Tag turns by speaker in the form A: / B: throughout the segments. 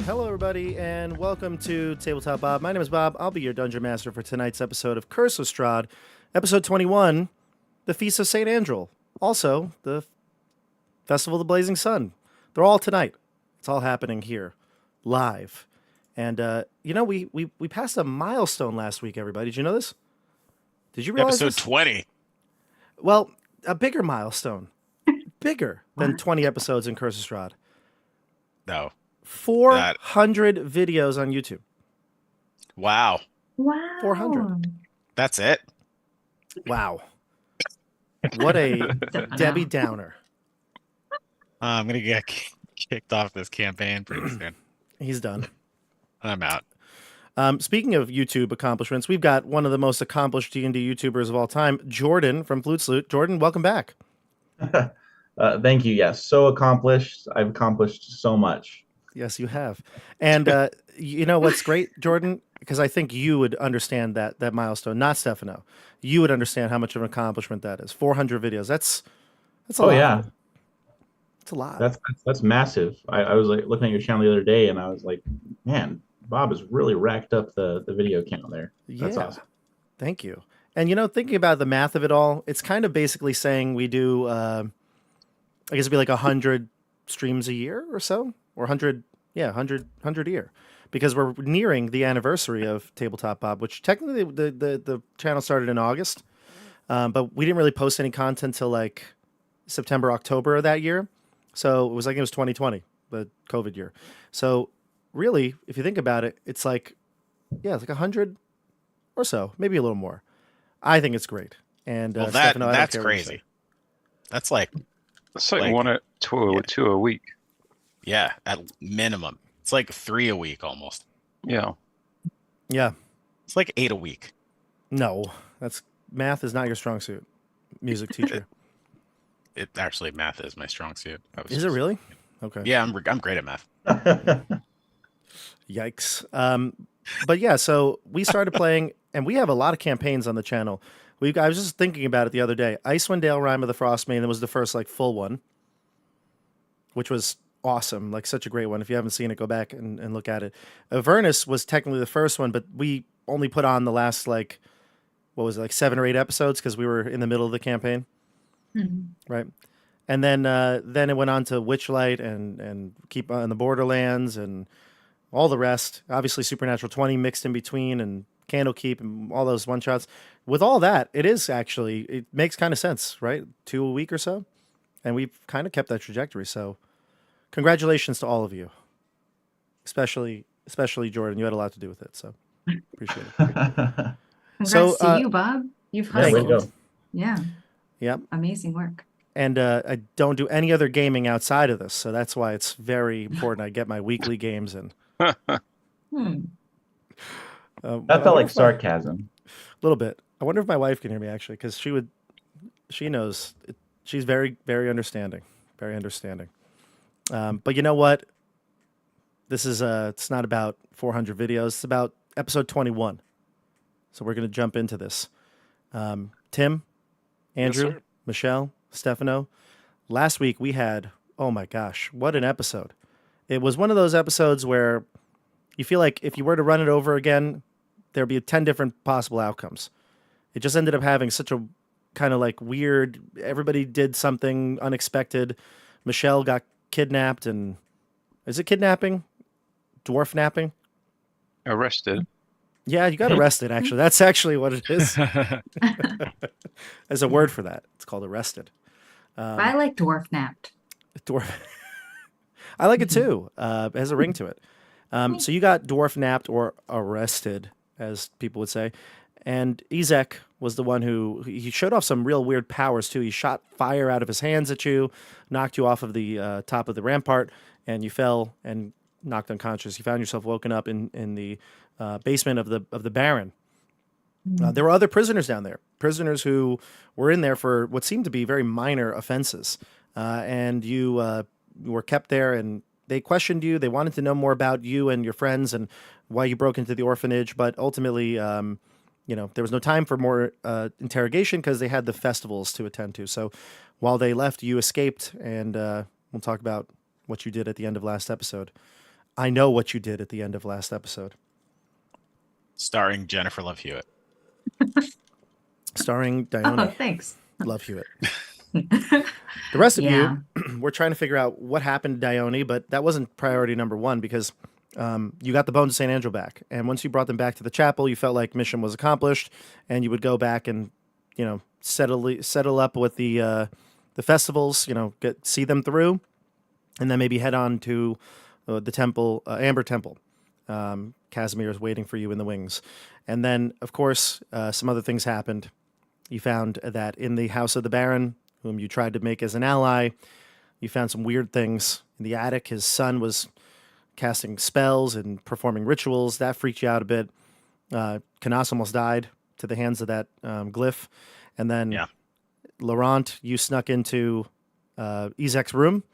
A: Hello, everybody, and welcome to Tabletop Bob. My name is Bob. I'll be your Dungeon Master for tonight's episode of Curse of Strahd, episode 21, the Feast of St. Andral. Also, the Festival of the Blazing Sun. They're all tonight. It's all happening here, live. And, we passed a milestone last week, everybody. Did you know this? Did you realize
B: Episode
A: this?
B: 20.
A: Well, a bigger milestone. Bigger than 20 episodes in Curse of Strahd.
B: No.
A: 400 videos on YouTube.
B: Wow.
A: 400.
B: That's it?
A: Wow. What a Debbie Downer.
B: I'm going to get kicked off this campaign pretty soon.
A: He's done.
B: I'm out.
A: Speaking of YouTube accomplishments, we've got one of the most accomplished D&D YouTubers of all time, Jordan from Flutes Loot. Jordan, welcome back.
C: Thank you. Yes, so accomplished. I've accomplished so much.
A: Yes, you have. And you know what's great, Jordan? Because I think you would understand that milestone, not Stefano. You would understand how much of an accomplishment that is. 400 videos. That's a lot.
C: Oh yeah,
A: it's a lot.
C: That's massive. I was like looking at your channel the other day, and I was like, man, Bob has really racked up the video count there. That's awesome.
A: Thank you. And thinking about the math of it all, it's kind of basically saying we do, I guess it'd be like 100 streams a year or so. Or 100 a year, because we're nearing the anniversary of Tabletop Bob, which technically the channel started in August, but we didn't really post any content till like September, October of that year. So it was 2020, the COVID year. So really, if you think about it, it's like 100 or so, maybe a little more. I think it's great. And
B: well,
A: Stefano,
B: that's crazy. That's like
D: one or two a week.
B: Yeah, at minimum. It's like 3 a week almost.
D: Yeah.
A: Yeah.
B: It's like 8 a week.
A: No, math is not your strong suit, music teacher.
B: It actually, math is my strong suit.
A: Is it really? Okay.
B: Yeah, I'm great at math.
A: Yikes. But yeah, so we started playing, and we have a lot of campaigns on the channel. I was just thinking about it the other day. Icewind Dale Rime of the Frostmaiden was the first full one, which was awesome, such a great one. If you haven't seen it, go back and look at it. Avernus was technically the first one, but we only put on the last 7 or 8 episodes because we were in the middle of the campaign, right? And then it went on to Witchlight and Keep on the Borderlands and all the rest. Obviously, Supernatural 20 mixed in between, and Candlekeep and all those one shots. With all that, it makes kind of sense, right? 2 a week or so, and we've kind of kept that trajectory. So. Congratulations to all of you, especially Jordan. You had a lot to do with it, so appreciate it.
E: Congrats to you, Bob. You've hustled. Yeah.
A: Yep.
E: Amazing work.
A: And I don't do any other gaming outside of this, so that's why it's very important I get my weekly games in.
C: That felt like sarcasm.
A: A little bit. I wonder if my wife can hear me, actually, because she knows. She's very, very understanding. Very understanding. But you know what? This is it's not about 400 videos. It's about episode 21. So we're going to jump into this. Tim, Andrew,
D: Yes,
A: Michelle, Stefano. Last week we had, oh my gosh, what an episode. It was one of those episodes where you feel like if you were to run it over again, there'd be 10 different possible outcomes. It just ended up having such a kind of weird, everybody did something unexpected. Michelle got kidnapped, and is it kidnapping? Dwarf napping?
D: Arrested.
A: Yeah, you got arrested, actually. That's actually what it is. There's a word for that. It's called arrested.
E: I like dwarf napped.
A: Dwarf. I like it too. It has a ring to it. So you got dwarf napped or arrested, as people would say. And Isach was the one who he showed off some real weird powers too. He shot fire out of his hands at you, knocked you off of the top of the rampart, and you fell and knocked unconscious. You found yourself woken up in the basement of the Baron. There were other prisoners down there, prisoners who were in there for what seemed to be very minor offenses, and you were kept there. And they questioned you. They wanted to know more about you and your friends and why you broke into the orphanage. But ultimately, there was no time for more interrogation because they had the festivals to attend to. So while they left, you escaped, and we'll talk about what you did at the end of last episode. I know what you did at the end of last episode.
B: Starring Jennifer Love Hewitt.
A: Starring Dione.
E: Oh, thanks.
A: Love Hewitt. The rest of you, we're trying to figure out what happened to Dione, but that wasn't priority number one because you got the bones of St. Andral back. And once you brought them back to the chapel, you felt like mission was accomplished, and you would go back and, settle up with the festivals, see them through, and then maybe head on to the temple, Amber Temple. Casimir is waiting for you in the wings. And then, of course, some other things happened. You found that in the house of the Baron, whom you tried to make as an ally, you found some weird things. In the attic, his son was casting spells and performing rituals. That freaked you out a bit. Canas almost died to the hands of that glyph. And then, Laurent, you snuck into Isach's room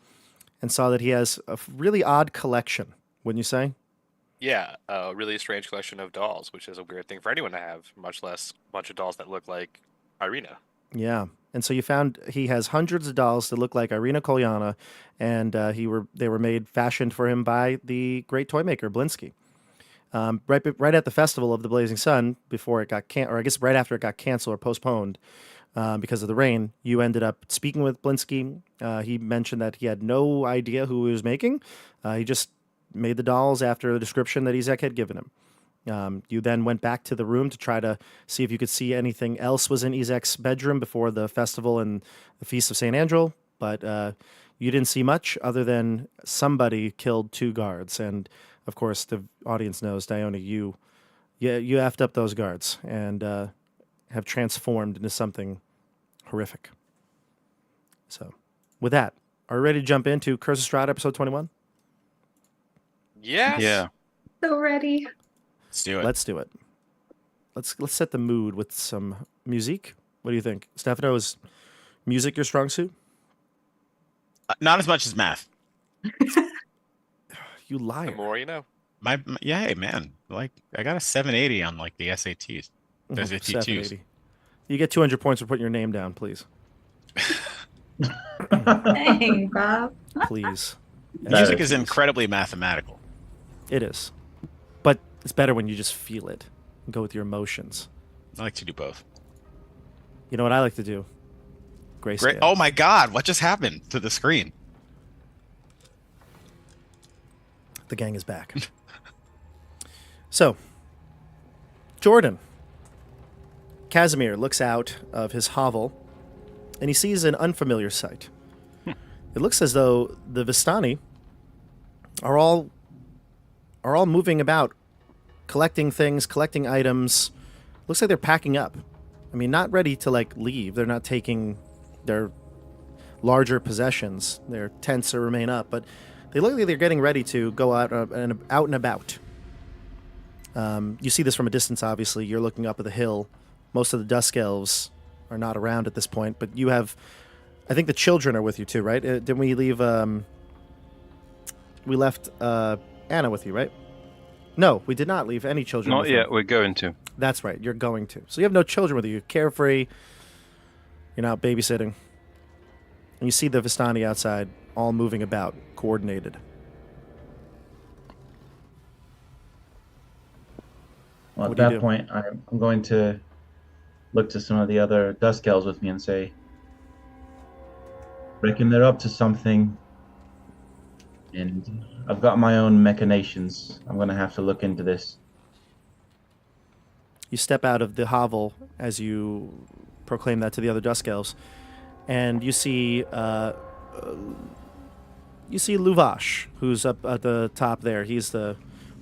A: and saw that he has a really odd collection, wouldn't you say?
F: Yeah, a really strange collection of dolls, which is a weird thing for anyone to have, much less a bunch of dolls that look like Irina.
A: Yeah. And so you found he has hundreds of dolls that look like Irina Kolyana, and they were fashioned for him by the great toy maker Blinsky. Right at the festival of the Blazing Sun, before it got or I guess right after it got canceled or postponed because of the rain, you ended up speaking with Blinsky. He mentioned that he had no idea who he was making. He just made the dolls after the description that Isach had given him. You then went back to the room to try to see if you could see anything else was in Isach's bedroom before the festival and the Feast of St. Andral, but you didn't see much other than somebody killed 2 guards. And, of course, the audience knows, Dione, you effed up those guards and have transformed into something horrific. So, with that, are we ready to jump into Curse of Strahd, episode 21?
F: Yes.
D: Yeah.
E: So ready.
B: Let's do it.
A: Let's do it. Let's set the mood with some music. What do you think? Stefano, is music your strong suit?
B: Not as much as math.
A: You liar.
F: The more you know.
B: Hey man, like I got a 780 on like the SATs. There's a
A: 780. You get 200 points for putting your name down, please.
E: Dang, Bob.
A: Please.
B: Music is incredibly mathematical.
A: It is. But it's better when you just feel it and go with your emotions.
B: I like to do both.
A: You know what I like to do? Grayscale.
B: Great. Oh my God, what just happened to the screen?
A: The gang is back. So, Jordan. Casimir looks out of his hovel and he sees an unfamiliar sight. It looks as though the Vistani are all moving about, collecting things, collecting items. Looks like they're packing up. I mean, not ready to leave. They're not taking their larger possessions. Their tents or remain up, but they look like they're getting ready to go out and about. You see this from a distance, obviously. You're looking up at the hill. Most of the Dusk Elves are not around at this point, but you have... I think the children are with you too, right? Didn't we leave... we left Anna with you, right? No, we did not leave any children
D: Not
A: with
D: yet.
A: you.
D: We're going to.
A: That's right. You're going to. So you have no children with you. You're carefree. You're not babysitting. And you see the Vistani outside all moving about, coordinated.
C: Well,
A: What
C: at
A: do you
C: that
A: do?
C: point, I'm going to look to some of the other Dusk Elves with me and say, reckon they're up to something. And I've got my own machinations. I'm going to have to look into this.
A: You step out of the hovel as you proclaim that to the other Dusk Elves, and you see Luvash, who's up at the top there. He's the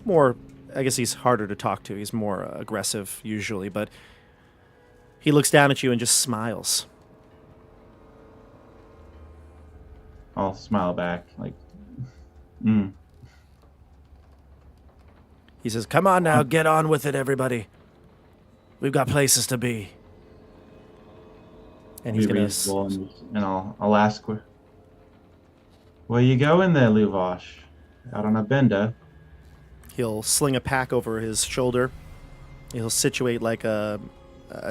A: more, I guess he's harder to talk to. He's more aggressive usually, but he looks down at you and just smiles.
C: I'll smile back, like,
A: He says, "Come on now, get on with it, everybody. We've got places to be." And he's
C: be
A: gonna.
C: reasonable, and I'll ask, where you going there, Luvash? Out on a bender?
A: He'll sling a pack over his shoulder. He'll situate like a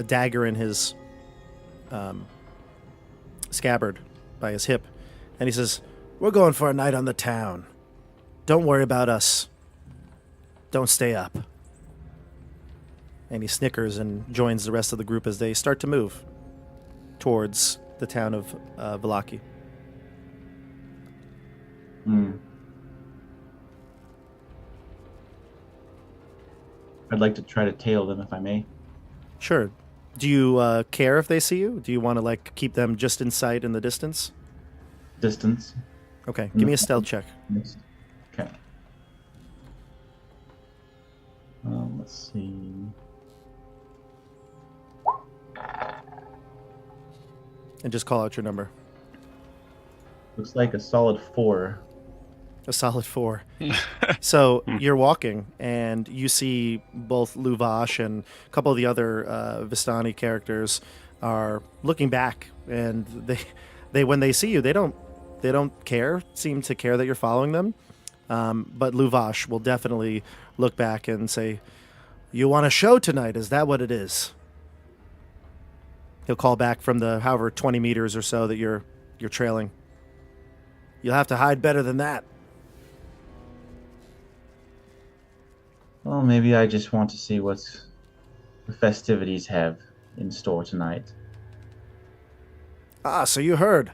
A: dagger in his scabbard by his hip. And he says, "We're going for a night on the town. Don't worry about us. Don't stay up." And he snickers and joins the rest of the group as they start to move towards the town of Valaki.
C: I'd like to try to tail them if I may.
A: Sure. Do you care if they see you? Do you want to like keep them just in sight in the distance?
C: Distance.
A: Okay, give me a stealth check.
C: Okay. Let's see.
A: And just call out your number.
C: Looks like a solid 4.
A: A solid 4. So you're walking, and you see both Luvash and a couple of the other Vistani characters are looking back, and they when they see you, they don't seem to care that you're following them. But Luvash will definitely look back and say, "You want a show tonight? Is that what it is?" He'll call back from the however 20 meters or so that you're trailing. "You'll have to hide better than that."
C: Well, maybe I just want to see what the festivities have in store tonight.
A: "Ah, so you heard.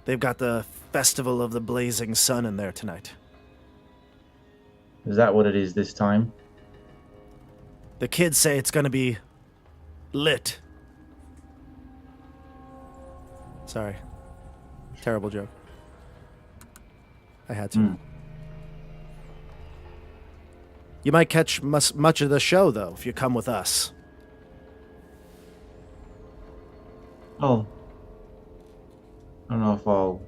A: They've got the Festival of the Blazing Sun in there tonight.
C: Is that what it is this time?
A: The kids say it's going to be lit." Sorry. Terrible joke. I had to. You might catch much of the show, though, if you come with us.
C: Oh. I don't know if I'll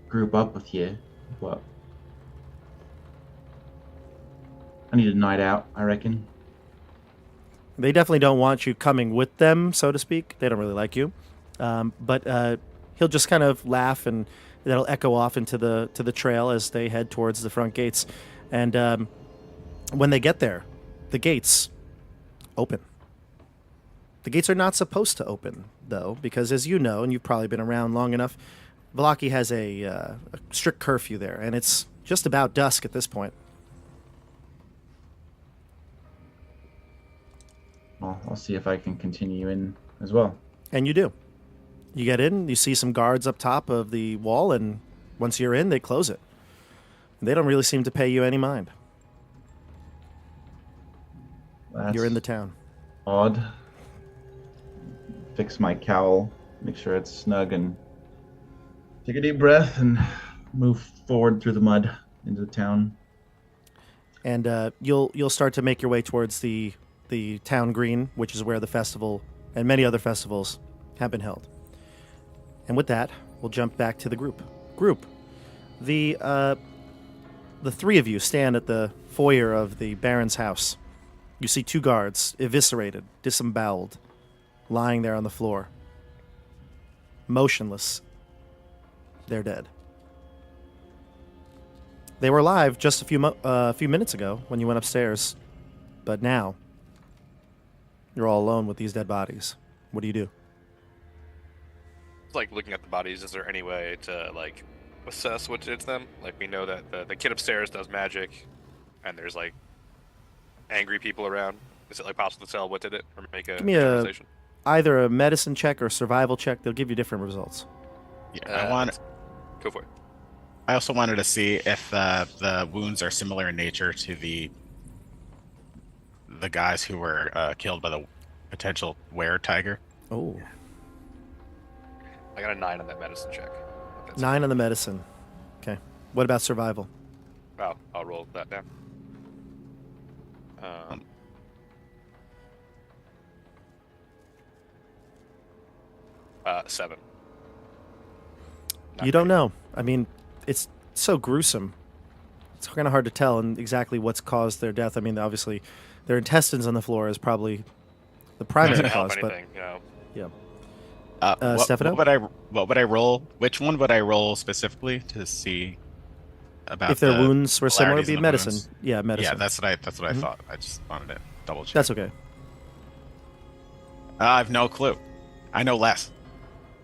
C: group up with you, but I need a night out, I reckon.
A: They definitely don't want you coming with them, so to speak. They don't really like you. But he'll just kind of laugh, and that'll echo off into the trail as they head towards the front gates. And when they get there, the gates open. The gates are not supposed to open, though, because as you know, and you've probably been around long enough, Valaki has a strict curfew there, and it's just about dusk at this point.
C: Well, I'll see if I can continue in as well.
A: And you do. You get in, you see some guards up top of the wall, and once you're in, they close it. They don't really seem to pay you any mind. You're in the town.
C: Odd. Fix my cowl, make sure it's snug, and take a deep breath and move forward through the mud into the town.
A: And you'll start to make your way towards the town green, which is where the festival and many other festivals have been held. And with that, we'll jump back to the group. The three of you stand at the foyer of the Baron's house. You see 2 guards, eviscerated, disemboweled, lying there on the floor. Motionless. They're dead. They were alive just a few minutes ago when you went upstairs. But now, you're all alone with these dead bodies. What do you do?
F: Like, looking at the bodies, is there any way to, like, assess what did them? Like, we know that the kid upstairs does magic, and there's, like, angry people around. Is it, like, possible to tell what did it, or make a
A: Give me
F: generalization?
A: either a medicine check or survival check. They'll give you different results.
B: Yeah,
F: Go for it.
B: I also wanted to see if the wounds are similar in nature to the the guys who were killed by the potential were-tiger.
A: Oh,
F: I got a 9 on that medicine check. That's
A: 9 on the medicine. Okay. What about survival?
F: Oh, I'll roll that down. 7. Not
A: You don't
F: great.
A: know. I mean, it's so gruesome. It's kind of hard to tell and exactly what's caused their death. I mean, obviously, their intestines on the floor is probably the primary
F: Doesn't help
A: cause. But
F: anything, you know.
A: yeah, Stefano?
B: What would I roll? Which one would I roll specifically to see about
A: If their
B: the
A: wounds were similar, it'd
B: similarities
A: be
B: in the
A: medicine.
B: wounds?
A: Yeah, medicine.
B: Yeah, that's what I
A: Mhm.
B: thought. I just wanted to double check.
A: That's okay.
B: I have no clue. I know less.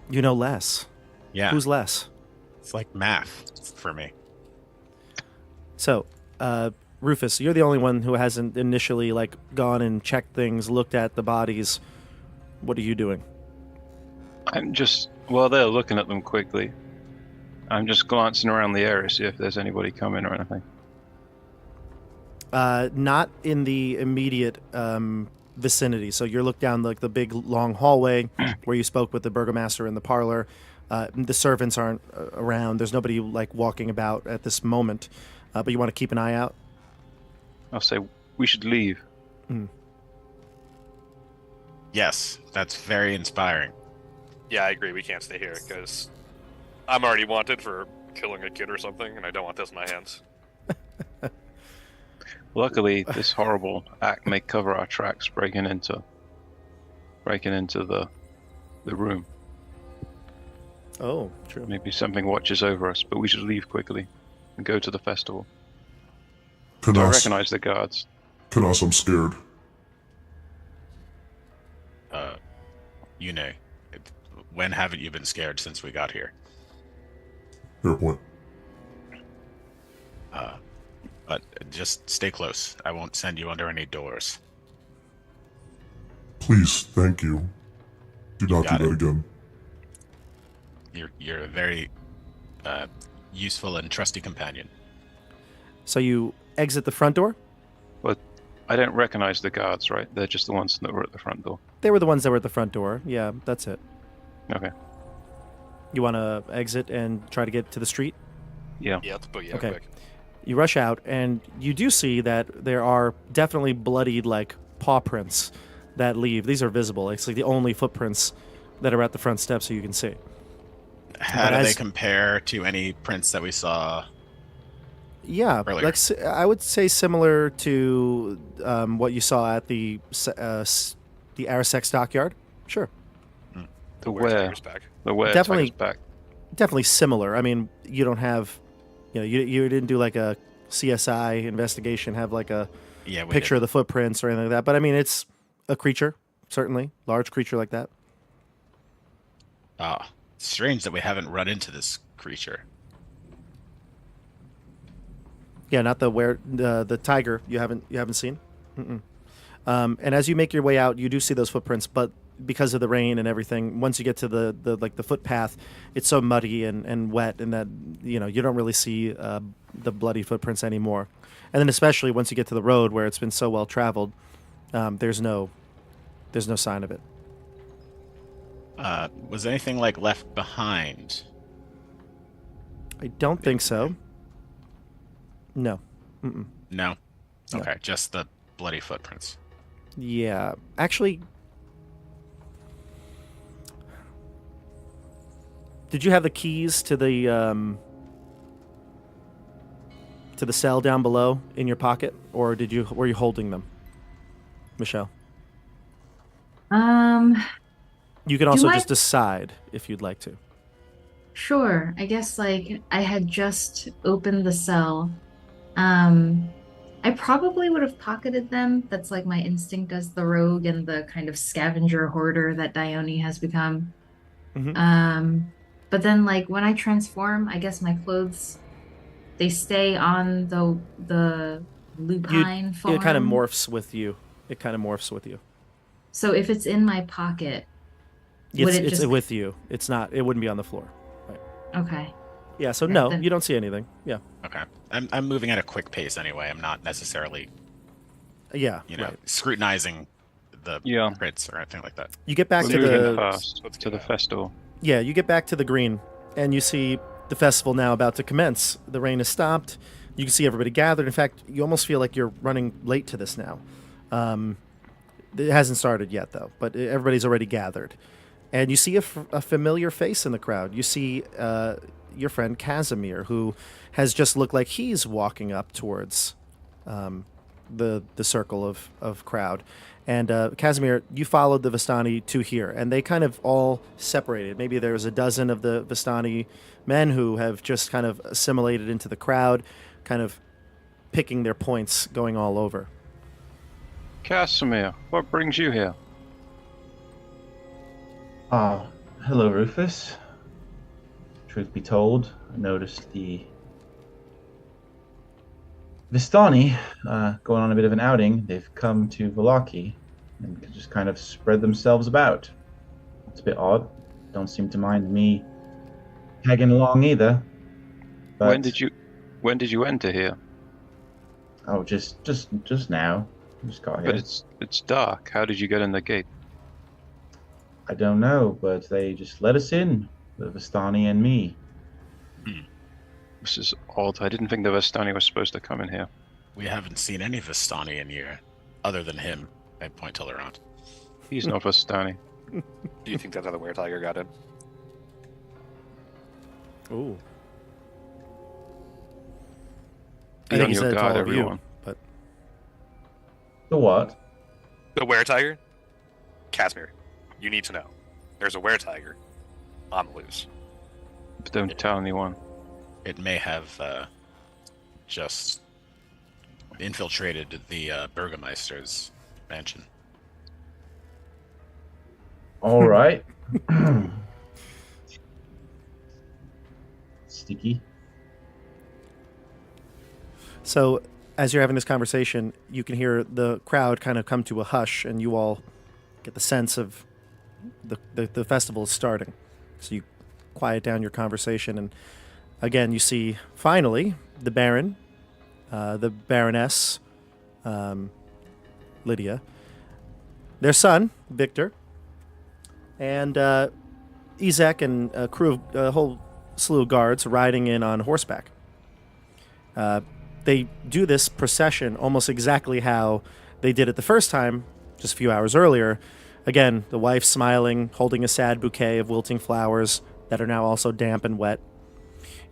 A: You know less.
B: Yeah,
A: Who's less?
B: it's like math for me.
A: So, Rufus, you're the only one who hasn't initially gone and checked things, looked at the bodies. What are you doing?
D: I'm just, while they're looking at them quickly, I'm just glancing around the area, see if there's anybody coming or anything.
A: Not in the immediate vicinity. So you look down the big long hallway where you spoke with the burgomaster in the parlor. The servants aren't around. There's nobody walking about at this moment. But you want to keep an eye out.
D: I'll say, we should leave.
B: Yes, that's very inspiring.
F: Yeah, I agree. We can't stay here because I'm already wanted for killing a kid or something, and I don't want this in my hands.
D: Luckily, this horrible act may cover our tracks breaking into the room.
A: Oh, true.
D: Maybe something watches over us, but we should leave quickly and go to the festival. I
G: Canas,
D: recognize the guards.
G: Canas, I'm scared.
B: You know, when haven't you been scared since we got here?
G: Fair point.
B: But just stay close. I won't send you under any doors.
G: Please, thank you. Do not do
B: got
G: that
B: it.
G: again.
B: You're a very useful and trusty companion.
A: So you exit the front door?
D: But I don't recognize the guards, right? They're just the ones that were at the front door.
A: They were the ones that were at the front door. Yeah, that's it.
D: Okay.
A: You want to exit and try to get to the street?
D: Yeah.
F: Yeah, let's boogie out
A: Okay.
F: quick.
A: You rush out, and you do see that there are definitely bloodied, paw prints that leave. These are visible. It's the only footprints that are at the front steps, so you can see.
B: How
A: But
B: do they
A: as-
B: compare to any prints that we saw?
A: Yeah,
B: Earlier.
A: I would say similar to what you saw at the Ironsage dockyard. Sure,
D: The
F: Where's
D: where?
F: Tiger's back?
D: The where?
A: Definitely-
D: Tiger's back.
A: definitely similar. I mean, you don't have, you didn't do a CSI investigation, have a
B: Yeah, we
A: picture of the footprints or anything like that. But I mean, it's a creature, certainly large creature like that.
B: Ah, strange that we haven't run into this creature.
A: Yeah, not the tiger you haven't seen. Mm-mm. And as you make your way out, you do see those footprints, but because of the rain and everything, once you get to the footpath, it's so muddy and wet, and that you don't really see the bloody footprints anymore. And then especially once you get to the road where it's been so well traveled, there's no sign of it.
B: Was anything left behind?
A: I don't think so. No. Mm-mm.
B: No.
A: No.
B: Okay, just the bloody footprints.
A: Yeah, actually, did you have the keys to the cell down below in your pocket, or were you holding them, Michelle? You can also
E: I-
A: just decide if you'd like to.
E: Sure. I guess I had just opened the cell. I probably would have pocketed them. That's my instinct as the rogue and the kind of scavenger hoarder that Dione has become.
A: Mhm.
E: But then when I transform, I guess my clothes they stay on the lupine form.
A: It kind of morphs with you.
E: So if it's in my pocket, would
A: It's,
E: it
A: it's
E: just
A: with you. It's not. It wouldn't be on the floor.
E: okay.
A: Yeah. So
E: Right,
A: no,
E: then-
A: you don't see anything. Yeah.
B: Okay. I'm moving at a quick pace anyway. I'm not necessarily
A: Yeah,
B: you know,
A: right.
B: scrutinizing the
D: Yeah.
B: prints or anything like that.
A: You get back
D: We're
A: to
D: moving
A: the
D: fast
F: Let's
D: to
F: do
D: the
F: that.
D: festival.
A: Yeah, you get back to the green, and you see the festival now about to commence. The rain has stopped. You can see everybody gathered. In fact, you almost feel like you're running late to this now. It hasn't started yet, though, but everybody's already gathered. And you see a familiar face in the crowd. You see your friend Casimir, who has just looked like he's walking up towards the circle of crowd. And Casimir, you followed the Vistani to here, and they kind of all separated. Maybe there's a dozen of the Vistani men who have just kind of assimilated into the crowd, kind of picking their points, going all over.
D: Casimir, what brings you here?
C: Oh, hello, Rufus. Truth be told, I noticed the Vistani going on a bit of an outing. They've come to Valaki and just kind of spread themselves about. It's a bit odd. Don't seem to mind me tagging along either. But,
D: When did you enter here?
C: Oh, just now. Just got here.
D: But it's dark. How did you get in the gate?
C: I don't know, but they just let us in, the Vistani and me.
D: This is odd. I didn't think the Vestani was supposed to come in here.
B: We haven't seen any Vistani in here, other than him. I point to Laurent.
D: He's not Vestani.
F: Do you think that's how the were-tiger got in?
A: Ooh.
D: Be
A: I think
D: on
A: he
D: your
A: said to
D: guard,
A: all of you,
D: everyone.
A: but
C: The what?
F: The were-tiger? Casimir, you need to know. There's a were-tiger on the loose.
D: But don't tell anyone.
B: It may have just infiltrated the Burgomeister's mansion.
C: All right. Sticky.
A: So, as you're having this conversation, you can hear the crowd kind of come to a hush, and you all get the sense of the festival is starting. So you quiet down your conversation, and again, you see finally the Baron, the Baroness, Lydia, their son Victor, and Isach and a whole slew of guards riding in on horseback. They do this procession almost exactly how they did it the first time, just a few hours earlier. Again, the wife smiling, holding a sad bouquet of wilting flowers that are now also damp and wet.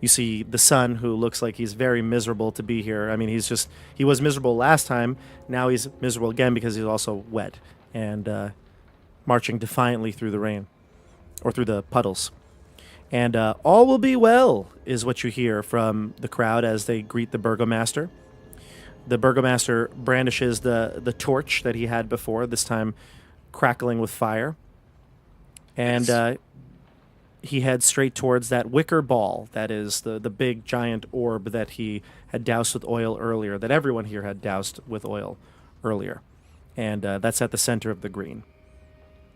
A: You see the son, who looks like he's very miserable to be here. I mean, he was miserable last time. Now he's miserable again because he's also wet and marching defiantly through the rain, or through the puddles. And all will be well, is what you hear from the crowd as they greet the Burgomaster. The Burgomaster brandishes the torch that he had before, this time crackling with fire. And he heads straight towards that wicker ball, that is the big giant orb that he had doused with oil earlier, that everyone here had doused with oil earlier. And that's at the center of the green.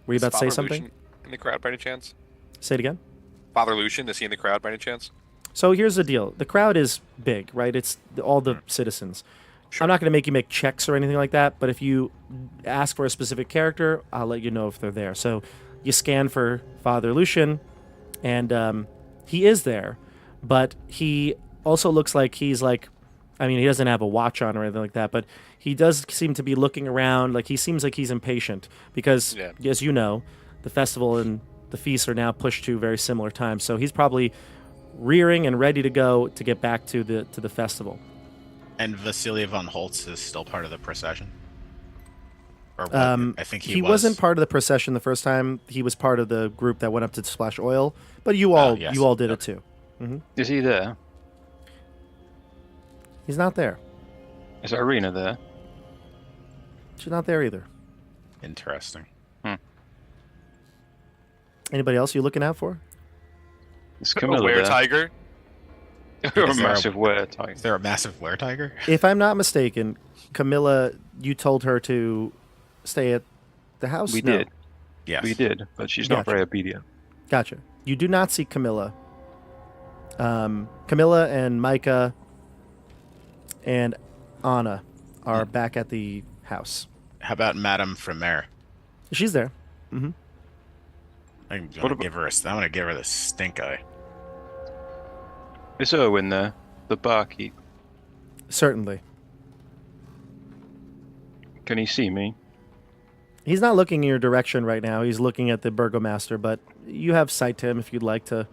A: Were you about to say something?
F: Lucian in the crowd by any chance?
A: Say it again.
F: Father Lucian, is he in the crowd by any chance?
A: So here's the deal. The crowd is big, right? It's all the citizens.
F: Sure.
A: I'm not going to make you make checks or anything like that, but if you ask for a specific character, I'll let you know if they're there. So you scan for Father Lucian, and he is there, but he also looks like he's like, I mean, he doesn't have a watch on or anything like that, but he does seem to be looking around. Like, he seems like he's impatient because, as you know, the festival and the feasts are now pushed to very similar times. So he's probably rearing and ready to go to get back to the festival.
B: And Vasilia von Holtz is still part of the procession? Or what? I think
A: He wasn't part of the procession the first time. He was part of the group that went up to splash oil, but you all did it too. Mm-hmm.
D: Is he there?
A: He's not there.
D: Is Irina there?
A: She's not there either.
B: Interesting.
A: Anybody else you looking out for?
D: Is
F: A
D: Camilla there?
F: were-tiger?
D: Or a
B: Is there a-
D: massive were-tiger?
B: Is there a massive weretiger?
A: If I'm not mistaken, Camilla, you told her to stay at the house?
D: We
A: No.
D: did.
B: Yes.
D: We did, but she's not
A: Gotcha.
D: very obedient.
A: Gotcha. You do not see Camilla. Camilla and Micah and Anna are back at the house.
B: How about Madame Fromere?
A: She's there.
B: I'm gonna give her the stink eye.
D: Is Erwin there? The barkeep.
A: Certainly.
D: Can he see me?
A: He's not looking in your direction right now. He's looking at the burgomaster, but you have sight to him if you'd like to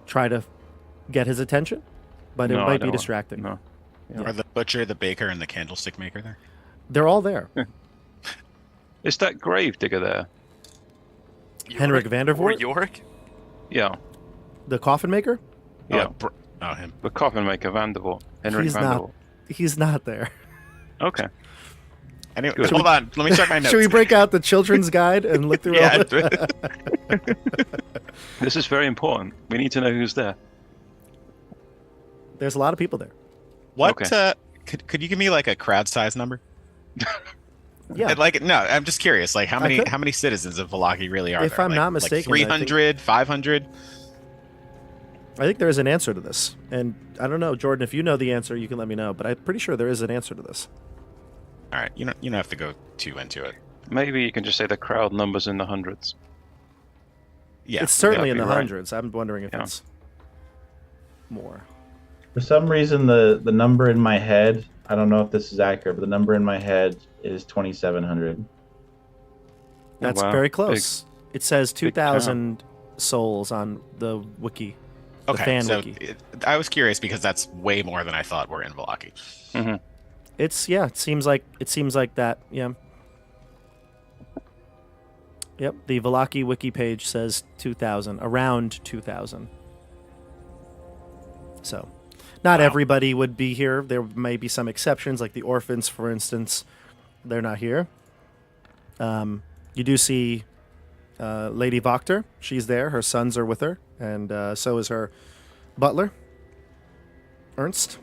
A: try to get his attention. But it
D: No, I
A: might
D: don't
A: be
D: want-
A: distracting.
D: No.
A: Yeah.
B: Are the butcher, the baker, and the candlestick maker there?
A: They're all there.
D: Is that gravedigger there?
A: Henrik
F: Or
A: Vandervoort,
F: Yorick?
D: Yeah.
A: the coffin maker.
D: Yeah.
B: Him.
D: The coffin maker Vandervoort. Henrik
A: He's not.
D: Vandervoort.
A: He's not there.
D: Okay.
B: Anyway,
D: Good.
B: hold on. Let me check my notes.
A: Should we break out the children's guide and look through all
B: Yeah.
A: the...
D: This is very important. We need to know who's there.
A: There's a lot of people there.
B: What?
D: Okay.
B: Could you give me like a crowd size number?
A: Yeah.
B: Like no, I'm just curious. Like how
A: I could.
B: many citizens of Valaki really are
A: If
B: there?
A: I'm
B: Like-
A: not mistaken,
B: like
A: I think-
B: 300, 500.
A: I think there is an answer to this. And I don't know, Jordan, if you know the answer, you can let me know. But I'm pretty sure there is an answer to this.
B: All right, you don't have to go too into it.
D: Maybe you can just say the crowd numbers in the hundreds.
B: Yeah,
A: It's certainly in
D: that'd
A: the
D: be right.
A: hundreds. I'm wondering if
D: Yeah.
A: it's more.
C: For some reason, the number in my head, I don't know if this is accurate, but the number in my head is 2,700.
A: That's
D: wow.
A: very close. It says
D: big count.
A: 2,000 souls on the wiki. The
B: Okay,
A: fan
B: so
A: wiki.
B: I was curious because that's way more than I thought were in Valaki.
D: Mm-hmm.
A: It seems like that. Yeah. Yep, the Valaki wiki page says 2,000, around 2,000. So, not
B: Wow.
A: everybody would be here. There may be some exceptions, like the orphans, for instance. They're not here. You do see Lady Voctor. She's there. Her sons are with her, and so is her butler, Ernst.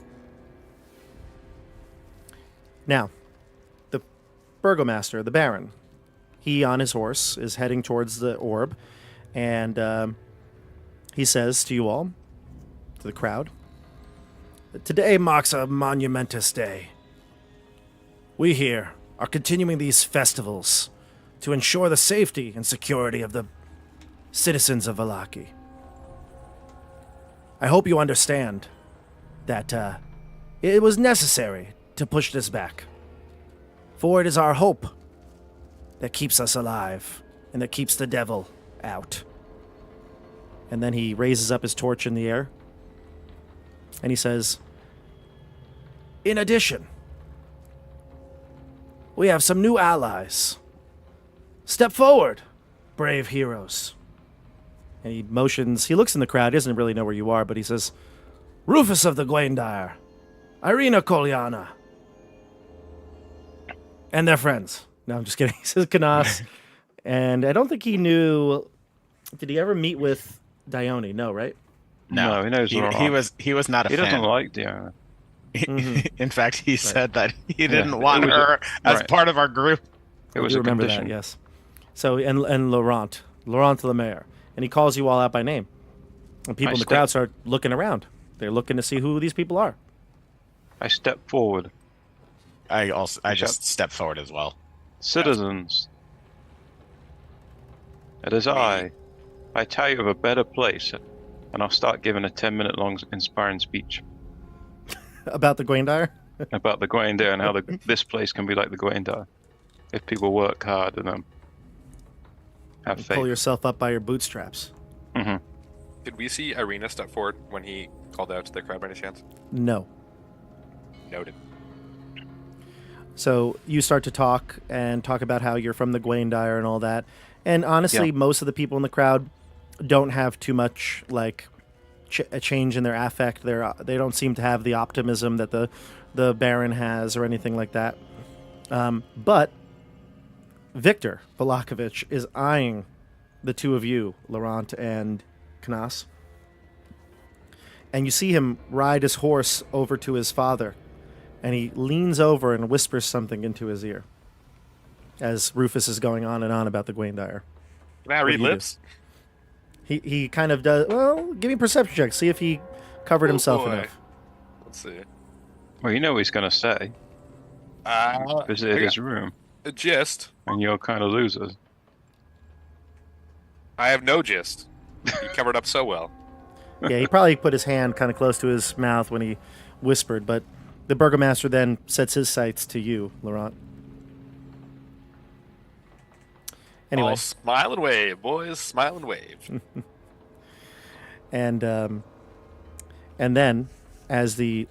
A: Now, the burgomaster, the Baron, he on his horse is heading towards the orb, and he says to you all, to the crowd, "Today marks a monumentous day. We here are continuing these festivals to ensure the safety and security of the citizens of Valaki. I hope you understand that it was necessary to push this back, for it is our hope that keeps us alive and that keeps the devil out." And then he raises up his torch in the air and he says, "In addition, we have some new allies. Step forward, brave heroes." And he motions, he looks in the crowd, he doesn't really know where you are, but he says, "Rufus of the Gwaindire, Irina Kolyana, and their friends." No, I'm just kidding. He says Canas. And I don't think he knew, did he ever meet with Dione? No, right?
D: No, he knows
B: he
D: Laurent.
B: was not a
D: He
B: fan.
D: doesn't like Dione.
A: Mhm.
B: In fact, he said that he didn't
D: Yeah,
B: want
D: it was
B: her as
D: right.
B: part of our group.
D: It
A: I
D: was
A: do
D: a
A: remember
D: condition.
A: that, yes. So, and Laurent LeMaire. And he calls you all out by name. And people
D: I
A: in the
D: step-
A: crowd start looking around. They're looking to see who these people are.
D: I step forward.
B: I just stepped forward as well.
D: Citizens, it is I tell you of a better place, and I'll start giving a 10-minute long inspiring speech
A: About the Gwaindire?
D: about the Gwaindire and how this place can be like the Gwaindire if people work hard and have
A: Pull
D: faith.
A: yourself up by your bootstraps.
D: Hmm.
F: Did we see Irina step forward when he called out to the crowd by any chance?
A: No.
F: Noted.
A: So you start to talk about how you're from the Gwaindire and all that. And honestly,
D: Yeah.
A: most of the people in the crowd don't have too much like a change in their affect. They don't seem to have the optimism that the Baron has or anything like that. But Victor Valakovich is eyeing the two of you, Laurent and Canas. And you see him ride his horse over to his father. And he leans over and whispers something into his ear as Rufus is going on and on about the Gwaindire.
F: Can I
A: What
F: read
A: do you do?
F: lips?
A: He kind of does. Well, give me a perception check. See if he covered
F: Oh,
A: himself
F: boy.
A: enough.
F: Let's see.
D: Well, you know what he's going to say. Visit his room,
F: A gist.
D: and you're kind of losers.
F: I have no gist. You covered up so well.
A: Yeah, he probably put his hand kind of close to his mouth when he whispered, but the burgomaster then sets his sights to you, Laurent. Anyway,
F: All smile and wave, boys. Smile and wave.
A: and then as the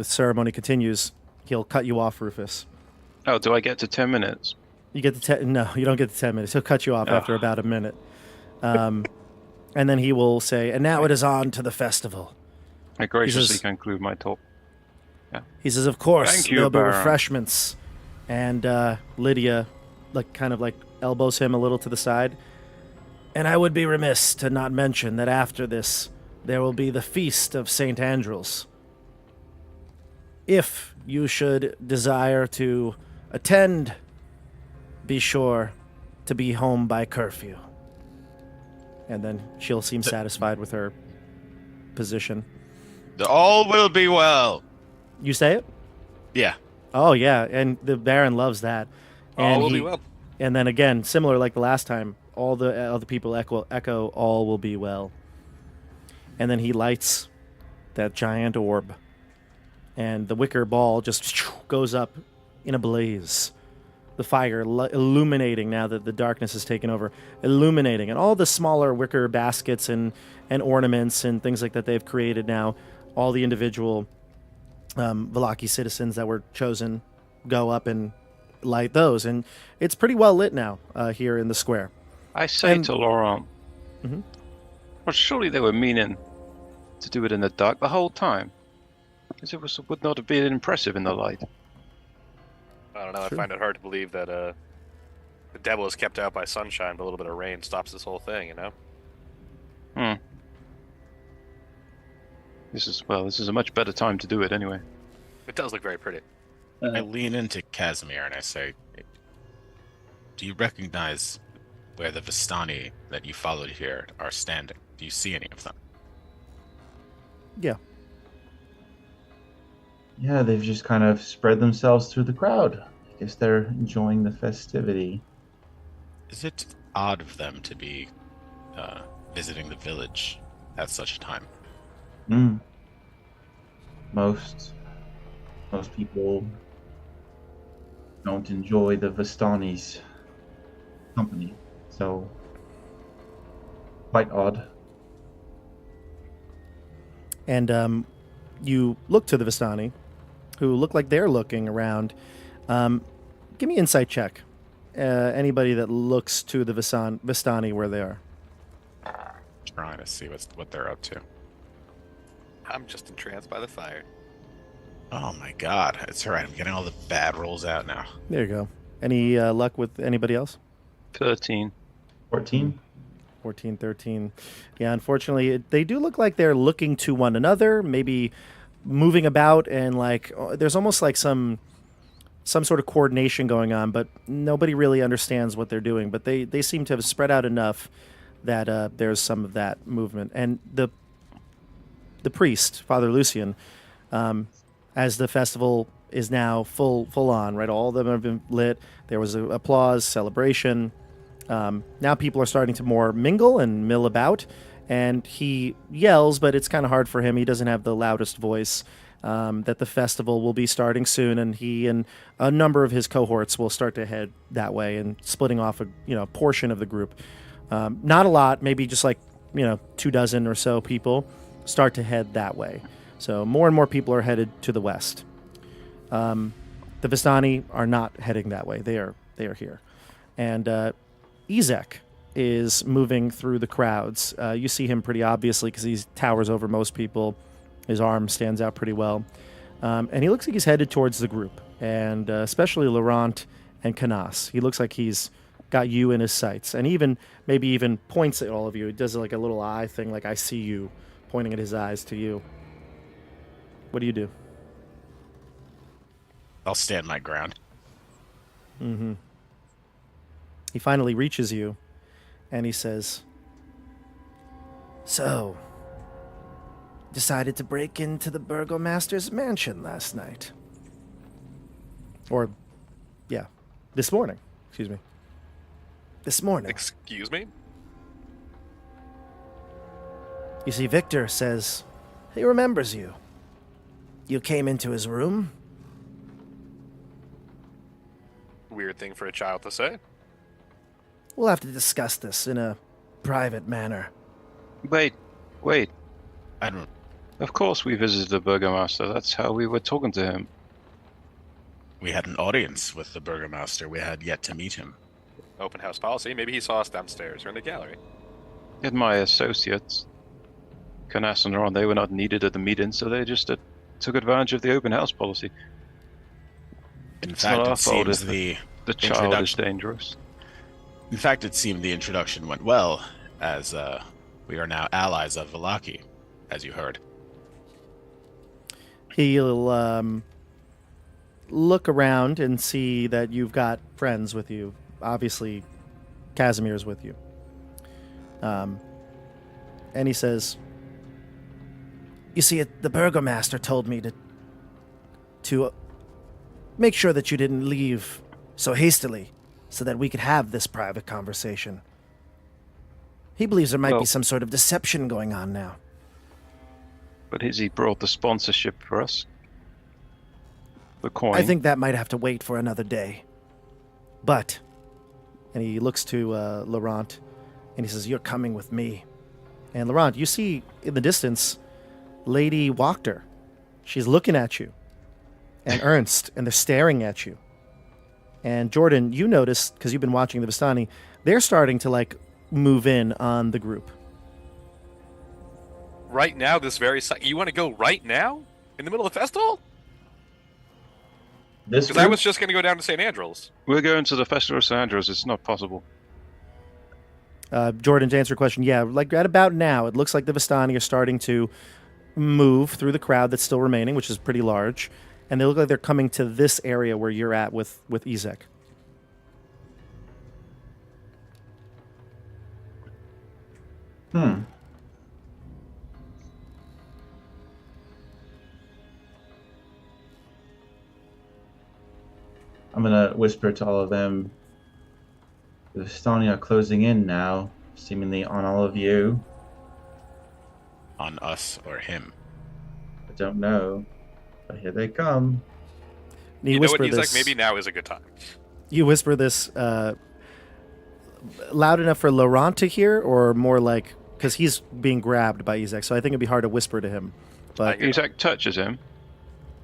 A: ceremony continues, he'll cut you off, Rufus.
D: Oh, do I get to 10 minutes?
A: You get the no, you don't get the 10 minutes. He'll cut you off after about a minute. And then he will say, and now it is on to the festival.
D: I graciously
A: says-
D: conclude my talk.
A: He says, of course,
D: Thank you,
A: there'll be
D: Baron.
A: refreshments. And Lydia, kind of elbows him a little to the side. And I would be remiss to not mention that after this, there will be the Feast of St. Andrel's. If you should desire to attend, be sure to be home by curfew. And then she'll seem satisfied with her position.
B: All will be well.
A: You say it?
B: Yeah.
A: Oh, yeah, and the Baron loves that. And
F: All will be well.
A: And then again, similar like the last time, all the other people echo, all will be well. And then he lights that giant orb. And the wicker ball just goes up in a blaze. The fire illuminating now that the darkness has taken over. Illuminating. And all the smaller wicker baskets and ornaments and things like that they've created now. All the individual Valaki citizens that were chosen go up and light those. And it's pretty well lit now here in the square.
D: I say
A: And-
D: to Laurent,
A: Mhm.
D: well, surely they were meaning to do it in the dark the whole time. Because it would not have been impressive in the light.
F: I don't know.
A: True.
F: I find it hard to believe that the devil is kept out by sunshine, but a little bit of rain stops this whole thing. You know.
D: This is a much better time to do it anyway.
F: It does look very pretty.
B: I lean into Casimir and I say, do you recognize where the Vistani that you followed here are standing? Do you see any of them?
A: Yeah.
C: Yeah, they've just kind of spread themselves through the crowd. I guess they're enjoying the festivity.
B: Is it odd of them to be visiting the village at such a time?
C: Most people don't enjoy the Vistani's company, so quite odd.
A: And you look to the Vistani, who look like they're looking around. Give me an insight check. Anybody that looks to the Vistani where they are.
B: Trying to see what they're up to.
F: I'm just entranced by the fire.
B: Oh my god, it's alright, I'm getting all the bad rolls out now.
A: There you go. Any luck with anybody else?
D: 13.
C: 14?
A: 14, 13. Yeah, unfortunately, they do look like they're looking to one another, maybe moving about, and there's almost like some sort of coordination going on, but nobody really understands what they're doing. But they seem to have spread out enough that there's some of that movement. And the priest, Father Lucian, as the festival is now full on, right? All of them have been lit. There was applause, celebration. Now people are starting to more mingle and mill about, and he yells, but it's kind of hard for him. He doesn't have the loudest voice. That the festival will be starting soon, and he and a number of his cohorts will start to head that way and splitting off a portion of the group. Not a lot, maybe just 24 or so people start to head that way. So more and more people are headed to the west. The Vistani are not heading that way. They are here. And Isach is moving through the crowds. You see him pretty obviously because he towers over most people. His arm stands out pretty well. And he looks like he's headed towards the group, and especially Laurent and Canas. He looks like he's got you in his sights, and maybe even points at all of you. He does like a little eye thing, like I see you, pointing at his eyes to you. What do you do?
B: I'll stand my ground.
A: Mm-hmm. He finally reaches you, and he says, "So, decided to break into the burgomaster's mansion last night. Or, yeah, this morning. Excuse me. This morning.
F: Excuse me?
A: You see, Victor says he remembers you. You came into his room.
F: Weird thing for a child to say.
A: We'll have to discuss this in a private manner.
D: Wait.
B: I don't.
D: Of course we visited the Burgomaster. That's how we were talking to him.
B: We had an audience with the Burgomaster. We had yet to meet him.
F: Open house policy. Maybe he saw us downstairs or in the gallery.
D: And my associates, Canas and Laurent, they were not needed at the meeting, so they just took advantage of the open house policy.
B: In
D: It's
B: fact,
D: not our
B: it
D: fault
B: seems
D: if
B: the
D: child is
B: introduction.
D: dangerous.
B: In fact, it seemed the introduction went well, as we are now allies of Valaki, as you heard.
A: He'll look around and see that you've got friends with you. Obviously, Casimir's with you. And he says, "You see, the Burgomaster told me to make sure that you didn't leave so hastily so that we could have this private conversation. He believes there might
D: Well-
A: be some sort of deception going on now."
D: But has he brought the sponsorship for us? The coin?
A: I think that might have to wait for another day. But, and he looks to Laurent, and he says, "You're coming with me." And Laurent, you see in the distance Lady Wachter. She's looking at you. And Ernst, and they're staring at you. And Jordan, you notice, because you've been watching the Vistani, they're starting to, like, move in on the group.
F: Right now, this very you want to go right now? In the middle of the festival?
C: This
F: Because I
C: group?
F: was just going to go down to St. Andrel's.
D: We're going to the Festival of St. Andrews. It's not possible.
A: Jordan, to answer your question, yeah, like at about now, it looks like the Vistani are starting to move through the crowd that's still remaining, which is pretty large, and they look like they're coming to this area where you're at with Isach.
C: I'm gonna whisper to all of them. The Vistani are closing in now, seemingly on all of you.
B: On us or him.
C: I don't know, but here they come.
A: You,
F: You know
A: whisper
F: what,
A: this.
F: Isaac? Maybe now is a good time.
A: You whisper this loud enough for Laurent to hear, or more like because he's being grabbed by Isaac, so I think it'd be hard to whisper to him. But
D: Isaac touches him.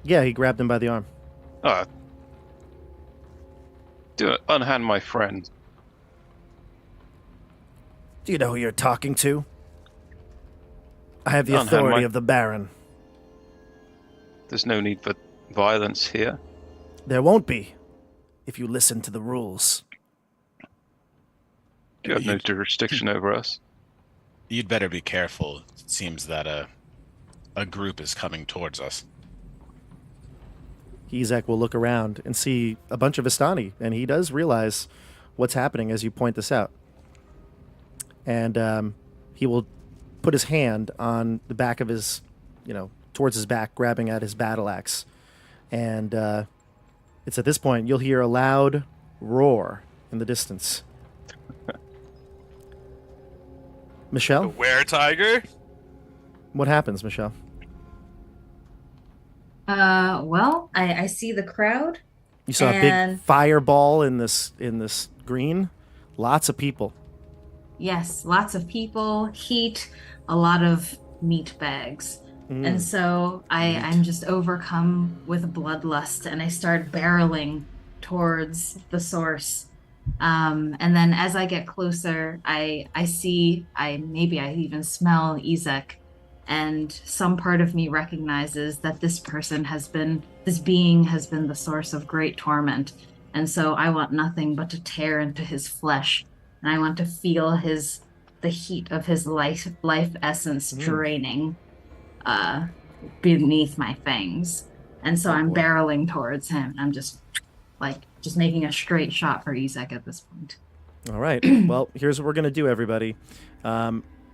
A: yeah, he grabbed him by the arm.
D: Do it. Unhand my friend.
A: Do you know who you're talking to? I have the
D: Unhand
A: authority
D: my-
A: of the Baron.
D: There's no need for violence here.
A: There won't be, if you listen to the rules.
D: You have no jurisdiction over us.
B: You'd better be careful. It seems that a group is coming towards us.
A: Isaac will look around and see a bunch of Vistani, and he does realize what's happening as you point this out. And he will put his hand on the back of his, towards his back, grabbing at his battle axe. And it's at this point you'll hear a loud roar in the distance. Michelle,
F: The were-tiger?
A: what happens, Michelle?
E: Well, I see the crowd.
A: You saw a big
E: And-
A: fireball in this green. Lots of people.
E: Yes, lots of people, heat, a lot of meat bags. And so I'm just overcome with bloodlust and I start barreling towards the source. And then as I get closer, I even smell Isaac, and some part of me recognizes that this being has been the source of great torment. And so I want nothing but to tear into his flesh, and I want to feel the heat of his life essence draining beneath my fangs. And so I'm barreling towards him. I'm just making a straight shot for Isaac at this point.
A: All right. Well, here's what we're going to do, everybody.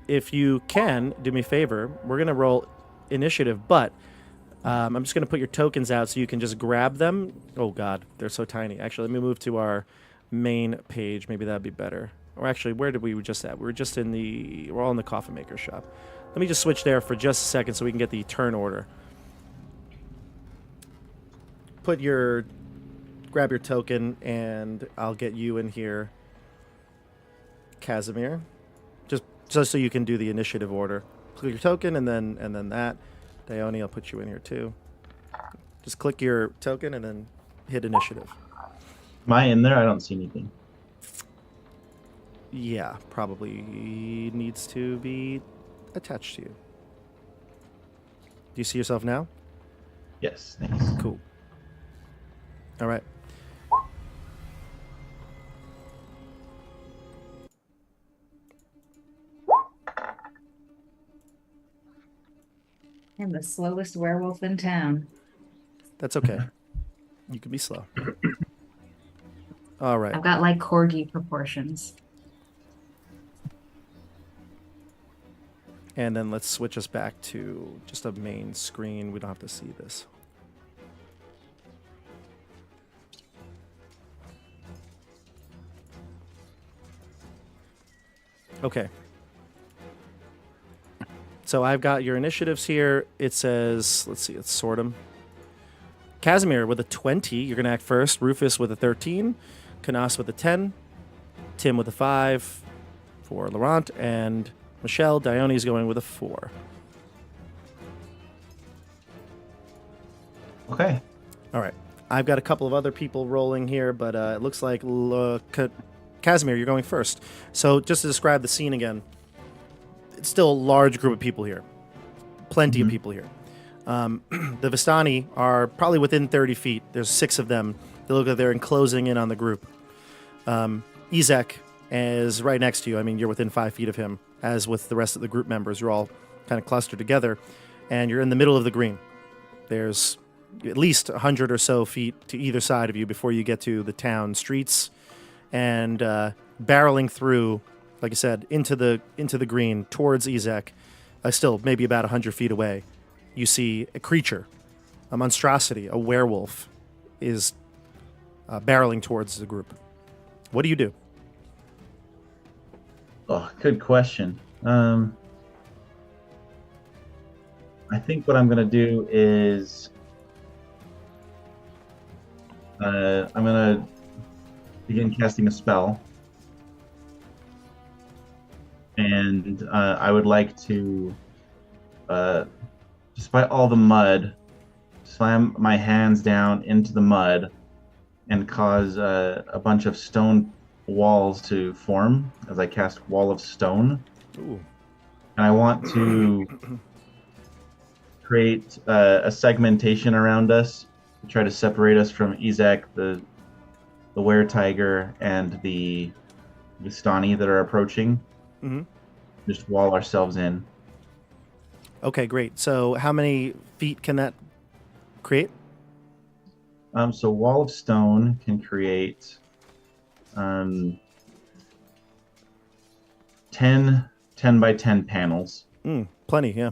A: If you can, do me a favor. We're going to roll initiative, but I'm just going to put your tokens out so you can just grab them. Oh, God, they're so tiny. Actually, let me move to our main page. Maybe that'd be better. Or actually, where did we just at? We were just in the... We're all in the coffin maker shop. Let me just switch there for just a second so we can get the turn order. Grab your token, and I'll get you in here, Casimir. Just so you can do the initiative order. Click your token, and then that. Dione, I'll put you in here too. Just click your token and then hit initiative.
C: Am I in there? I don't see anything.
A: Yeah, probably needs to be attached to you. Do you see yourself now?
C: Yes, thanks.
A: Cool. All right.
E: I'm the slowest werewolf in town.
A: That's okay. You can be slow. All right.
E: I've got like corgi proportions.
A: And then let's switch us back to just a main screen. We don't have to see this. Okay. So I've got your initiatives here. It says, let's see, let's sort them. Casimir with a 20, you're going to act first. Rufus with a 13. Canas with a 10. Tim with a 5 for Laurent. And Michelle, Dione's going with a 4.
C: Okay.
A: All right. I've got a couple of other people rolling here, but it looks like Casimir, you're going first. So just to describe the scene again, it's still a large group of people here. Plenty of people here. The Vistani are probably within 30 feet. There's 6 of them. They look like they're enclosing in on the group. Isach is right next to you. I mean, you're within 5 feet of him, as with the rest of the group members. You're all kind of clustered together, and you're in the middle of the green. There's at least 100 or so feet to either side of you before you get to the town streets, and barreling through, like I said, into the green towards Isach, still maybe about 100 feet away, you see a creature, a monstrosity, a werewolf, is barreling towards the group. What do you do?
C: Oh, good question. I think what I'm going to do is I'm going to begin casting a spell. And I would like to, despite all the mud, slam my hands down into the mud and cause a bunch of stone walls to form as I cast Wall of Stone.
A: Ooh.
C: And I want to create a segmentation around us to try to separate us from Isach, the were-tiger, and the Vistani that are approaching.
A: Mm-hmm.
C: Just wall ourselves in.
A: Okay, great. So how many feet can that create?
C: So Wall of Stone can create 10 by 10 panels.
A: Plenty, yeah.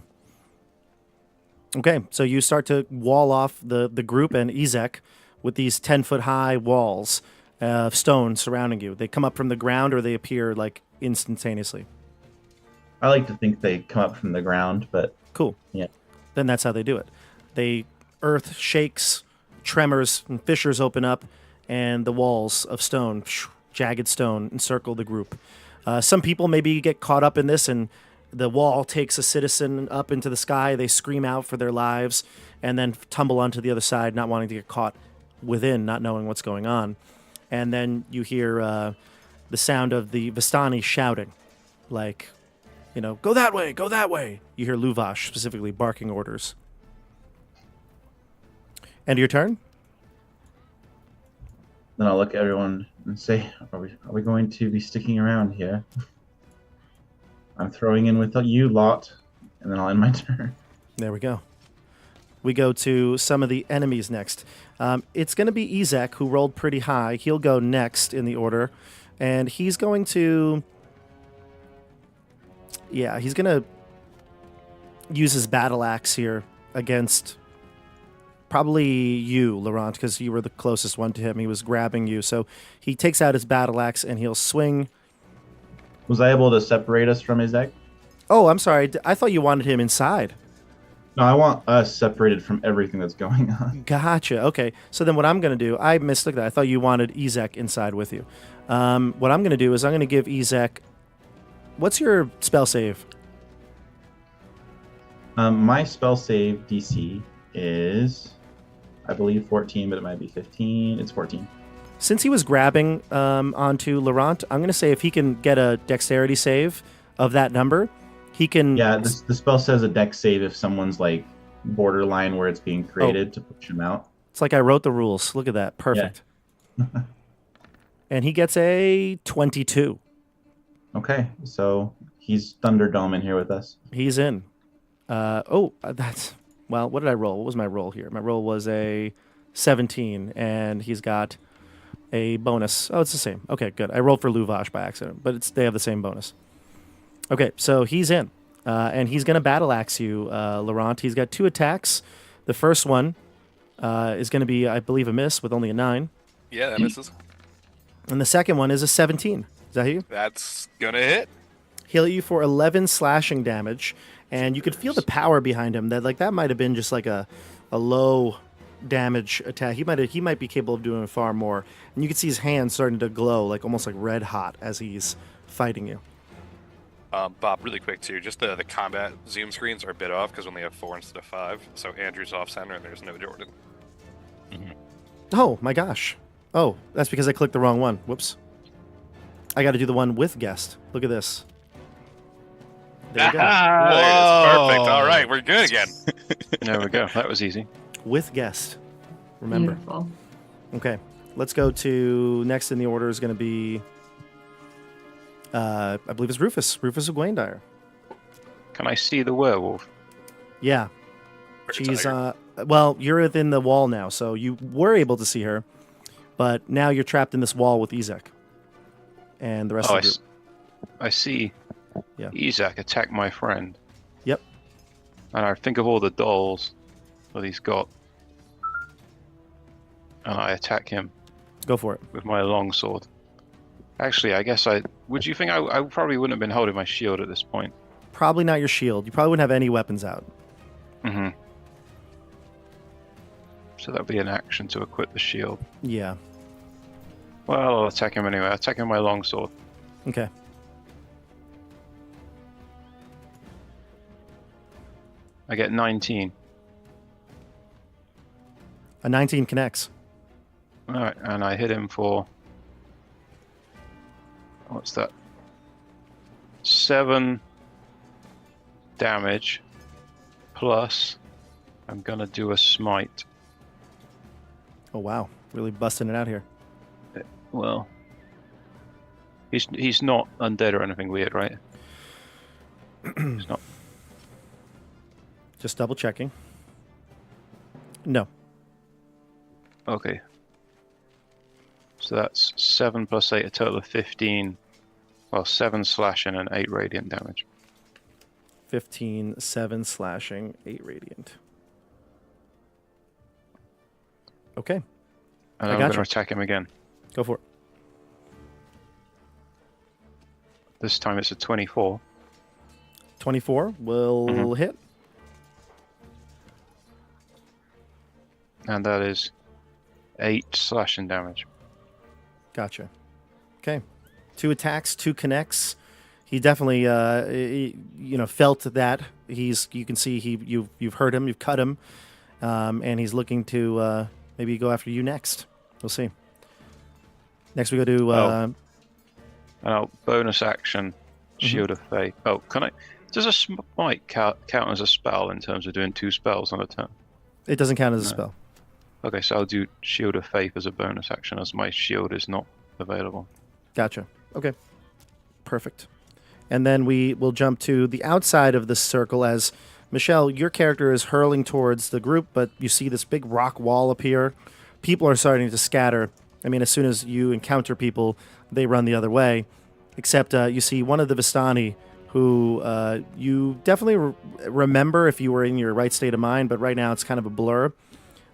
A: Okay, so you start to wall off the group and Isach with these 10-foot-high walls of stone surrounding you. They come up from the ground or they appear like instantaneously?
C: I like to think they come up from the ground, but...
A: Cool.
C: Yeah.
A: Then that's how they do it. Earth shakes, tremors, and fissures open up, and the walls of stone, jagged stone, encircle the group. Some people maybe get caught up in this, and the wall takes a citizen up into the sky. They scream out for their lives, and then tumble onto the other side, not wanting to get caught within, not knowing what's going on. And then you hear the sound of the Vistani shouting, like, go that way, go that way. You hear Luvash specifically barking orders. End of your turn?
C: Then I'll look at everyone and say, are we going to be sticking around here? I'm throwing in with you lot, and then I'll end my turn.
A: There we go. We go to some of the enemies next. It's going to be Isach, who rolled pretty high. He'll go next in the order, and he's going to... Yeah, he's going to use his battle axe here against Probably you, Laurent, because you were the closest one to him. He was grabbing you. So he takes out his battle axe and he'll swing.
C: Was I able to separate us from Isaac?
A: Oh, I'm sorry. I thought you wanted him inside.
C: No, I want us separated from everything that's going on.
A: Gotcha. Okay. So then what I'm going to do, I mistook that. I thought you wanted Isaac inside with you. What I'm going to do is I'm going to give Isaac. What's your spell save?
C: My spell save DC is, I believe, 14, but it might be 15. It's 14.
A: Since he was grabbing onto Laurent, I'm going to say if he can get a dexterity save of that number, he can...
C: Yeah, the spell says a dex save if someone's like borderline where it's being created to push him out.
A: It's like I wrote the rules. Look at that. Perfect. Yeah. And he gets a 22.
C: Okay, so he's Thunderdome in here with us.
A: He's in. That's... Well, what did I roll? What was my roll here? My roll was a 17, and he's got a bonus. Oh, it's the same. Okay, good. I rolled for Luvash by accident, but they have the same bonus. Okay, so he's in, and he's going to battle axe you, Laurent. He's got 2 attacks. The first one is going to be, I believe, a miss with only a 9.
F: Yeah, that misses.
A: And the second one is a 17. Is that you?
F: That's gonna hit.
A: Heal you for 11 slashing damage, and you could feel the power behind him. That might have been just like a low damage attack. He might be capable of doing far more. And you can see his hands starting to glow, like almost like red hot as he's fighting you.
F: Bob, really quick too. Just the combat zoom screens are a bit off because we only have 4 instead of 5. So Andrew's off center and there's no Jordan.
B: Mhm.
A: Oh my gosh! Oh, that's because I clicked the wrong one. Whoops. I got to do the one with guest. Look at this. There you go.
F: Perfect. All right, we're good again.
D: There we go. That was easy.
A: With guest. Remember.
E: Beautiful.
A: Okay. Let's go to next in the order is going to be, I believe it's Rufus. Rufus of Gwaindire.
D: Can I see the werewolf?
A: Yeah. She's, well, you're within the wall now, so you were able to see her, but now you're trapped in this wall with Isaac and the rest of the group.
D: I see.
A: Yeah.
D: Isaac attack my friend.
A: Yep.
D: And I think of all the dolls that he's got. And I attack him
A: Go for it.
D: with my longsword. Actually, I guess would you think I probably wouldn't have been holding my shield at this point?
A: Probably not your shield. You probably wouldn't have any weapons out.
D: Mm-hmm. So that'd be an action to equip the shield.
A: Yeah.
D: Well, I'll attack him anyway. I'll attack him with my longsword.
A: Okay.
D: I get 19.
A: A 19 connects.
D: Alright, and I hit him for... What's that? 7 damage. Plus, I'm gonna do a smite.
A: Oh, wow. Really busting it out here.
D: Well... He's not undead or anything weird, right? He's not.
A: Just double checking. No.
D: Okay. So that's 7 plus 8, a total of 15. Well, 7 slashing and 8 radiant damage.
A: 15, 7 slashing, 8 radiant. Okay.
D: And
A: I
D: I'm
A: got
D: going to
A: you.
D: attack him again.
A: Go for it.
D: This time it's a 24.
A: 24 will hit.
D: And that is 8 slashing damage.
A: Gotcha. Okay. 2 attacks, 2 connects. He definitely, felt that. You can see you've hurt him, you've cut him, and he's looking to maybe go after you next. We'll see. Next we go to.
D: Bonus action, Shield of Faith. Oh, can I? Does a smite count as a spell in terms of doing 2 spells on a turn?
A: It doesn't count as a spell.
D: Okay, so I'll do Shield of Faith as a bonus action, as my shield is not available.
A: Gotcha. Okay. Perfect. And then we will jump to the outside of this circle as Michelle, your character is hurling towards the group, but you see this big rock wall appear. People are starting to scatter. I mean, as soon as you encounter people, they run the other way. Except you see one of the Vistani who you definitely remember if you were in your right state of mind, but right now it's kind of a blur.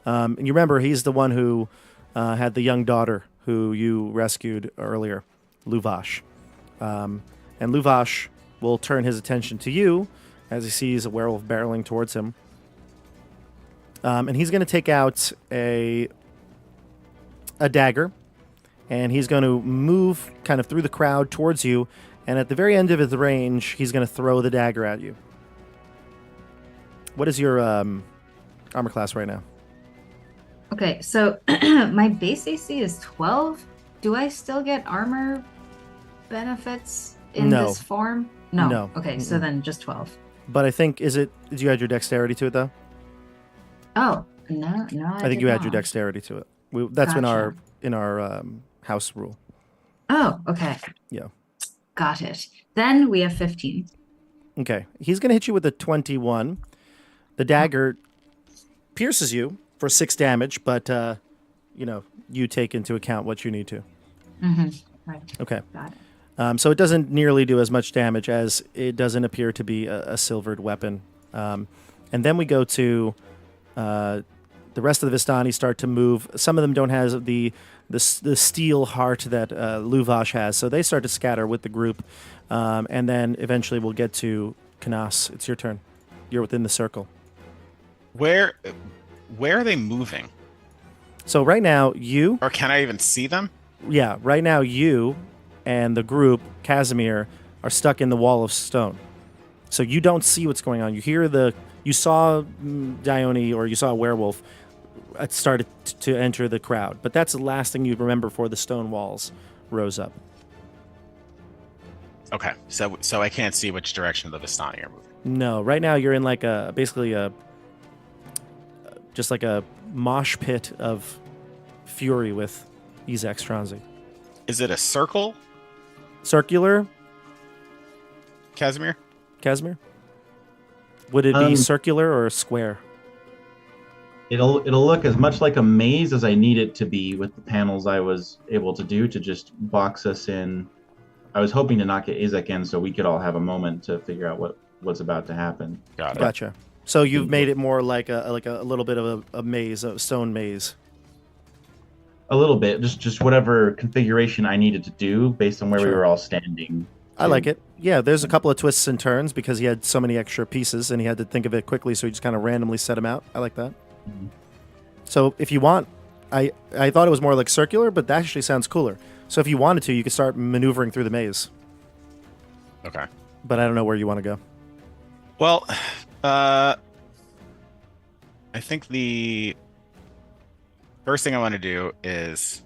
A: And you remember he's the one who had the young daughter who you rescued earlier, Luvash. And Luvash will turn his attention to you as he sees a werewolf barreling towards him. And he's going to take out a dagger, and he's going to move kind of through the crowd towards you, and at the very end of his range, he's going to throw the dagger at you. What is your armor class right now?
E: Okay, so my base AC is 12. Do I still get armor benefits in
A: No.
E: this form? No.
A: No.
E: Okay, so then just 12.
A: But I think, did you add your dexterity to it, though?
E: Oh, no,
A: I think you add your dexterity to it. That's
E: Gotcha.
A: in our house rule.
E: Oh, okay.
A: Yeah.
E: Got it. Then we have 15.
A: Okay. He's going to hit you with a 21. The dagger pierces you for 6 damage, but, you take into account what you need to.
E: Mm-hmm. Right.
A: Okay.
E: Got it.
A: So it doesn't nearly do as much damage as it doesn't appear to be a silvered weapon. And then we go to the rest of the Vistani start to move. Some of them don't have the steel heart that Luvash has, so they start to scatter with the group. And then eventually we'll get to Canas. It's your turn. You're within the circle.
B: Where are they moving?
A: So right now, you...
B: Or can I even see them?
A: Yeah, right now you and the group, Casimir, are stuck in the wall of stone. So you don't see what's going on. You saw Dione, or you saw a werewolf started to enter the crowd. But that's the last thing you remember before the stone walls rose up.
B: Okay, so I can't see which direction the Vistani are moving.
A: No, right now you're in like just like a mosh pit of fury with Isach Stranzi.
B: Is it a circle,
A: Circular,
B: Casimir?
A: Casimir? Would it be circular or square?
C: It'll look as much like a maze as I need it to be with the panels I was able to do to just box us in. I was hoping to not get Isaac in so we could all have a moment to figure out what's about to happen.
B: Got it.
A: Gotcha. So you've made it more like a little bit of a maze, a stone maze.
C: A little bit, just whatever configuration I needed to do based on where we
A: Sure.
C: were all standing.
A: I like it. Yeah, there's a couple of twists and turns because he had so many extra pieces and he had to think of it quickly, so he just kind of randomly set them out. I like that.
C: Mhm.
A: So if you want, I thought it was more like circular, but that actually sounds cooler. So if you wanted to, you could start maneuvering through the maze.
B: Okay.
A: But I don't know where you want to go.
B: Well, I think the first thing I want to do is,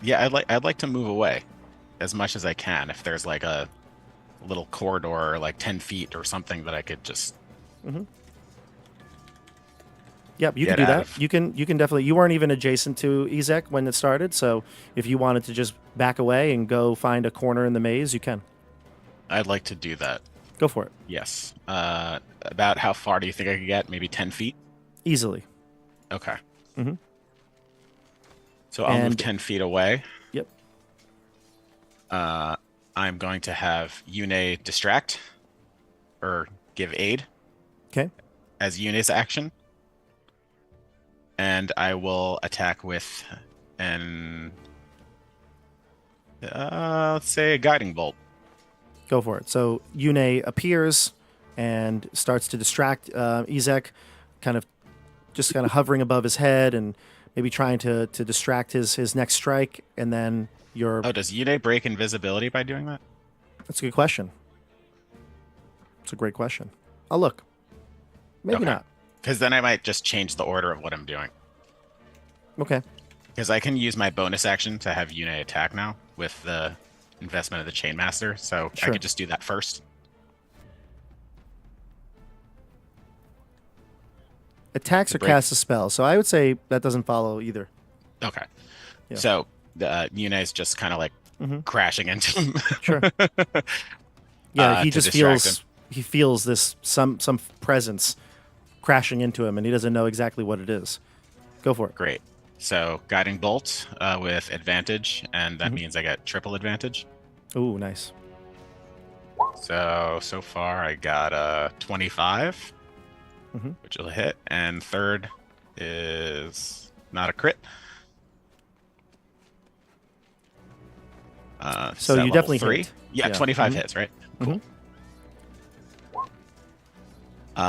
B: yeah, I'd like to move away as much as I can. If there's like a little corridor, like 10 feet or something that I could just.
A: Yep, you
B: Get
A: can do
B: out
A: that.
B: of-
A: You can definitely. You weren't even adjacent to Isaac when it started, so if you wanted to just back away and go find a corner in the maze, you can.
B: I'd like to do that.
A: Go for it.
B: Yes. About how far do you think I could get? Maybe 10 feet?
A: Easily.
B: Okay.
A: Mhm.
B: So I'll move
A: And-
B: 10 feet away.
A: Yep.
B: I'm going to have Yune distract or give aid
A: Okay.
B: as Yune's action. And I will attack with let's say a guiding bolt.
A: Go for it. So Yune appears and starts to distract Isaac, kind of hovering above his head and maybe trying to distract his next strike. And then you're...
B: Oh, does Yune break invisibility by doing that?
A: That's a good question. It's a great question. I'll look. Maybe
B: Okay.
A: not.
B: Because then I might just change the order of what I'm doing.
A: Okay.
B: Because I can use my bonus action to have Yune attack now with the investment of the Chainmaster. So
A: Sure.
B: I could just do that first.
A: Attacks or
B: Break.
A: casts a spell. So I would say that doesn't follow either.
B: Okay.
A: Yeah.
B: So Yune's just kind of like
A: Mhm.
B: crashing into him.
A: Sure. Yeah, he
B: to
A: just
B: distract
A: feels this some presence crashing into him, and he doesn't know exactly what it is. Go for it.
B: Great. So guiding bolt with advantage, and that
A: Mhm.
B: means I get triple advantage.
A: Ooh, nice.
B: So far I got 25. which will hit, and third is not a crit.
A: So
B: that
A: you
B: level
A: definitely
B: 3?
A: hit.
B: Yeah,
A: Yeah.
B: 25
A: Mhm.
B: hits, right? Cool.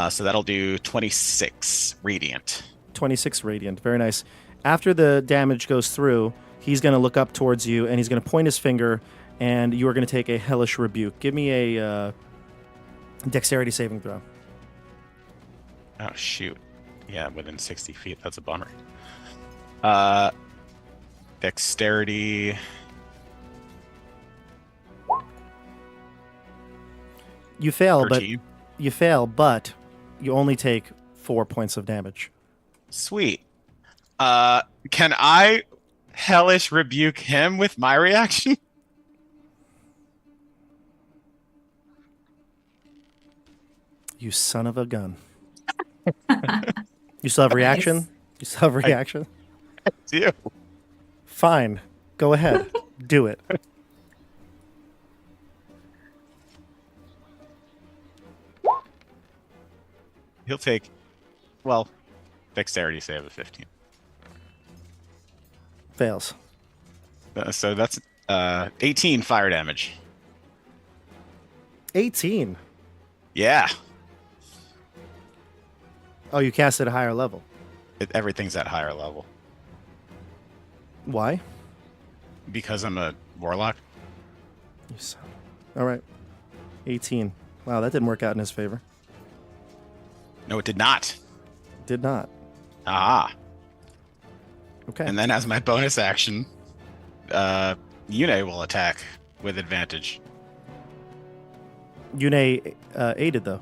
B: So that'll do 26 radiant.
A: 26 radiant. Very nice. After the damage goes through, he's going to look up towards you and he's going to point his finger, and you are going to take a hellish rebuke. Give me a dexterity saving throw.
B: Oh shoot! Yeah, within 60 feet. That's a bummer. Dexterity.
A: You fail,
B: 13.
A: but you only take 4 points of damage.
B: Sweet. Can I hellish rebuke him with my reaction?
A: You son of a gun. You still have reaction?
E: Nice.
A: You still have reaction?
B: Do.
A: Fine. Go ahead. Do it.
B: He'll take, well, dexterity save of 15.
A: Fails.
B: So that's 18 fire damage.
A: 18.
B: Yeah.
A: Oh, you cast at a higher level.
B: Everything's at higher level.
A: Why?
B: Because I'm a warlock.
A: You son. All right. 18. Wow, that didn't work out in his favor.
B: No, it did not.
A: Did not.
B: Ah.
A: Okay.
B: And then as my bonus action, Yune will attack with advantage.
A: Yune aided, though.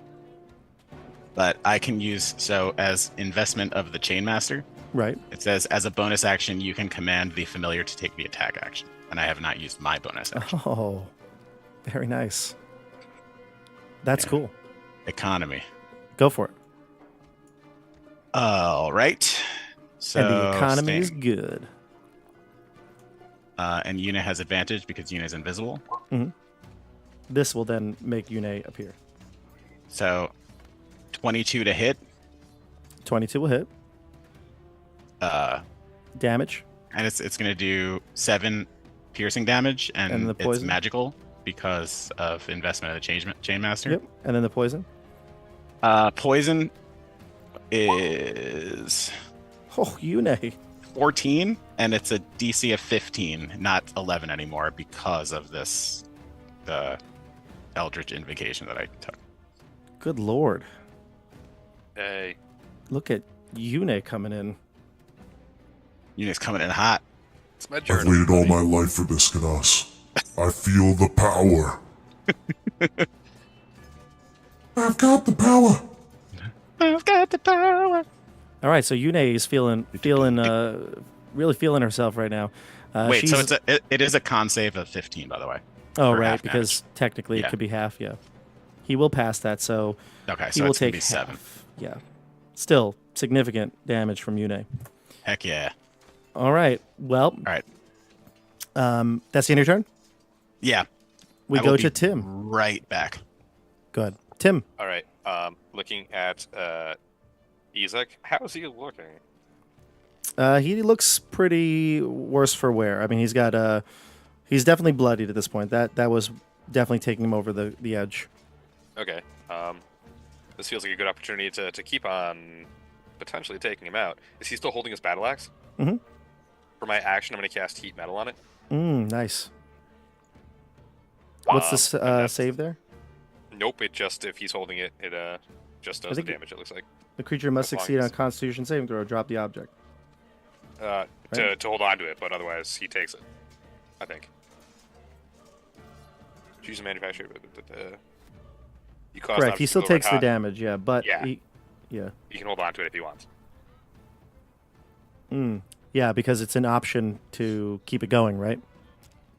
B: But I can use, so as investment of the Chainmaster,
A: Right.
B: it says as a bonus action, you can command the familiar to take the attack action. And I have not used my bonus action.
A: Oh, very nice. That's
B: Yeah.
A: cool.
B: Economy.
A: Go for it.
B: All right. So
A: And the economy is
B: staying.
A: good.
B: And Yuna has advantage because Yuna is invisible.
A: This will then make Yune appear.
B: So 22 to hit.
A: 22 will hit. Damage.
B: And it's going to do 7 piercing damage, and,
A: And the
B: it's
A: poison?
B: magical because of investment of the Chainmaster.
A: Yep. And then the poison.
B: Poison is
A: Oh, Yune.
B: 14, and it's a DC of 15, not 11 anymore because of the Eldritch Invocation that I took.
A: Good lord.
F: Hey,
A: Look at Yune coming in.
B: Yuna's coming in hot.
F: it's my
G: I've
F: journal.
G: waited all
F: buddy.
G: my life for this, Canas. I feel the power. I've got the power.
B: I've got the power.
A: All right, so Yune is really feeling herself right now.
B: Wait, so
A: she's-
B: it is a con save of 15, by the way.
A: oh
B: for
A: right,
B: half
A: because technically
B: Yeah.
A: it could be half. Yeah, he will pass that, so
B: Okay,
A: he
B: so
A: will
B: it's going
A: take
B: to be 7.
A: half. Yeah, still significant damage from Yune.
B: Heck yeah.
A: All right, well,
B: All right.
A: that's the end of your turn.
B: Yeah.
A: We
B: I will
A: go
B: be
A: to Tim.
B: Right back.
A: Go ahead, Tim.
F: All right. Looking at Isaac, how is he looking?
A: He looks pretty worse for wear. I mean, he's got he's definitely bloodied at this point. That was definitely taking him over the edge.
F: Okay. This feels like a good opportunity to keep on potentially taking him out. Is he still holding his battle axe?
A: Mhm.
F: For my action, I'm going to cast Heat Metal on it.
A: Nice. What's the
F: and that's-
A: save there?
F: Nope. It just if he's holding it, it just does the
A: think-
F: damage. It looks like
A: The creature must
F: As long
A: succeed on
F: as-
A: a Constitution saving throw. Drop the object.
F: to hold on to it, but otherwise he takes it. I think. Choose a manufacturer. You cause
A: Correct. He
F: obstacles
A: still
F: over
A: takes the
F: hot.
A: damage. Yeah, but
F: Yeah.
A: yeah.
F: He can hold on to it if he wants.
A: Yeah, because it's an option to keep it going, right?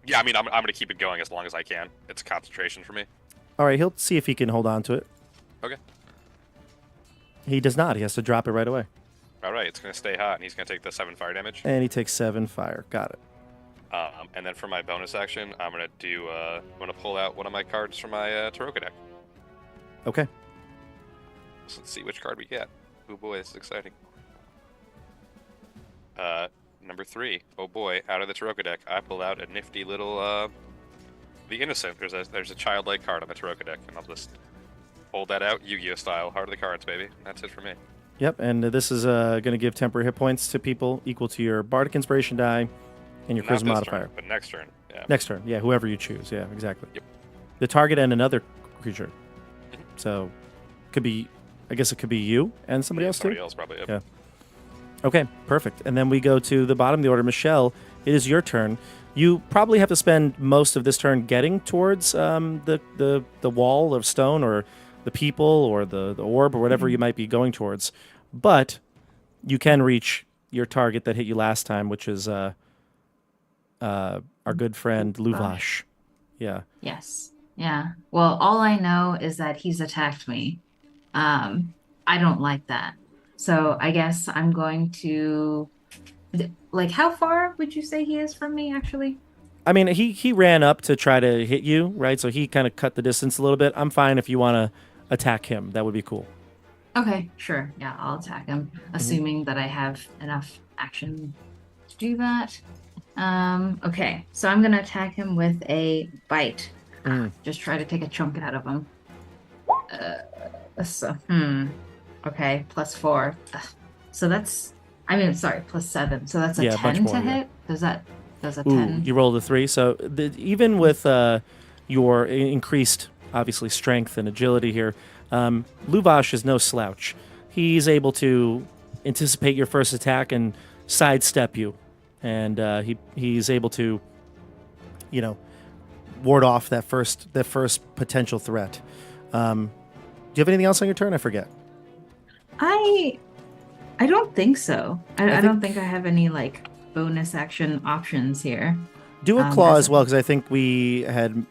F: Yeah, I mean, I'm going to keep it going as long as I can. It's a concentration for me.
A: All right, he'll see if he can hold on to it.
F: Okay.
A: He does not. He has to drop it right away.
F: All right, it's going to stay hot, and he's going to take the 7 fire damage.
A: And he takes 7 fire. Got it.
F: And then for my bonus action, I'm going to do. I'm going to pull out one of my cards from my Taroko deck.
A: Okay.
F: So let's see which card we get. Oh boy, this is exciting. Number 3. Oh boy, out of the Taroko deck, I pull out a nifty little, the Innocent. There's a childlike card on the Taroko deck, and I'll just hold that out, Yu-Gi-Oh style. Heart of the cards, baby. That's it for me.
A: Yep, and this is going to give temporary hit points to people equal to your Bardic Inspiration die and your
F: Not
A: Charisma
F: this
A: modifier.
F: turn, but next turn. Yeah.
A: Next turn, yeah, whoever you choose. Yeah, exactly.
F: Yep.
A: The target and another creature.
F: Mhm.
A: So, could be, I guess it could be you and somebody else too?
F: Somebody else probably. Yep.
A: Yeah. Okay, perfect. And then we go to the bottom of the order. Michelle, it is your turn. You probably have to spend most of this turn getting towards the wall of stone or the people or the orb or whatever you might be going towards. But you can reach your target that hit you last time, which is our good friend Luvash. Yeah.
E: Yes. Yeah. Well, all I know is that he's attacked me. I don't like that. So I guess I'm going to, like, how far would you say he is from me, actually?
A: I mean, he ran up to try to hit you, right? So he kind of cut the distance a little bit. I'm fine if you want to attack him. That would be cool.
E: Okay, sure. Yeah, I'll attack him, assuming that I have enough action to do that. Okay, so I'm gonna attack him with a bite. Just try to take a chunk out of him. Okay, +4. So that's, I mean, sorry, +7. So that's a
A: Yeah, a bunch
E: 10
A: more,
E: to
A: yeah.
E: hit. Does a
A: Ooh,
E: 10?
A: you rolled a 3. So even with your increased, obviously, strength and agility here, Luvash is no slouch. He's able to anticipate your first attack and sidestep you. And he's able to, ward off that first potential threat. Do you have anything else on your turn? I forget.
E: I don't think so. I
A: think-
E: don't think I have any, like, bonus action options here.
A: Do a claw
E: as
A: as well, because I think we had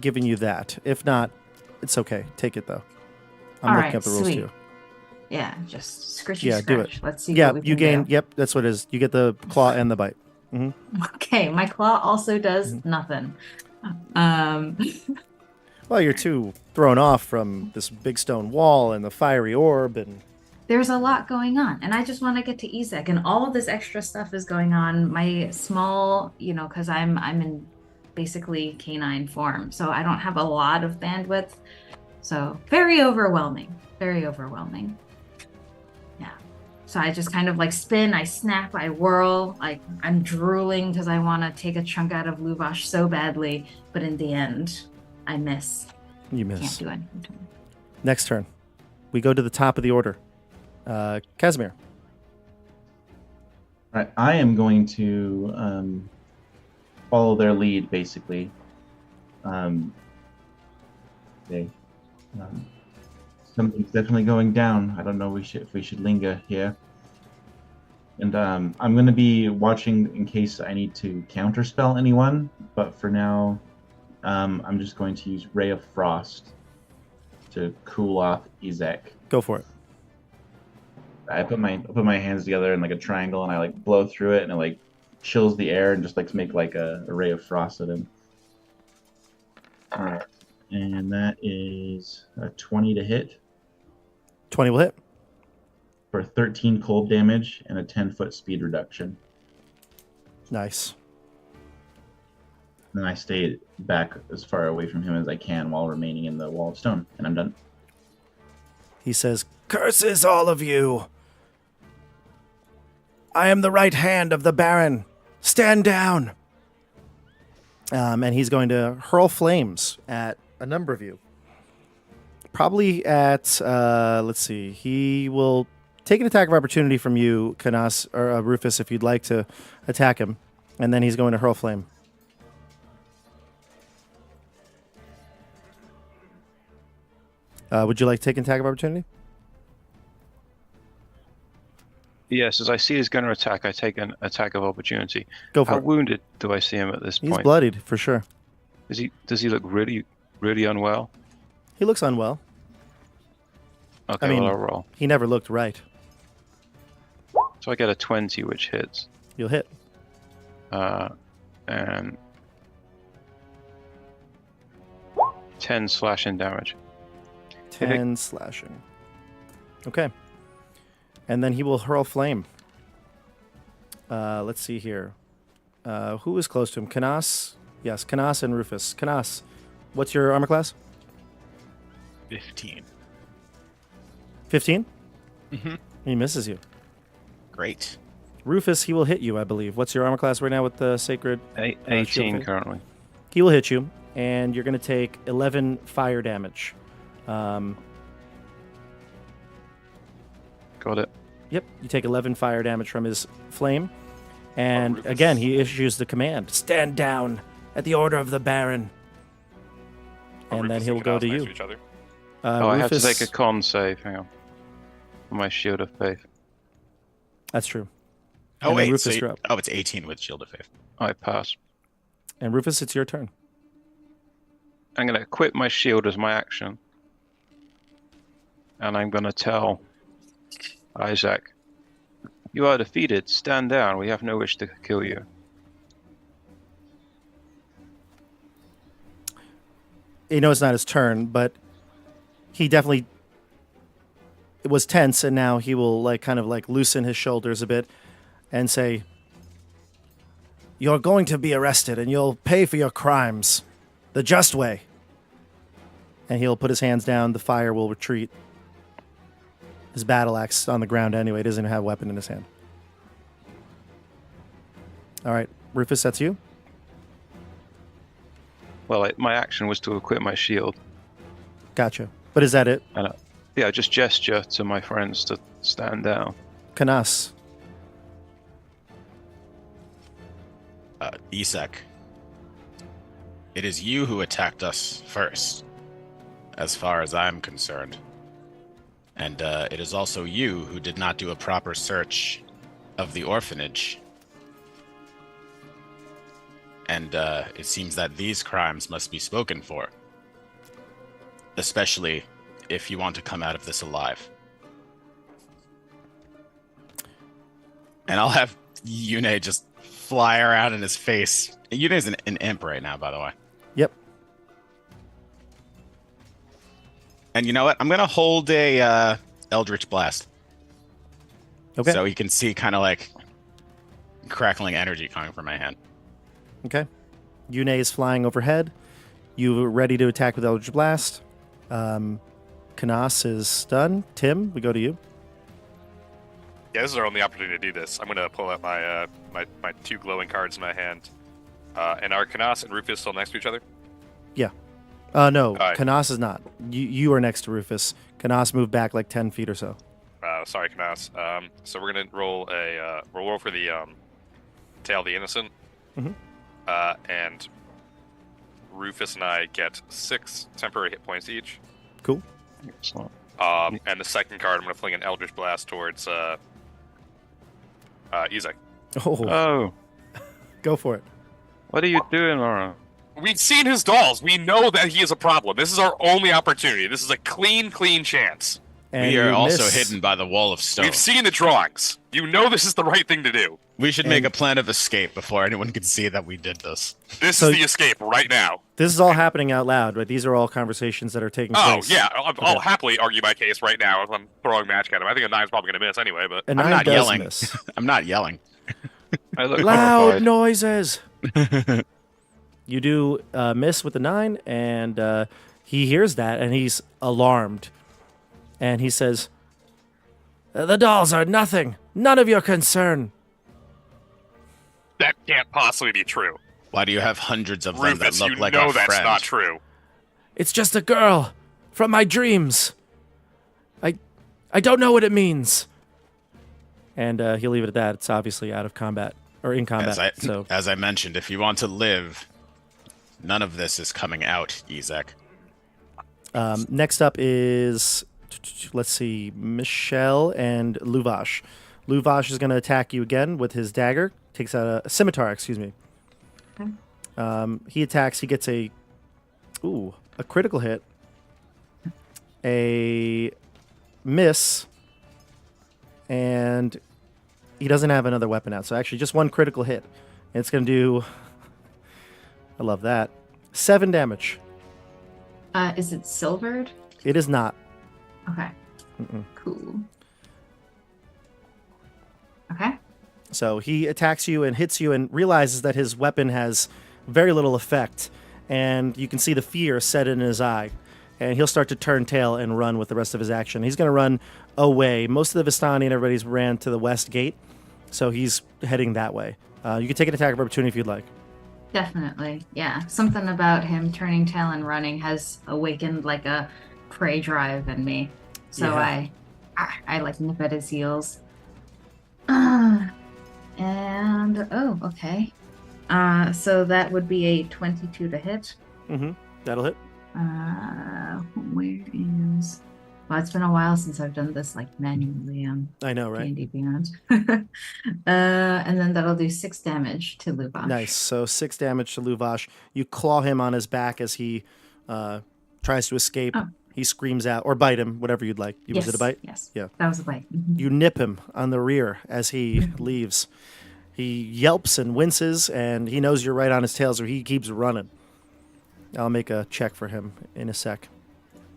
A: given you that. If not, it's okay. Take it, though. I'm
E: All
A: looking
E: right,
A: up the rules,
E: sweet.
A: too.
E: Yeah, just scritchy
A: Yeah, do it.
E: scratch. Let's see
A: Yeah,
E: what we can
A: you gain.
E: do.
A: Yep, that's what it is. You get the claw and the bite.
E: Okay, my claw also does nothing.
A: Well, you're too thrown off from this big stone wall and the fiery orb, and
E: There's a lot going on, and I just want to get to Isach, and all of this extra stuff is going on. My small, because I'm in basically canine form, so I don't have a lot of bandwidth. So very overwhelming. Very overwhelming. Yeah. So I just kind of like spin, I snap, I whirl, like I'm drooling because I want to take a chunk out of Luvash so badly, but in the end, I miss.
A: you
E: Can't
A: miss.
E: do anything to him.
A: Next turn, we go to the top of the order. Casimir.
C: All right, I am going to follow their lead, basically. Something's definitely going down. I don't know if we should linger here. And I'm going to be watching in case I need to counterspell anyone. But for now, I'm just going to use Ray of Frost to cool off Isach.
A: Go for it.
C: I put my hands together in like a triangle, and I like blow through it, and it like chills the air, and just like to make like a ray of frost at him. All right, and that is a 20 to hit
A: 20 will hit.
C: for 13 cold damage and a 10-foot speed reduction.
A: Nice.
C: Then I stay back as far away from him as I can while remaining in the wall of stone, and I'm done.
A: He says, "Curses all of you! I am the right hand of the Baron. Stand down!" And he's going to hurl flames at a number of you. Probably at, let's see, he will take an attack of opportunity from you, Canas, or Rufus, if you'd like to attack him. And then he's going to hurl flame. Would you like to take an attack of opportunity?
D: Yes, as I see he's going to attack, I take an attack of opportunity.
A: Go for
D: How
A: it.
D: wounded do I see him at this
A: He's
D: point?
A: bloodied, for sure.
D: Does he look really, really unwell?
A: He looks unwell.
D: Okay,
A: I mean-
D: well, I'll roll.
A: He never looked right.
D: So I get a 20, which hits.
A: You'll hit.
D: And 10 slashing damage.
A: 10 slashing. Okay. And then he will hurl flame. Let's see here. Who is close to him? Canas? Yes, Canas and Rufus. Canas, what's your armor class?
B: 15.
A: 15?
B: Mm-hmm.
A: He misses you.
B: Great.
A: Rufus, he will hit you, I believe. What's your armor class right now with the sacred?
D: 18
A: shield?
D: currently.
A: He will hit you, and you're going to take 11 fire damage.
D: Got it.
A: Yep, you take 11 fire damage from his flame. And
F: Rufus.
A: again, he issues the command, stand down at the order of the Baron. And then
F: Rufus
A: he'll
F: and
A: go to
F: Canas next
A: you.
F: each other.
D: I have to
A: Rufus-
D: take a con save. Hang on. For my shield of faith.
A: That's true.
B: Oh,
A: And then
B: wait.
A: Rufus, you're up.
B: It's 18 with Shield of Faith.
D: I pass.
A: And Rufus, it's your turn.
D: I'm going to equip my shield as my action. And I'm going to tell Isaac, you are defeated. Stand down. We have no wish to kill you.
A: You know it's not his turn, but he definitely was tense, and now he will kind of loosen his shoulders a bit and say, "You're going to be arrested, and you'll pay for your crimes the just way." And he'll put his hands down. The fire will retreat. His battle axe on the ground anyway. He doesn't even have a weapon in his hand. All right, Rufus, that's you.
D: Well, my action was to equip my shield.
A: Gotcha. But is that it?
D: And I just gesture to my friends to stand down.
A: Canas.
B: Isach, it is you who attacked us first, as far as I'm concerned. And it is also you who did not do a proper search of the orphanage. And it seems that these crimes must be spoken for. Especially if you want to come out of this alive. And I'll have Yune just fly around in his face. Yune's an imp right now, by the way.
A: Yep.
B: And you know what? I'm going to hold a Eldritch Blast.
A: Okay.
B: So you can see kind of crackling energy coming from my hand.
A: Okay. Yune is flying overhead. You are ready to attack with Eldritch Blast. Canas is done. Tim, we go to you.
F: Yeah, this is our only opportunity to do this. I'm gonna pull out my my two glowing cards in my hand. And are Canas and Rufus still next to each other?
A: Yeah. No,
F: right.
A: Canas is not. You are next to Rufus. Canas moved back 10 feet or so.
F: Sorry, Canas. So we're gonna roll we'll roll for the Tale of the Innocent.
A: Mhm.
F: And Rufus and I get 6 temporary hit points each.
A: Cool.
D: Excellent.
F: And the second card, I'm gonna fling an Eldritch Blast towards Isach.
A: Oh,
D: Oh,
A: go for it.
D: what are you doing, Laurent?
F: We've seen his dolls. We know that he is a problem. This is our only opportunity. This is a clean chance.
A: And
B: We are
A: you
B: also
A: miss.
B: hidden by the wall of stone.
F: We've seen the drawings. You know this is the right thing to do.
B: We should make
A: And-
B: a plan of escape before anyone can see that we did this.
F: This
A: So-
F: is the escape right now.
A: This is all happening out loud, right? These are all conversations that are taking
F: Oh,
A: place.
F: yeah. I'll happily argue my case right now if I'm throwing match at him. I think a 9's probably going to miss anyway, but...
A: A
B: I'm
A: 9
B: not
A: does
B: yelling.
A: miss.
B: I'm not yelling.
D: I look
A: Loud
D: horrified.
A: noises. You do miss with the 9, and he hears that, and he's alarmed. And he says, "The dolls are nothing. None of your concern."
F: That can't possibly be true.
B: Why do you have hundreds of them
F: Rufus,
B: that
F: you
B: look like
F: know
B: our
F: that's
B: friend?
F: not true.
A: It's just a girl from my dreams. I don't know what it means. And he'll leave it at that. It's obviously out of combat, or in combat. So
B: As I mentioned, if you want to live, none of this is coming out, Isaac.
A: next up is, let's see, Michelle and Luvash. Luvash is going to attack you again with his dagger. Takes out a scimitar, excuse me.
E: Okay.
A: He attacks. He gets a critical hit, a miss, and he doesn't have another weapon out. So actually, just one critical hit. And it's going to do, I love that, 7 damage.
E: Is it silvered?
A: It is not.
E: Okay. Cool. Okay.
A: So he attacks you and hits you and realizes that his weapon has very little effect. And you can see the fear set in his eye. And he'll start to turn tail and run with the rest of his action. He's going to run away. Most of the Vistani and everybody's ran to the west gate. So he's heading that way. You can take an attack of opportunity if you'd like.
E: Definitely. Yeah. Something about him turning tail and running has awakened like a prey drive in me. So
A: Yeah.
E: I like nip at his heels. And oh, okay. So that would be a 22 to hit.
A: Mm-hmm. That'll hit.
E: Where is? Well, it's been a while since I've done this like manually on
A: I know, right?
E: D&D Beyond. And then that'll do 6 damage to Luvash.
A: Nice. So 6 damage to Luvash. You claw him on his back as he tries to escape.
E: Oh.
A: He screams out, or bite him, whatever you'd like. Was it a bite?
E: Yes.
A: Yeah.
E: That was a bite. Mhm.
A: You nip him on the rear as he leaves. He yelps and winces, and he knows you're right on his tail, so he keeps running. I'll make a check for him in a sec.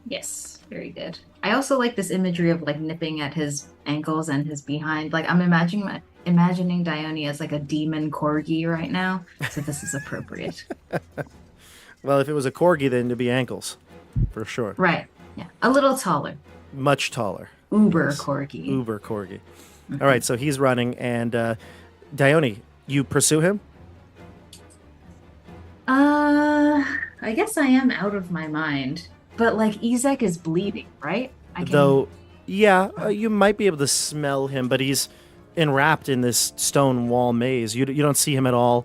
E: Yes, very good. I also like this imagery of like nipping at his ankles and his behind. Like I'm imagining Dione as like a demon corgi right now, so this is appropriate.
A: Well, if it was a corgi, then it'd be ankles, for sure.
E: Right. Yeah. A little taller.
A: Much taller.
E: Uber
A: Yes.
E: corgi.
A: Uber corgi. All right, so he's running, and Dione, you pursue him?
E: I guess I am out of my mind. But like Isach is bleeding, right?
A: You might be able to smell him, but he's enwrapped in this stone wall maze. You don't see him at all.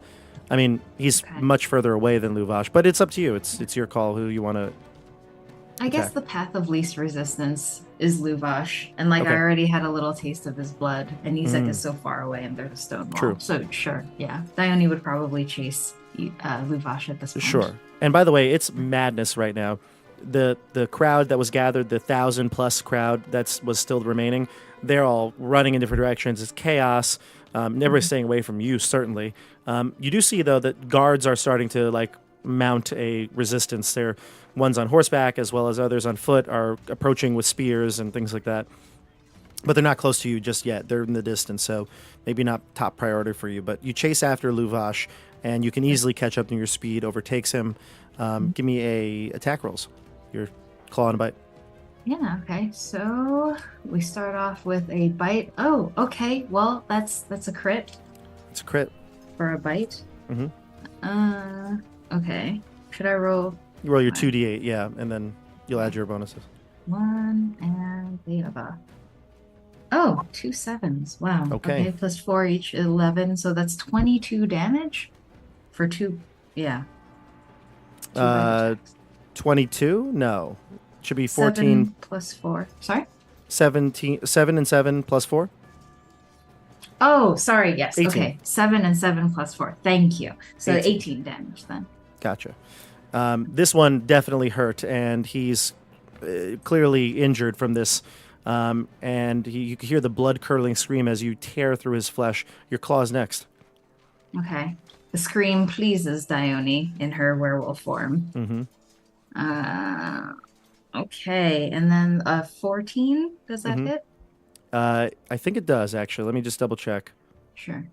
A: I mean, he's
E: Okay.
A: much further away than Luvash, but it's up to you. It's your call who you want to.
E: I guess
A: Okay.
E: the path of least resistance is Luvash, and like
A: Okay.
E: I already had a little taste of his blood, and Isach is so far away and there's a stone wall.
A: True.
E: So sure, yeah. Dione would probably chase Luvash at this point.
A: Sure. And by the way, it's madness right now. The crowd that was gathered, the 1,000+ crowd was still remaining, they're all running in different directions. It's chaos. Everybody's staying away from you, certainly. You do see, though, that guards are starting to like mount a resistance. There, ones on horseback as well as others on foot are approaching with spears and things like that. But they're not close to you just yet. They're in the distance, so maybe not top priority for you. But you chase after Luvash, and you can easily catch up to your speed, overtakes him. Give me a attack rolls. Your claw and bite.
E: Yeah, okay. So we start off with a bite. Oh, okay. Well, that's a crit
A: It's a crit.
E: for a bite.
A: Mhm.
E: Okay. Should I roll
A: You roll your
E: Fine.
A: 2d8, yeah, and then you'll add your bonuses.
E: 1 and the other? Oh, 2 7s. Wow.
A: Okay.
E: Plus 4 each, 11. So that's 22 damage for 2. Yeah. 2 bite attacks.
A: 22? No. Should be 14.
E: 7 plus 4. Sorry?
A: 17. 7 and 7 plus 4?
E: Oh, sorry. Yes.
A: 18.
E: Okay. 7 and 7 plus 4. Thank you. So
A: 18.
E: 18 damage then.
A: Gotcha. This one definitely hurt, and he's clearly injured from this. And you can hear the blood-curdling scream as you tear through his flesh. Your claw's next.
E: Okay. The scream pleases Dione in her werewolf form.
A: Mm-hmm.
E: Okay. And then 14. Does that
A: Mhm.
E: hit?
A: I think it does, actually. Let me just double check.
E: Sure.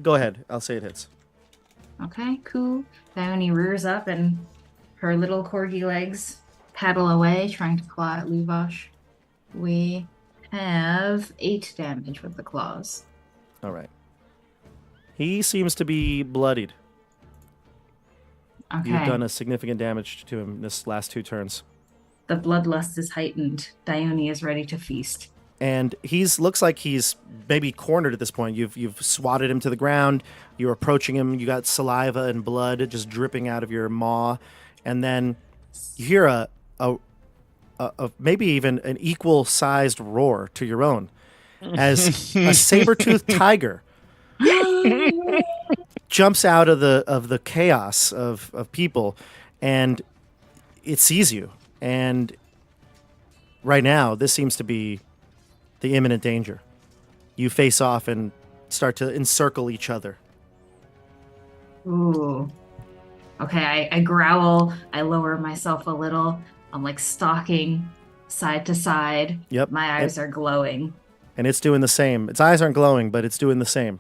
A: Go ahead. I'll say it hits.
E: Okay, cool. Dione rears up and her little corgi legs paddle away, trying to claw at Luvash. We have 8 damage with the claws.
A: All right. He seems to be bloodied.
E: Okay.
A: You've done a significant damage to him this last 2 turns.
E: The bloodlust is heightened. Dione is ready to feast.
A: And looks like he's maybe cornered at this point. You've swatted him to the ground. You're approaching him. You got saliva and blood just dripping out of your maw, and then you hear a maybe even an equal-sized roar to your own, as a saber-toothed tiger jumps out of the chaos of people, and it sees you. And right now, this seems to be the imminent danger. You face off and start to encircle each other.
E: Ooh. Okay, I growl, I lower myself a little. I'm like stalking side to side.
A: Yep.
E: My eyes are glowing.
A: And it's doing the same. Its eyes aren't glowing, but it's doing the same.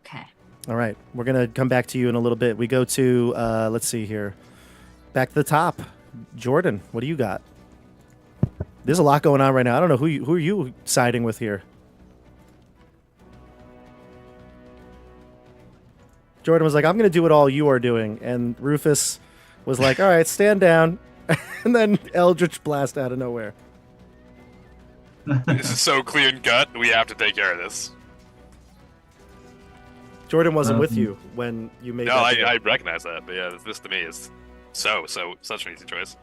E: Okay.
A: All right. We're going to come back to you in a little bit. We go to, let's see here. Back to the top. Jordan, what do you got? There's a lot going on right now. I don't know who are you siding with here? Jordan was like, I'm going to do what all you are doing. And Rufus was like, all right, stand down. And then Eldritch Blast out of nowhere.
F: This is so clean cut. We have to take care of this.
A: Jordan wasn't with you when you made
F: No,
A: that.
F: I recognize that. But yeah, this to me is such an easy choice.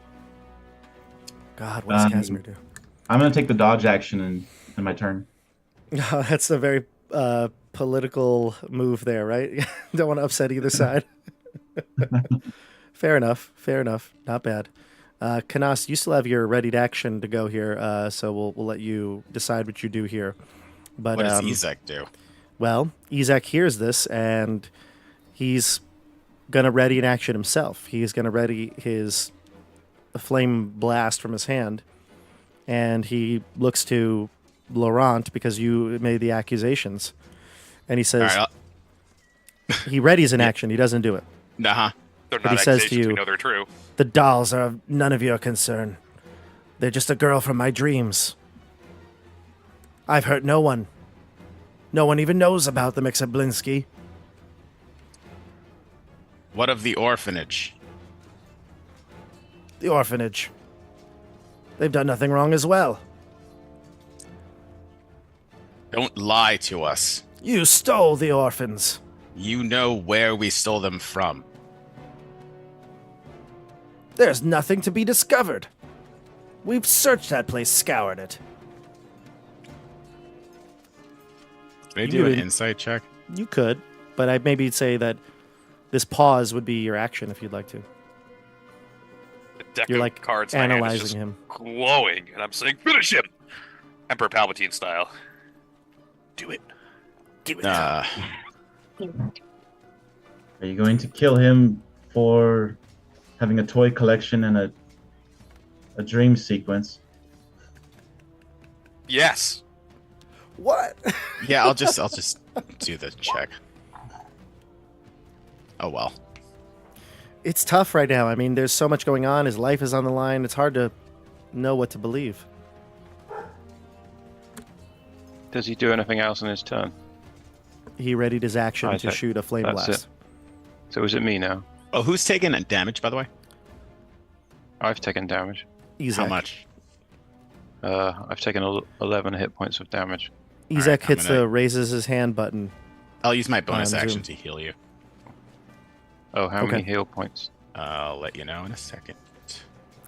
A: God, what does Casimir do?
C: I'm going to take the dodge action in my turn.
A: That's a very political move there, right? Don't want to upset either side. Fair enough. Not bad. Canas, you still have your readied action to go here, so we'll let you decide what you do here. But
B: What does Isach do?
A: well, Isach hears this, and he's going to ready an action himself. He's going to ready his flame blast from his hand, and he looks to Laurent because you made the accusations. And he says,
B: All right,
A: he readies an action. He doesn't do it.
B: Nah.
F: They're
A: But
F: not
A: he says to
F: accusations,
A: you-
F: we know they're true.
A: The dolls are of none of your concern. They're just a girl from my dreams. I've hurt no one. No one even knows about them except Blinsky.
B: What of the orphanage?
A: The orphanage. They've done nothing wrong as well.
B: Don't lie to us.
A: You stole the orphans.
B: You know where we stole them from.
A: There's nothing to be discovered. We've searched that place, scoured it.
B: Can I
A: You
B: do an
A: didn't-
B: insight check?
A: You could, but I'd maybe say that this pause would be your action if you'd like to.
F: The deck
A: You're
F: of
A: like
F: cards in my hand is
A: analyzing
F: just
A: him.
F: glowing, and I'm saying, finish him! Emperor Palpatine style. Do it. Do it.
C: Are you going to kill him for having a toy collection and a dream sequence?
F: Yes.
A: What?
B: Yeah, I'll just do the check. Oh well.
A: It's tough right now. I mean, there's so much going on. His life is on the line. It's hard to know what to believe.
D: Does he do anything else in his turn?
A: He readied his action to
D: Isaac,
A: shoot a flame
D: that's
A: blast.
D: it. So is it me now?
B: Oh, who's taking damage, by the way?
D: I've taken damage.
A: Isaac.
B: How much?
D: I've taken 11 hit points of damage.
A: Isaac
B: Alright, I'm
A: hits
B: gonna-
A: the raises his hand button.
B: I'll use my bonus
A: Zoom.
B: action to heal you.
D: Oh, how
A: Okay.
D: many heal points?
B: I'll let you know in a second.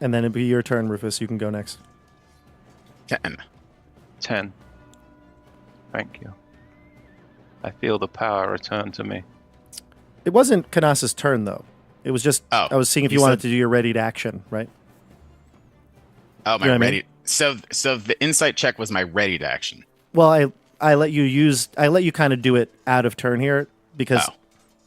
A: And then it'll be your turn, Rufus. You can go next.
B: 10.
D: 10. Thank you. I feel the power return to me.
A: It wasn't Canas's turn, though. It was just,
B: Oh,
A: I was seeing if you
B: you
A: wanted
B: said-
A: to do your readied action, right?
B: Oh, my
A: You know what I mean?
B: ready. So the insight check was my readied action.
A: Well, I let you kind of do it out of turn here because
B: Oh.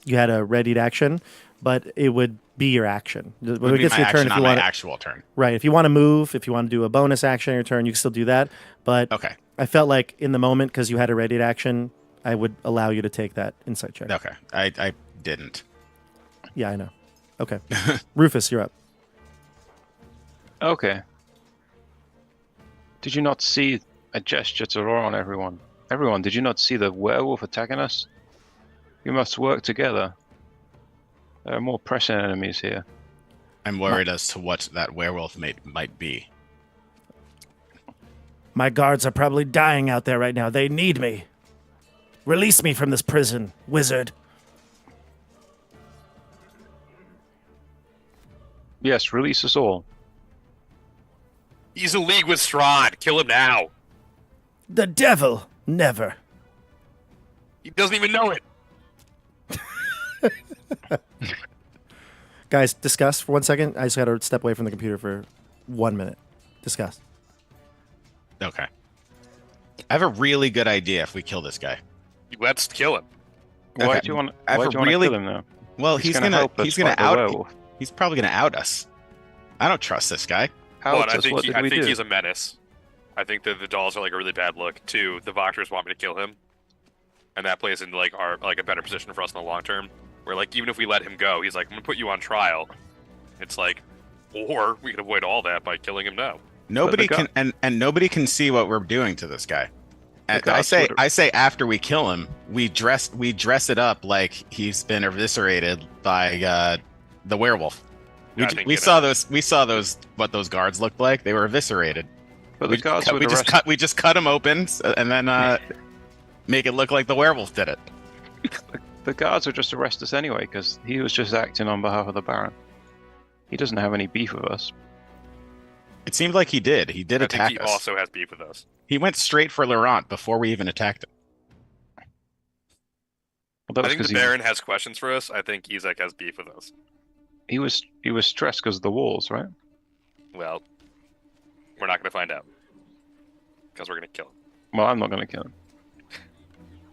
A: you had a readied action, but it would be your action. When
B: It would
A: it
B: be
A: gets
B: my
A: to your turn,
B: action
A: if
B: on
A: you
B: my
A: want,
B: actual turn.
A: right? If you want to move, if you want to do a bonus action on your turn, you can still do that. But
B: Okay.
A: I felt like in the moment, because you had a readied action, I would allow you to take that insight check.
B: Okay. I didn't.
A: Yeah, I know. Okay, Rufus, you're up.
D: Okay. Did you not see a gesture to roar on everyone? Everyone, did you not see the werewolf attacking us? You must work together. There are more pressing enemies here.
B: I'm worried as to what that werewolf might be.
A: My guards are probably dying out there right now. They need me. Release me from this prison, wizard.
D: Yes, release us all.
F: He's in league with Strahd. Kill him now.
A: The devil, never.
F: He doesn't even know it.
A: Guys, discuss for 1 second. I just got to step away from the computer for 1 minute. Discuss.
B: Okay. I have a really good idea if we kill this guy.
F: Let's kill him.
D: Why
B: Okay.
D: do you want?
B: I have
D: Why
B: a
D: do you want
B: really-
D: to kill him now?
B: Well,
D: He's gonna help us fight the
B: out.
D: werewolf.
B: He's probably gonna out us. I don't trust this guy.
D: Out
F: I
D: us,
F: think,
D: what did we do?
F: he's a menace. I think that the dolls are like a really bad look. Two, the Voctors want me to kill him, and that plays into like our like a better position for us in the long term. Where like even if we let him go, he's like, I'm gonna put you on trial. It's like, or we can avoid all that by killing him now.
B: Nobody can and nobody can see what we're doing to this guy. I say after we kill him, we dress it up like he's been eviscerated by the werewolf. We saw those what those guards looked like. They were eviscerated.
D: But the guards
B: we just cut him open and then make it look like the werewolf did it.
D: The guards would just arrest us anyway because he was just acting on behalf of the Baron. He doesn't have any beef with us.
B: It seemed like he did. He did attack us.
F: He also has beef with us.
B: He went straight for Laurent before we even attacked him.
D: Well,
F: I think the Baron has questions for us. I think Isaac has beef with us.
D: He was stressed because of the walls, right?
F: Well, we're not going to find out because we're going to kill him.
D: Well, I'm not going to kill him.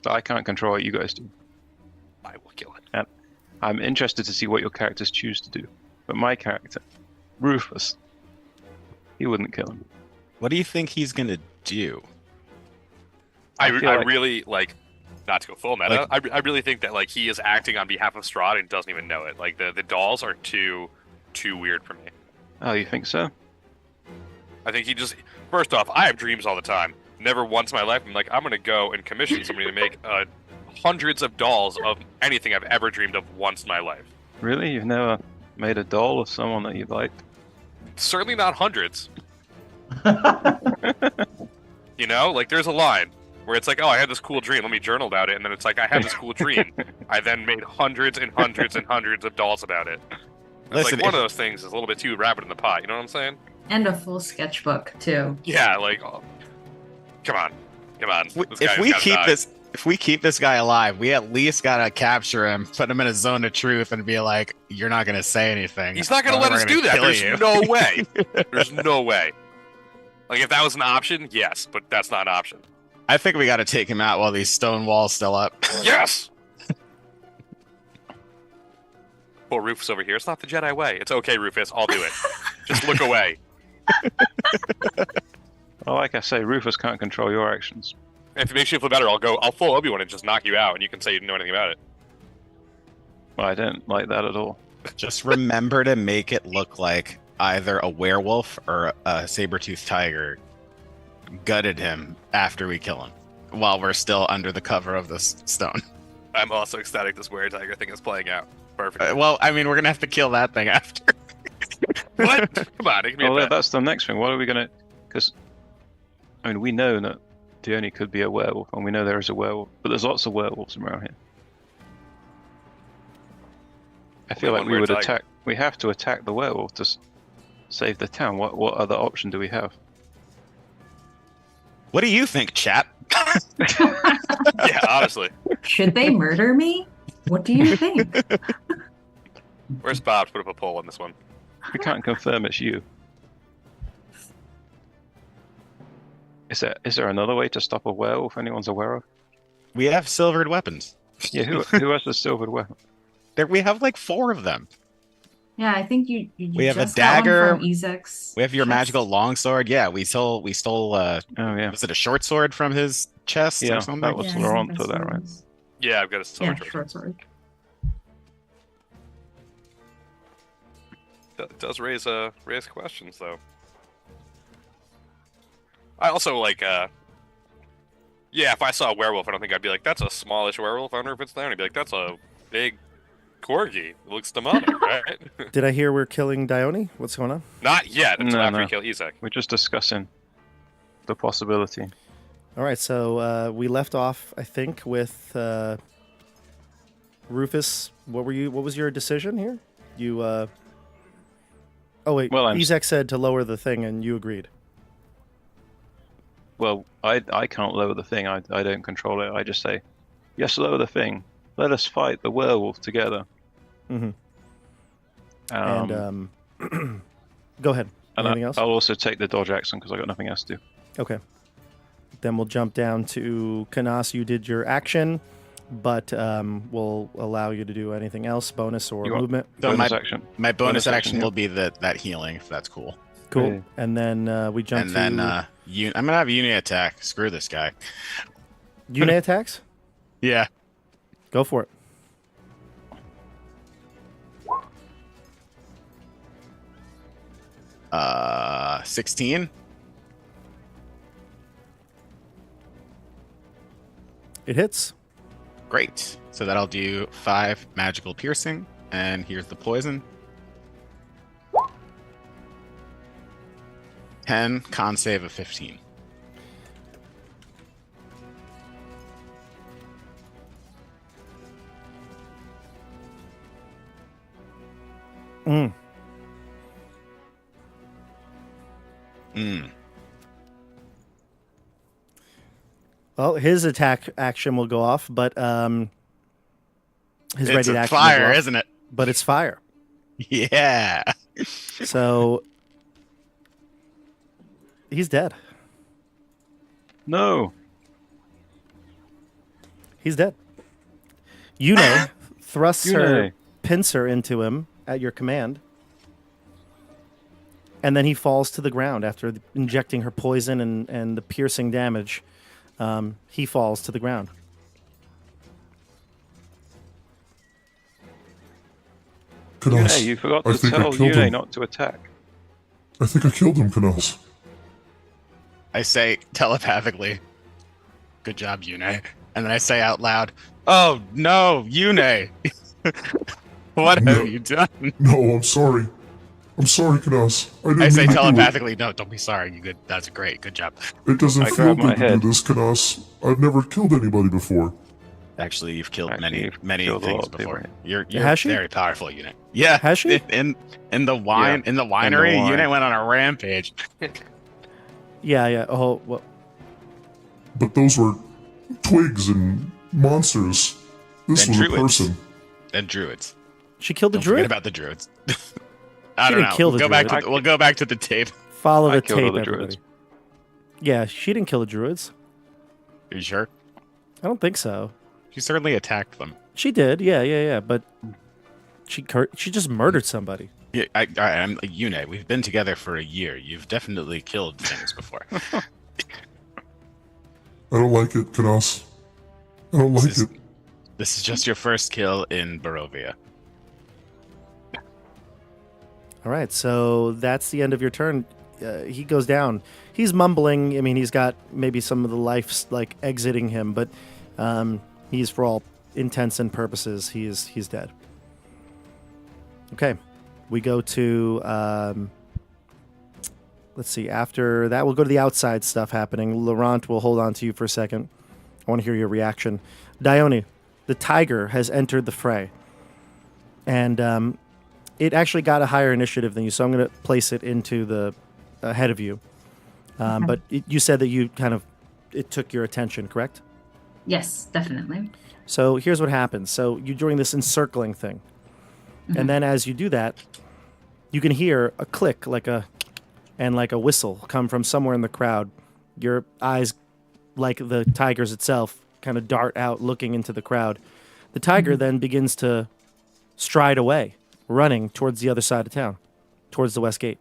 D: But I can't control what you guys do.
F: I will kill him.
D: And I'm interested to see what your characters choose to do. But my character, Rufus, he wouldn't kill him.
B: What do you think he's gonna do?
F: I really like, not to go full meta. I really think that like he is acting on behalf of Strahd and doesn't even know it. Like the dolls are too weird for me.
D: Oh, you think so?
F: I think he just, first off, I have dreams all the time. Never once in my life I'm like, I'm gonna go and commission somebody to make hundreds of dolls of anything I've ever dreamed of once in my life.
D: Really? You've never made a doll of someone that you liked?
F: Certainly not hundreds. You know, like there's a line where it's like, oh, I had this cool dream, let me journal about it, and then it's like, I had this cool dream. I then made hundreds and hundreds and hundreds of dolls about it. It's
B: Listen,
F: like one of those things is a little bit too rabbit in the pot, you know what I'm saying?
E: And a full sketchbook too.
F: Yeah, like, oh, come on.
B: If we keep this guy alive, we at least gotta capture him, put him in a zone of truth, and be like, "You're not gonna say anything."
F: He's not gonna let us do that. There's no way. There's no way. Like if that was an option, yes, but that's not an option.
B: I think we gotta take him out while these stone walls still up.
F: Yes. Poor Rufus over here. It's not the Jedi way. It's okay, Rufus. I'll do it. Just look away.
D: Well, like I say, Rufus can't control your actions.
F: If it makes you feel better, I'll full Obi-Wan and just knock you out, and you can say you didn't know anything about it.
D: Well, I don't like that at all.
B: Just remember to make it look like either a werewolf or a saber-toothed tiger gutted him after we kill him, while we're still under the cover of this stone.
F: I'm also ecstatic this were-tiger thing is playing out. Perfect.
B: Well, I mean, we're gonna have to kill that thing after.
F: What? Come on, it can be a bet.
D: That's the next thing. What are we gonna? Because, I mean, we know that Dione could be a werewolf, and we know there is a werewolf, but there's lots of werewolves around here. I feel like we would attack. We have to attack the werewolf to save the town. What other option do we have?
B: What do you think, chat?
F: Yeah, honestly.
E: Should they murder me? What do you think?
F: Where's Bob to put up a poll on this one?
D: We can't confirm it's you. Is there another way to stop a werewolf anyone's aware of?
B: We have silvered weapons.
D: Yeah, who has the silvered weapon?
B: We have like 4 of them.
E: Yeah, I think you
B: we have
E: just
B: a dagger.
E: Got one from Isach's
B: we have your
E: chest.
B: magical longsword. Yeah, we stole.
D: Oh yeah.
B: Was it a short sword from his chest or something?
D: That was Laurent put that, right?
F: Yeah, I've got a silver
E: short sword.
F: It does raise questions though. I also like if I saw a werewolf, I don't think I'd be like, that's a smallish werewolf. I wonder if it's there. And I'd be like, that's a big corgi. It looks demonic, right?
A: Did I hear we're killing Dione? What's going on?
F: Not yet until after
D: No.
F: we kill Isaac.
D: We're just discussing the possibility.
A: All right, so we left off, I think, with Rufus. What was your decision here? You. Oh wait.
D: Well,
A: Isaac said to lower the thing, and you agreed.
D: Well, I can't lower the thing. I don't control it. I just say, yes, lower the thing. Let us fight the werewolf together.
A: Mm-hmm. And go ahead. Anything else?
D: I'll also take the dodge action because I got nothing else to do.
A: Okay. Then we'll jump down to Canas. You did your action. but will allow you to do anything else, bonus or
D: You want-
A: movement.
B: So
D: Bonus action.
B: my bonus
D: Bonus action,
B: action
D: yeah.
B: will be that healing, if that's cool.
A: Cool.
D: Yeah.
A: And then we jump
B: And
A: to
B: then I'm gonna have Uni attack. Screw this guy.
A: Yune attacks.
B: Yeah.
A: Go for it.
B: Uh, 16.
A: It hits.
B: Great. So that'll do 5 magical piercing, and here's the poison. 10 con save of 15.
A: Mm. Well, his attack action will go off, but his
B: It's
A: ready
B: a
A: action
B: fire,
A: will go off,
B: isn't it?
A: but it's fire.
B: Yeah.
A: So he's dead.
D: No.
A: He's dead. Yune thrusts her
D: Yune.
A: pincer into him at your command. And then he falls to the ground after injecting her poison and the piercing damage. He falls to the ground.
G: Canas,
D: Yune, you forgot
G: I
D: to
G: think I
D: tell
G: killed
D: Yune
G: him.
D: not to attack.
G: I think I killed him, Canas.
B: I say telepathically, "Good job, Yune." And then I say out loud, "Oh no, Yune! What
G: No.
B: have you done?"
G: No, I'm sorry. I'm sorry, Canas. I didn't
B: I say
G: mean to do
B: telepathically, "No, don't be sorry. You good? That's great. Good job."
G: it. It doesn't
D: I
G: feel
D: grabbed my
G: good to
D: head.
G: do this, Canas. I've never killed anybody before.
B: Actually, you've killed
D: Actually, you've
B: many
D: killed a
B: things
D: lot of people.
B: before. You're
A: Has she?
B: very powerful, Yune. Yeah.
A: Has she?
B: In the wine
D: Yeah,
B: in the winery,
D: wine.
B: Yune went on a rampage.
A: Yeah. Oh, well,
G: But those were twigs and monsters. This
B: And
G: was
B: druids.
G: a person.
B: And druids.
A: she killed the
B: Don't forget
A: druid?
B: about the druids.
A: She
B: I don't
A: didn't
B: know.
A: kill
B: We'll
A: the
B: go back
A: druid.
B: to we'll go back to the tape.
A: Follow
D: I
A: the
D: killed all
A: tape,
D: the
A: everybody.
D: druids.
A: Yeah, she didn't kill the druids.
B: Are you sure?
A: I don't think so.
B: She certainly attacked them.
A: She did. Yeah. But she just murdered somebody.
B: Yeah, I'm Yune. We've been together for a year. You've definitely killed things before.
G: I don't like it, Canas. I don't like
B: This is-
G: it.
B: This is just your first kill in Barovia.
A: All right, so that's the end of your turn. He goes down. He's mumbling. I mean, he's got maybe some of the life like exiting him, but he's, for all intents and purposes, he's dead. Okay, we go to let's see. After that, we'll go to the outside stuff happening. Laurent will hold on to you for a second. I want to hear your reaction. Dione, the tiger has entered the fray, and it actually got a higher initiative than you, so I'm going to place it into the ahead of you. But you said that it took your attention, correct?
E: Yes, definitely.
A: So here's what happens. So you're doing this encircling thing. And then as you do that, you can hear a click and like a whistle come from somewhere in the crowd. Your eyes, like the tiger's itself, kind of dart out looking into the crowd. The tiger then begins to stride away, running towards the other side of town, towards the west gate.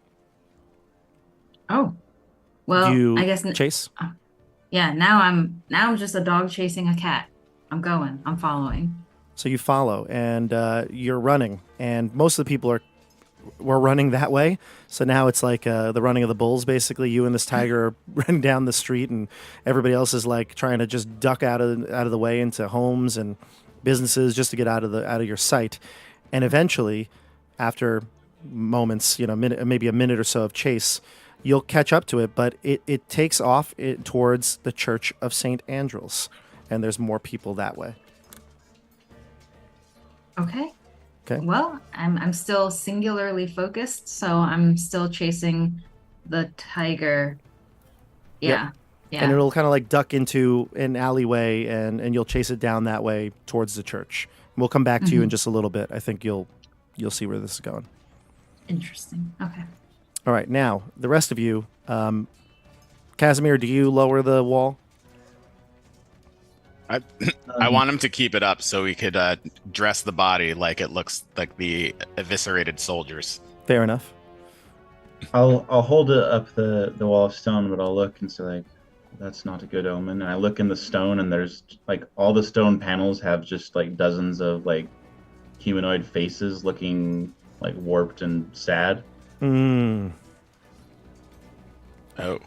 E: Oh, well,
A: you
E: I guess
A: chase?
E: yeah. Now I'm just a dog chasing a cat. I'm going. I'm following.
A: So you follow, and you're running, and most of the people were running that way. So now it's like the running of the bulls, basically. You and this tiger are running down the street, and everybody else is like trying to just duck out of the way into homes and businesses just to get out of your sight. And eventually, after moments, maybe a minute or so of chase, you'll catch up to it. But it takes off towards the Church of St. Andrel's, and there's more people that way.
E: Okay.
A: Okay.
E: Well, I'm still singularly focused, so I'm still chasing the tiger. Yeah. Yeah.
A: And it'll kind of like duck into an alleyway, and you'll chase it down that way towards the church. We'll come back to you in just a little bit. I think you'll see where this is going.
E: Interesting. Okay.
A: All right, now the rest of you, Casimir, do you lower the wall?
B: I want him to keep it up so we could dress the body like it looks like the eviscerated soldiers.
A: Fair enough.
C: I'll hold it up the wall of stone, but I'll look and say like, that's not a good omen. And I look in the stone, and there's like all the stone panels have just like dozens of like humanoid faces looking like warped and sad.
A: Mm.
B: Oh.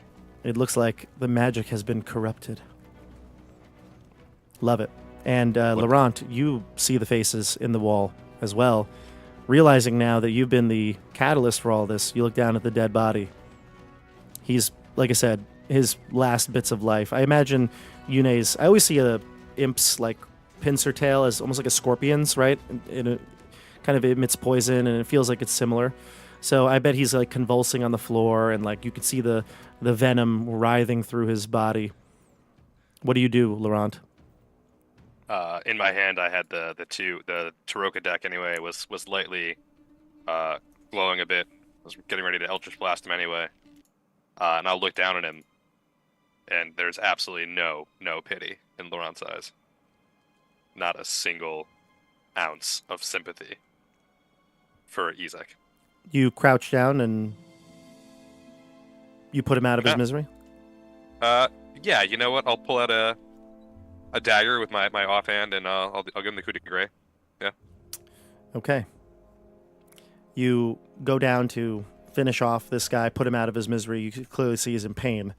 A: It looks like the magic has been corrupted. Love it. And Laurent, you see the faces in the wall as well. Realizing now that you've been the catalyst for all this, you look down at the dead body. He's, like I said, his last bits of life. I imagine Yune's... I always see a imp's like pincer tail as almost like a scorpion's, right? It kind of emits poison, and it feels like it's similar. So I bet he's like convulsing on the floor, and like you could see the venom writhing through his body. What do you do, Laurent?
F: In my hand, I had the Taroka deck anyway. Was lightly glowing a bit. Was getting ready to Eldritch Blast him anyway. And I'll look down at him, and there's absolutely no pity in Laurent's eyes. Not a single ounce of sympathy for Isach.
A: You crouch down and you put him out of his misery?
F: Yeah. You know what? I'll pull out a dagger with my offhand, and I'll give him the coup de grace. Yeah.
A: Okay. You go down to finish off this guy, put him out of his misery. You can clearly see he's in pain.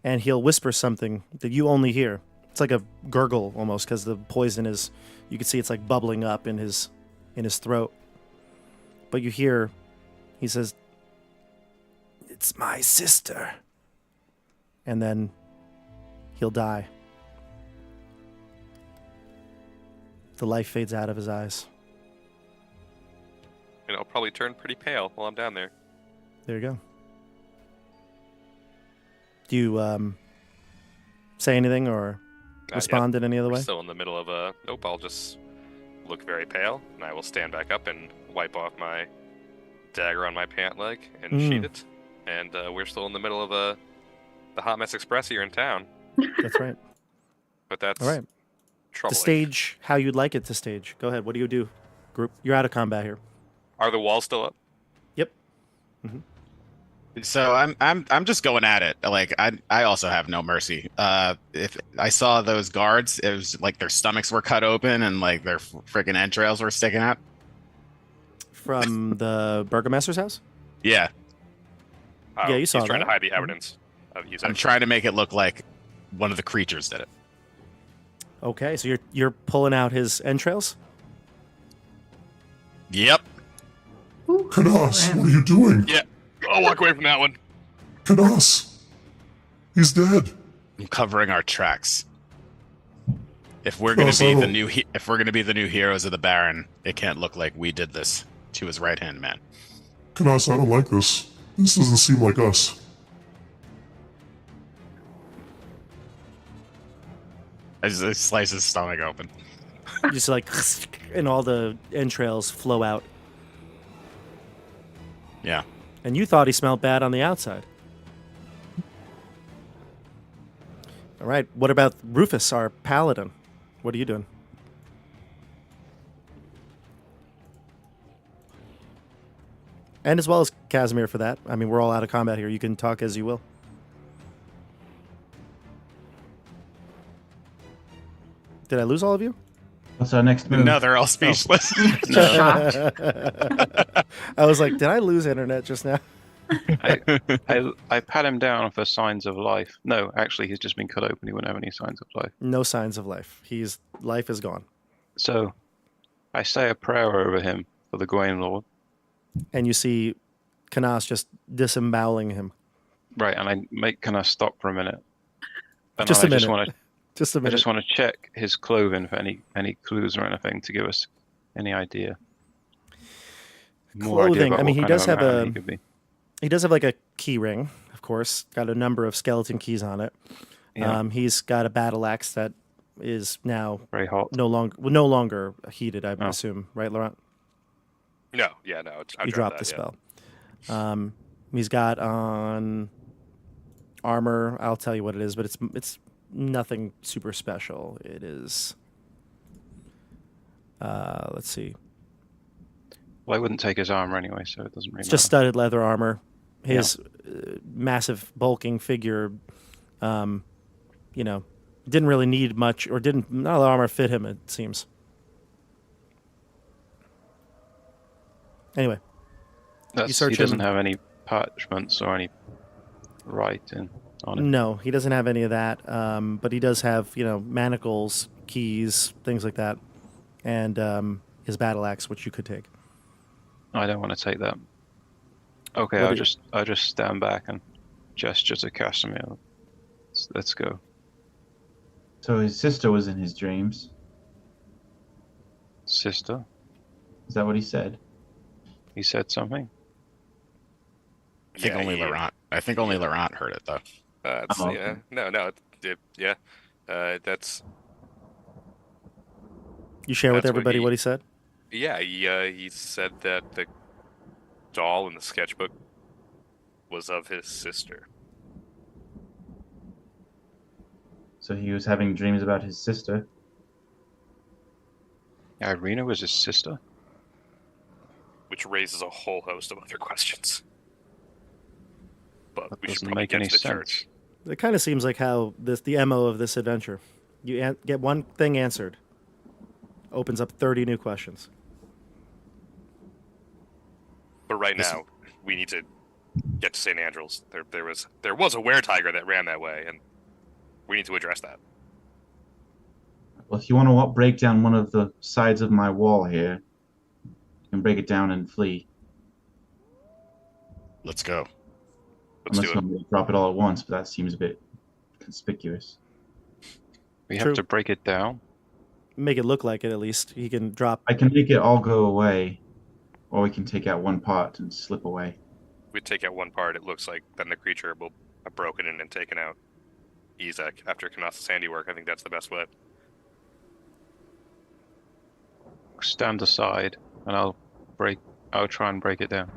A: And he'll whisper something that you only hear. It's like a gurgle almost, because the poison is, you can see it's like bubbling up in his throat. But you hear, he says, "It's my sister." And then he'll die. The life fades out of his eyes.
F: And I'll probably turn pretty pale while I'm down there.
A: There you go. Do you say anything or respond in any other
F: We're
A: way?
F: still in the middle of a... Nope, I'll just look very pale, and I will stand back up and wipe off my dagger on my pant leg and sheath it. And we're still in the middle of the Hot Mess Express here in town.
A: That's right.
F: But that's
A: All right.
F: troubling.
A: To stage how you'd like it to stage. Go ahead. What do you do, group? You're out of combat here.
F: Are the walls still up?
A: Yep.
B: So I'm just going at it. Like I also have no mercy. If I saw those guards, it was like their stomachs were cut open and like their freaking entrails were sticking out.
A: From the Burgomaster's house?
B: Yeah.
F: Oh,
A: Yeah, you saw
F: he's trying
A: that.
F: to hide the evidence of Isach.
B: I'm trying to make it look like one of the creatures did it.
A: Okay, so you're pulling out his entrails?
B: Yep.
G: Canas, what are you doing?
F: Yeah, I'll walk away from that one.
G: Canas! He's dead.
B: I'm covering our tracks. If we're gonna be the new heroes of the Baron, it can't look like we did this to his right hand man.
G: Canas, I don't like this. This doesn't seem like us.
B: I just slice his stomach open.
A: Just like, and all the entrails flow out.
B: Yeah.
A: And you thought he smelled bad on the outside. All right, what about Rufus, our paladin? What are you doing? And as well as Casimir for that. I mean, we're all out of combat here. You can talk as you will. Did I lose all of you?
C: What's our next move?
B: No, they're all speechless.
E: Shocked.
A: I was like, did I lose internet just now?
D: I pat him down for signs of life. No, actually, he's just been cut open. He wouldn't have any signs of life.
A: No signs of life. Life is gone.
D: So, I say a prayer over him for the Gwaine Lord.
A: And you see Canas just disemboweling him.
D: Right, and I make Canas stop for a minute. And
A: Just a
D: I
A: minute.
D: Just want to,
A: Just a
D: I
A: minute.
D: just want to check his clothing for any clues or anything to give us any idea. More idea
A: Clothing.
D: about
A: I mean,
D: what
A: he
D: kind of
A: does
D: a
A: have
D: man
A: a.
D: he could be.
A: He does have like a key ring, of course. Got a number of skeleton keys on it.
D: Yeah.
A: He's got a battle axe that is now
D: Very hot.
A: no longer heated. I
D: Oh.
A: assume, right, Laurent?
F: No, yeah, no. I
A: You dropped
F: that,
A: the
F: yeah.
A: spell. He's got on armor. I'll tell you what it is, but it's nothing super special. It is. Let's see.
D: Well, I wouldn't take his armor anyway, so it doesn't really
A: It's
D: matter.
A: just studded leather armor. His massive bulking figure, didn't really need much, or none of the armor fit him, it seems. Anyway, you search
D: He doesn't
A: him.
D: have any parchments or any writing on him.
A: No, he doesn't have any of that, but he does have, manacles, keys, things like that, and his battle axe, which you could take.
D: I don't want to take that. Okay, I'll just stand back and gesture to Casimir. Let's go.
C: So his sister was in his dreams.
D: Sister?
C: Is that what he said?
D: He said something?
B: I think only Laurent. I think only Laurent heard it though.
C: okay.
F: That's
A: You share with
F: That's what
A: everybody
F: he-
A: what he said?
F: he said that the doll in the sketchbook was of his sister.
C: So he was having dreams about his sister.
D: Irina was his sister?
F: Which raises a whole host of other questions. But
D: That
F: we should
D: doesn't
F: probably
D: make
F: get
D: any
F: to the
D: sense.
F: church.
A: It kind of seems like how the MO of this adventure. You get one thing answered. Opens up 30 new questions.
F: But right
B: This-
F: now, we need to get to St. Andrel's. There was a were-tiger that ran that way, and we need to address that.
C: Well, if you want to break down one of the sides of my wall here, you can break it down and flee.
B: Let's go.
F: Let's
C: Unless
F: do
C: you
F: it.
C: want to drop it all at once, but that seems a bit conspicuous.
D: We
A: True.
D: have to break it down?
A: Make it look like it at least. He can drop.
C: I can make it all go away, or we can take out one part and slip away.
F: We take out one part, it looks like then the creature will have broken in and taken out Isach after Canas' handiwork. I think that's the best way.
D: Stand aside, and I'll try and break it down.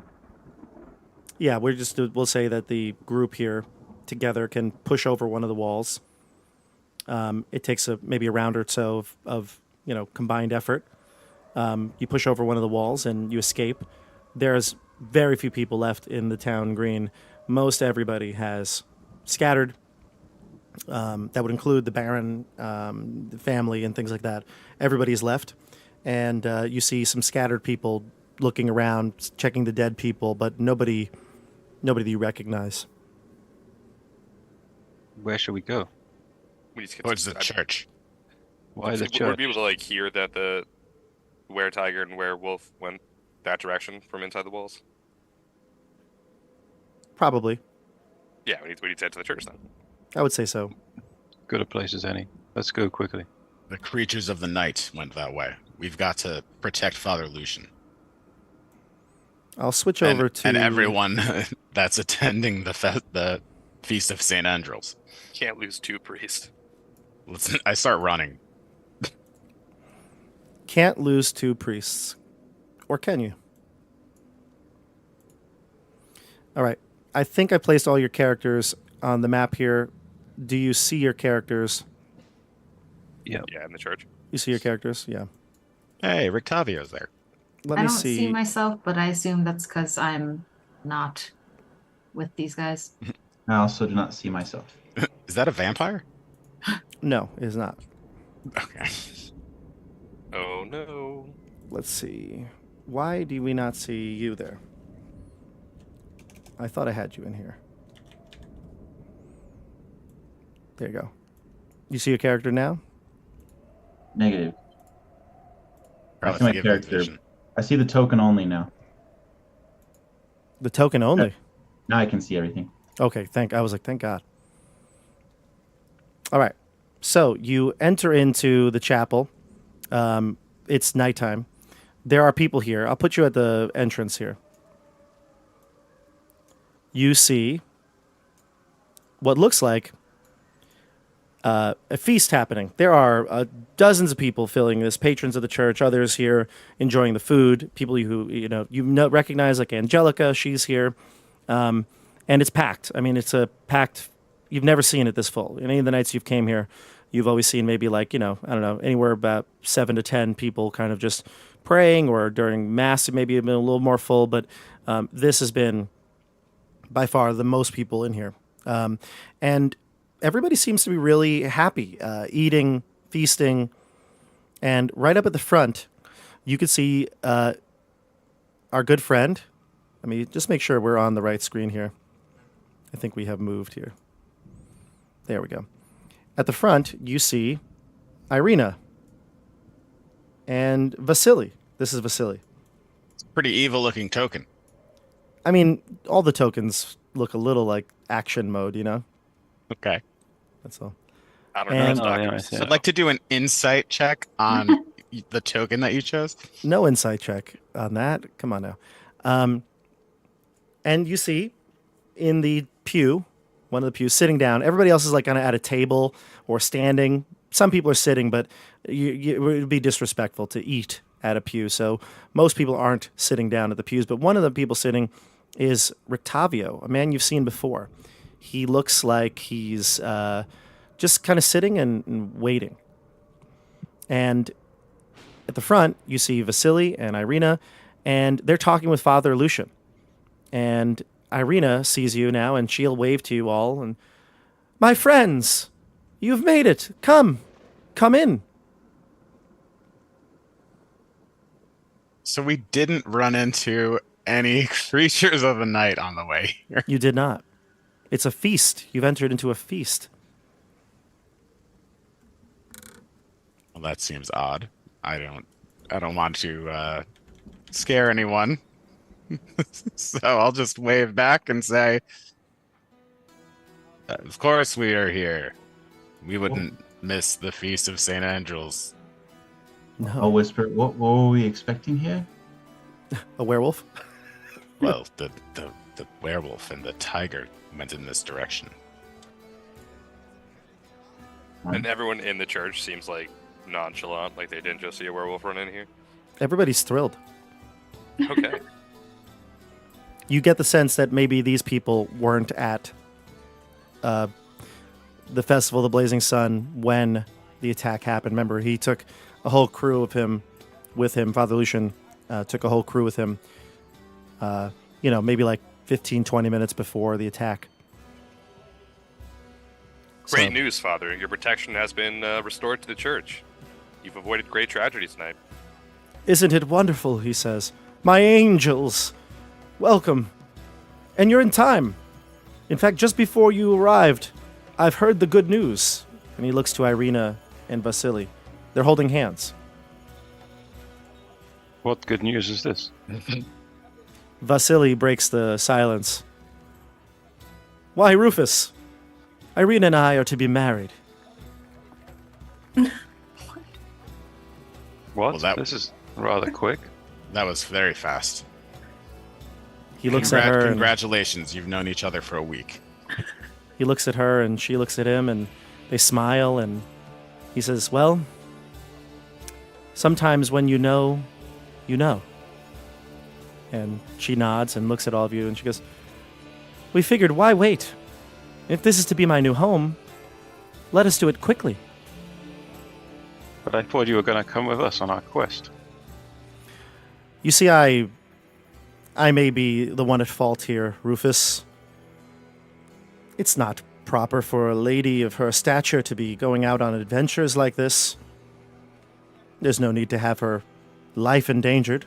A: Yeah, we'll say that the group here together can push over one of the walls. It takes maybe a round or so of combined effort. You push over one of the walls and you escape. There's very few people left in the town green. Most everybody has scattered. That would include the Baron, the family, and things like that. Everybody's left, and you see some scattered people looking around, checking the dead people, but nobody that you recognize.
D: Where should we go?
F: We need to get
B: Towards
F: to
B: the church.
D: Why the
F: Would
D: church?
F: we be able to hear that the were-tiger and werewolf went that direction from inside the walls?
A: Probably,
F: Yeah, we need to head to the church then.
A: I would say so.
D: Good a place as any. Let's go quickly.
B: The creatures of the night went that way. We've got to protect Father Lucian.
A: I'll switch
B: And,
A: over to
B: and everyone that's attending the Feast of St. Andrel's.
F: Can't lose two priests.
B: I start running.
A: Can't lose two priests. Or can you? All right. I think I placed all your characters on the map here. Do you see your characters?
D: Yeah.
F: Yeah, in the church.
A: You see your characters? Yeah.
B: Hey, Rictavio's there.
A: Let
E: I
A: me
E: don't
A: see.
E: see myself, but I assume that's because I'm not with these guys.
C: I also do not see myself.
B: Is that a vampire?
A: No, it is not.
B: Okay.
F: Oh no.
A: Let's see. Why do we not see you there? I thought I had you in here. There you go. You see your character now?
C: Negative.
B: Probably
C: see my
B: forgive me,
C: character.
B: vision.
C: I see the token only now.
A: The token only.
C: Now I can see everything.
A: Okay, I was like, thank God. All right. So you enter into the chapel. It's nighttime. There are people here. I'll put you at the entrance here. You see what looks like a feast happening. There are dozens of people filling this, patrons of the church, others here enjoying the food, people who you recognize, like Angelica, she's here. And it's packed. I mean, it's a packed you've never seen it this full. Any of the nights you've came here, you've always seen maybe like, I don't know, anywhere about 7 to 10 people kind of just praying, or during mass, maybe a little more full. But this has been by far the most people in here. And everybody seems to be really happy, eating, feasting. And right up at the front, you could see our good friend. Let me just make sure we're on the right screen here. I think we have moved here. There we go. At the front, you see Irina and Vasily. This is Vasily.
B: Pretty evil-looking token.
A: I mean, all the tokens look a little like action mode,
B: Okay.
A: That's all.
F: I don't
A: And-
F: know.
D: Oh, yeah, I
F: Doctors,
D: see.
B: So I'd like to do an insight check on the token that you chose.
A: No insight check on that. Come on now. And you see in the pew, one of the pews, sitting down. Everybody else is like kind of at a table or standing. Some people are sitting, but it would be disrespectful to eat at a pew. So most people aren't sitting down at the pews. But one of the people sitting is Rictavio, a man you've seen before. He looks like he's just kind of sitting and waiting. And at the front, you see Vasily and Irina, and they're talking with Father Lucian. And Irina sees you now, and she'll wave to you all. And, my friends, you've made it. Come in.
B: So we didn't run into any creatures of the night on the way here.
A: You did not. It's a feast. You've entered into a feast.
B: Well, that seems odd. I don't want to scare anyone. So I'll just wave back and say, of course we are here. We wouldn't miss the feast of St. Andrel's.
C: I'll
A: No.
C: whisper, what were we expecting here?
A: A werewolf?
B: Well, the werewolf and the tiger went in this direction.
F: And everyone in the church seems like nonchalant, like they didn't just see a werewolf run in here.
A: Everybody's thrilled.
F: Okay.
A: You get the sense that maybe these people weren't at the Festival of the Blazing Sun when the attack happened. Remember, he took a whole crew of him with him. Father Lucian took a whole crew with him, maybe like 15, 20 minutes before the attack.
F: Great
A: So-
F: news, Father. Your protection has been restored to the church. You've avoided great tragedy tonight.
A: Isn't it wonderful, he says. My angels, welcome. And you're in time. In fact, just before you arrived, I've heard the good news. And he looks to Irina and Vasily. They're holding hands.
D: What good news is this?
A: Vasily breaks the silence. Why, Rufus? Irina and I are to be married.
D: What?
B: Well, that-
D: This is rather quick.
B: That was very fast.
A: He looks at her. And
B: Congratulations, you've known each other for a week.
A: he looks at her, and she looks at him, and they smile. And he says, "Well, sometimes when you know, you know." And she nods and looks at all of you, and she goes, "We figured, why wait? If this is to be my new home, let us do it quickly."
D: But I thought you were going to come with us on our quest.
A: You see, I may be the one at fault here, Rufus. It's not proper for a lady of her stature to be going out on adventures like this. There's no need to have her life endangered.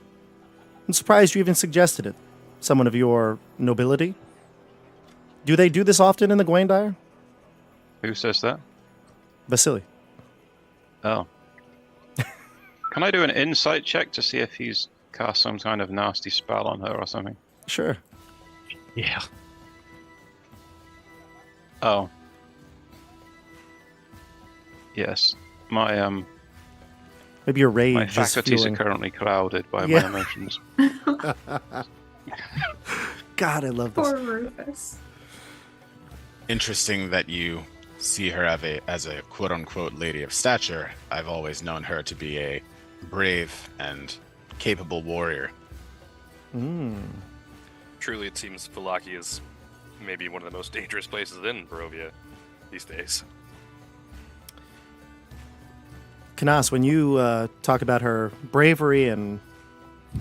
A: I'm surprised you even suggested it. Someone of your nobility. Do they do this often in the Gwaindire?
D: Who says that?
A: Vasily.
D: Oh. Can I do an insight check to see if he's cast some kind of nasty spell on her or something?
A: Sure.
B: Yeah.
D: Oh. Yes. My
A: Maybe your rage
D: my
A: is
D: faculties
A: fueling.
D: are currently clouded by
A: Yeah.
D: my emotions.
A: God, I love this.
E: Poor Rufus.
B: Interesting that you see her as a quote-unquote lady of stature. I've always known her to be a brave and capable warrior.
F: Truly, it seems Valaki is maybe one of the most dangerous places in Barovia. these days.
A: Canas, when you talk about her bravery and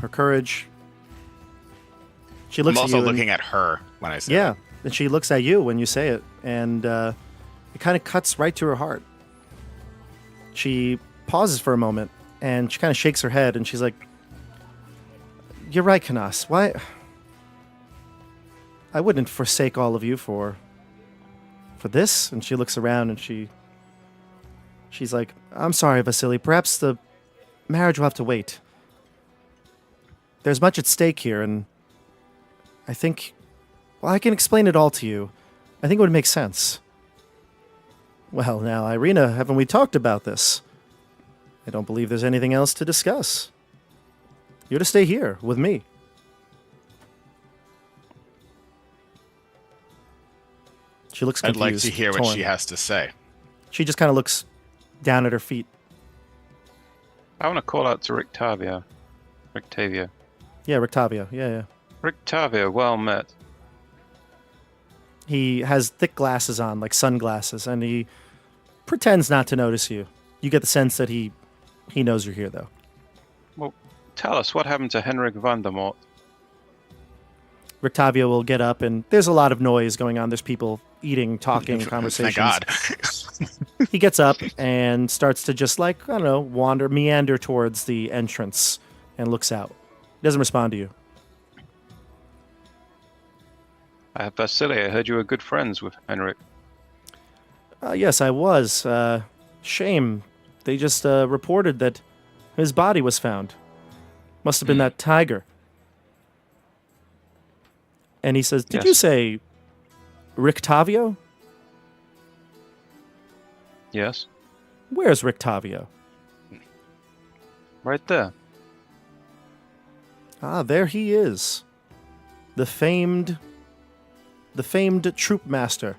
A: her courage, she
B: I'm
A: looks at
B: also
A: you.
B: looking at her when I say
A: Yeah,
B: that.
A: and she looks at you when you say it, and it kind of cuts right to her heart. She pauses for a moment, and she kind of shakes her head, and she's like, "You're right, Canas. Why? I wouldn't forsake all of you for this." And she looks around, and she's like, "I'm sorry, Vasily. Perhaps the marriage will have to wait. There's much at stake here, and I think, well, I can explain it all to you. I think it would make sense." Well, now, Irina, haven't we talked about this? I don't believe there's anything else to discuss. You're to stay here with me. She looks
B: I'd
A: confused.
B: like to hear what
A: torn.
B: she has to say.
A: She just kind of looks down at her feet.
D: I want to call out to Rictavia.
A: Yeah, Rictavia. Yeah.
D: Rictavia, well met.
A: He has thick glasses on, like sunglasses, and he pretends not to notice you. You get the sense that he knows you're here, though.
D: Well, tell us, what happened to Henrik Vandermort?
A: Rictavia will get up, and there's a lot of noise going on. There's people eating, talking, conversations.
B: Thank God.
A: He gets up and starts to just, like, I don't know, meander towards the entrance and looks out. He doesn't respond to you.
D: Vasily, I heard you were good friends with Henrik.
A: Yes, I was. Shame. They just reported that his body was found. Must have been that tiger. And he says, Did you say Rictavio?
D: Yes.
A: Where's Rictavio?
D: Right there.
A: Ah, there he is. The famed troop master,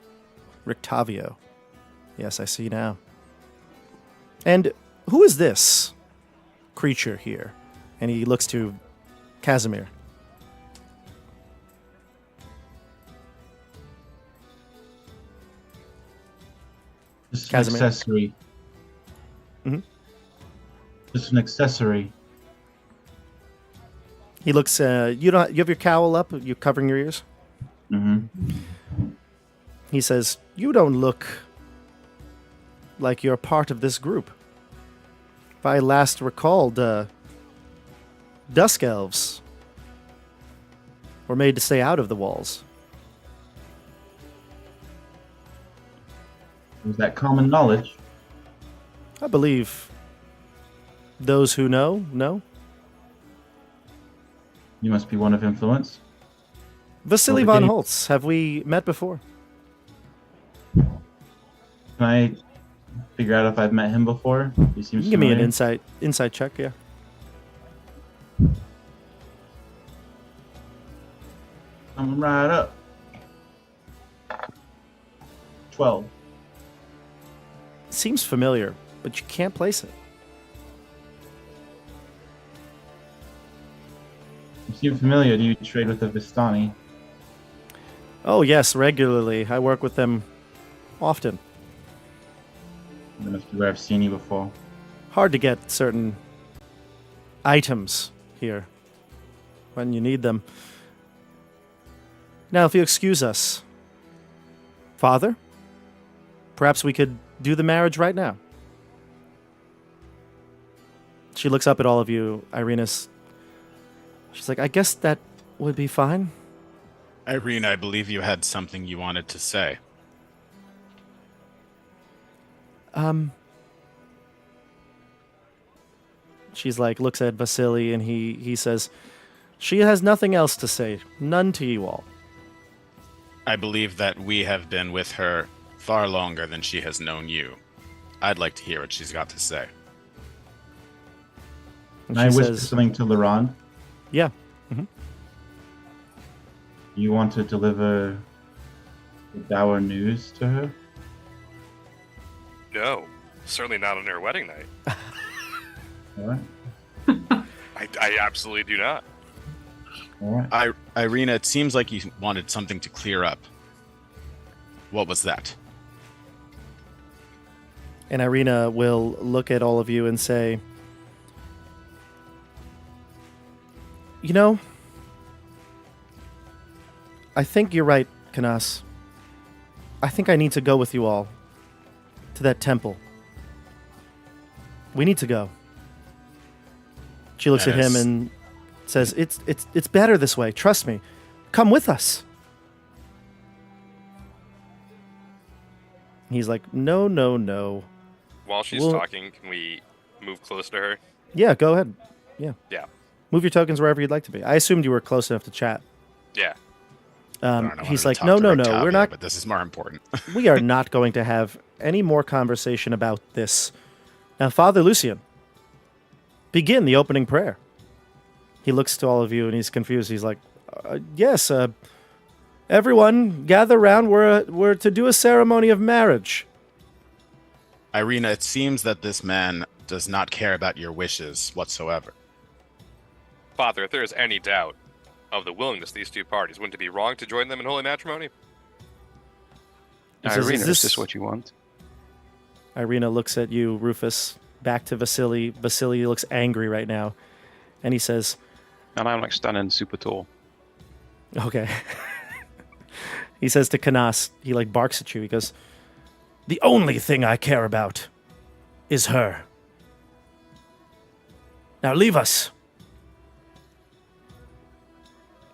A: Rictavio. Yes, I see now. And who is this creature here? And he looks to Casimir.
C: Just an
A: Casimir.
C: accessory.
A: Mhm.
C: Just an accessory.
A: He looks. You have your cowl up. You're covering your ears.
C: Mm-hmm.
A: He says, "You don't look like you're part of this group. If I last recalled, Dusk Elves were made to stay out of the walls."
C: Is that common knowledge?
A: I believe those who know.
C: You must be one of influence.
A: Vasily
C: Well,
A: von
C: the game-
A: Holtz, have we met before?
C: Can I figure out if I've met him before? He seems
A: Give me an
C: familiar.
A: insight check, yeah.
C: Coming right up. 12.
A: Seems familiar, but you can't place it.
C: You seem familiar. Do you trade with the Vistani?
A: Oh, yes, regularly. I work with them often.
C: That must be where I've seen you before.
A: Hard to get certain items here when you need them. Now, if you excuse us, Father, perhaps we could do the marriage right now. She looks up at all of you, Irena's. She's like, I guess that would be fine.
B: Irene, I believe you had something you wanted to say.
A: She's like, looks at Vasily, and he says, she has nothing else to say. None to you all.
B: I believe that we have been with her far longer than she has known you. I'd like to hear what she's got to say.
A: And
C: Can I
A: she
C: whisper
A: says,
C: something to Laurent?
A: yeah.
C: You want to deliver the dour news to her?
F: No, certainly not on her wedding night.
C: All right.
F: I absolutely do not.
C: All right.
B: Irina, it seems like you wanted something to clear up. What was that?
A: And Irina will look at all of you and say, you know, I think you're right, Canas. I think I need to go with you all to that temple. We need to go. She looks at him and says, it's better this way. Trust me. Come with us. He's like, no, no, no.
F: While she's talking, can we move close to her?
A: Yeah, go ahead. Yeah.
F: Yeah.
A: Move your tokens wherever you'd like to be. I assumed you were close enough to chat.
F: Yeah.
A: He's like, no, no, no. We're not.
B: But this is more important.
A: We are not going to have any more conversation about this. Now, Father Lucian, begin the opening prayer. He looks to all of you and he's confused. He's like, yes, everyone gather around. We're to do a ceremony of marriage.
B: Irina, it seems that this man does not care about your wishes whatsoever.
F: Father, if there is any doubt of the willingness of these two parties, wouldn't it be wrong to join them in holy matrimony?
D: Irina, is this what you want?
A: Irina looks at you, Rufus, back to Vasily. Vasily looks angry right now. And he says...
D: And I'm like standing super tall.
A: Okay. He says to Canas, he like barks at you. He goes, the only thing I care about is her. Now leave us.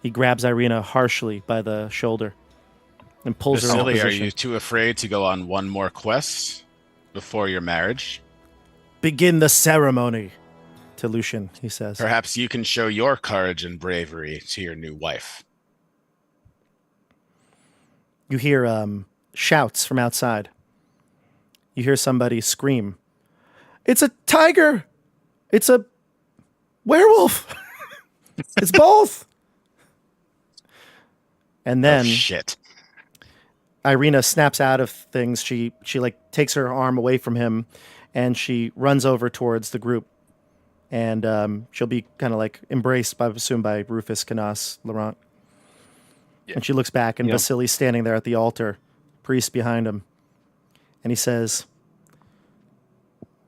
A: He grabs Irina harshly by the shoulder and pulls her into
B: Vasily, are
A: position.
B: you too afraid to go on one more quest before your marriage?
A: Begin the ceremony, to Lucian, he says.
B: Perhaps you can show your courage and bravery to your new wife.
A: You hear shouts from outside. You hear somebody scream, "It's a tiger! It's a werewolf! It's both!" And then
B: Oh, shit.
A: Irina snaps out of things. She like takes her arm away from him and she runs over towards the group. And she'll be kind of like embraced by, assumed by Rufus, Canas, Laurent.
F: Yeah.
A: And she looks back and Vasily's standing there at the altar, priest behind him. And he says,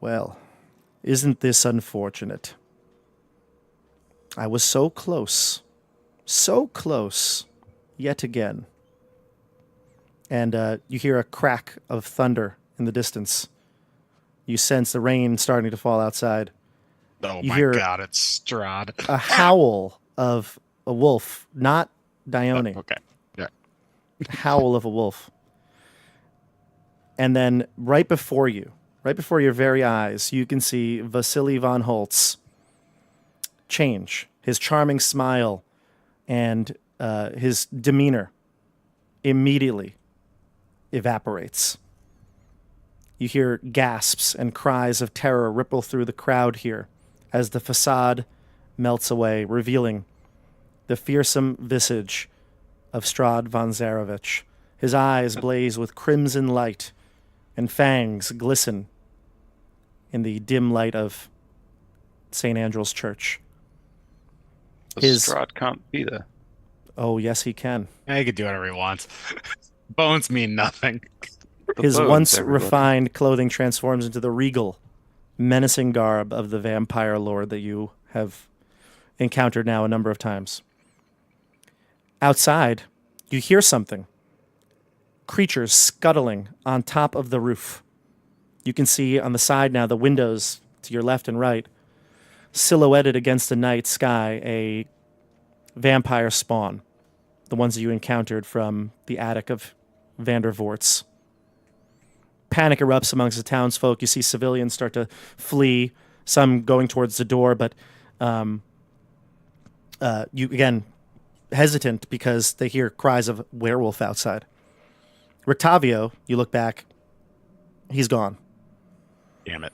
A: well, isn't this unfortunate? I was so close, yet again. And you hear a crack of thunder in the distance. You sense the rain starting to fall outside.
B: Oh
A: You
B: my
A: hear
B: god, it's Strahd.
A: a howl of a wolf, not Dione.
B: Okay. Yeah.
A: Howl of a wolf. And then right before your very eyes, you can see Vasily von Holtz change. His charming smile and his demeanor immediately evaporates. You hear gasps and cries of terror ripple through the crowd here as the facade melts away, revealing the fearsome visage of Strahd von Zarevich. His eyes blaze with crimson light, and fangs glisten in the dim light of St. Andrel's Church.
D: Strahd can't be there.
A: Oh, yes, he can.
B: He can do whatever he wants. Bones mean nothing.
A: His
D: bones,
A: once
D: everybody.
A: refined clothing transforms into the regal, menacing garb of the vampire lord that you have encountered now a number of times. Outside, you hear something. Creatures scuttling on top of the roof. You can see on the side now the windows to your left and right, silhouetted against the night sky, a vampire spawn, the ones that you encountered from the attic of Vandervort's. Panic erupts amongst the townsfolk. You see civilians start to flee, some going towards the door, but you, again, hesitant because they hear cries of werewolf outside. Rictavio, you look back, he's gone.
B: Damn it.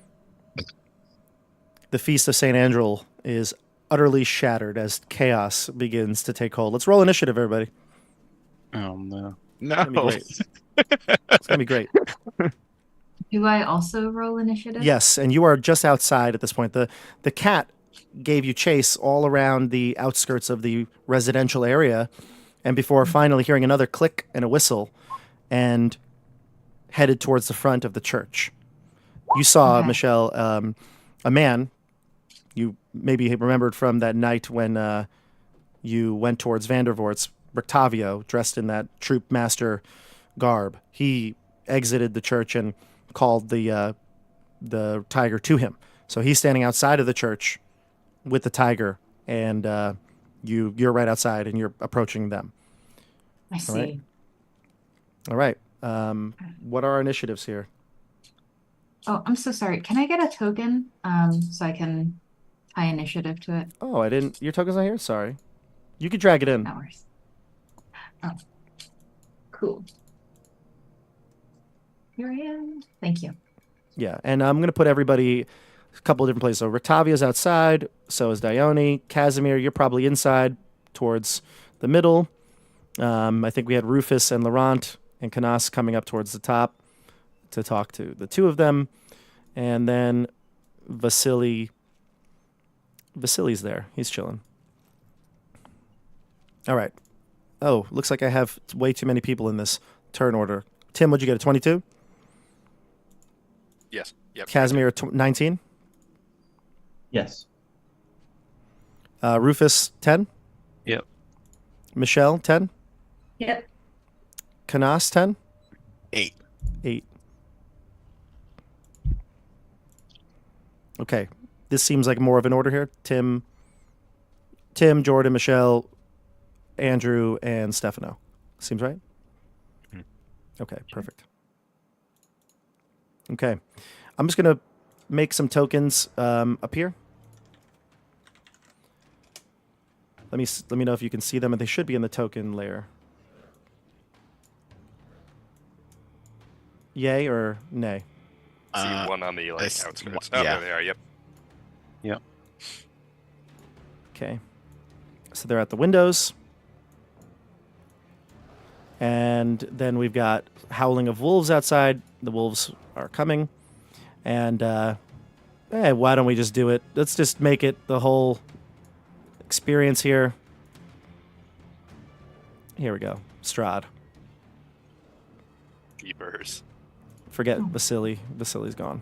A: The feast of St. Andrel is utterly shattered as chaos begins to take hold. Let's roll initiative, everybody.
D: Oh no.
B: No.
A: It's gonna be great. It's going to be great.
E: Do I also roll initiative?
A: Yes, and you are just outside at this point. The cat gave you chase all around the outskirts of the residential area, and before finally hearing another click and a whistle, and headed towards the front of the church. You saw,
E: Okay.
A: Michelle, a man you maybe remembered from that night when you went towards Vandervort's, Rictavio, dressed in that troop master garb. He exited the church and called the tiger to him. So he's standing outside of the church with the tiger, and you're right outside, and you're approaching them.
E: I see.
A: right. All right. What are our initiatives here?
E: Oh, I'm so sorry. Can I get a token so I can tie initiative to it?
A: Oh, I didn't. Your token's not here. Sorry. You could drag it in.
E: No worries. Oh, cool. Here I am. Thank you.
A: Yeah, and I'm going to put everybody a couple of different places. So Rictavio's outside, so is Dione. Casimir, you're probably inside towards the middle. I think we had Rufus and Laurent and Canas coming up towards the top to talk to the two of them. And then Vasily. Vasily's there. He's chilling. All right. Oh, looks like I have way too many people in this turn order. Tim, what'd you get, a 22?
F: Yes. Yep.
A: Casimir, 19?
C: Yes.
A: Rufus, 10?
D: Yep.
A: Michelle, 10?
E: Yep.
A: Canas, 10?
B: 8.
A: 8. Okay. This seems like more of an order here. Tim, Jordan, Michelle, Andrew, and Stefano. Seems right?
B: Mhm.
A: Okay, perfect. Okay. I'm just going to make some tokens up here. Let me know if you can see them, and they should be in the token layer. Yay or nay?
F: See one on the
B: this-
F: outskirts.
B: yeah.
F: Oh, there they are. Yep.
D: Yep.
A: Okay. So they're at the windows. And then we've got howling of wolves outside. The wolves are coming. And why don't we just do it? Let's just make it the whole experience here. Here we go. Strahd.
F: Keepers.
A: Forget Vasily. Vasily's gone.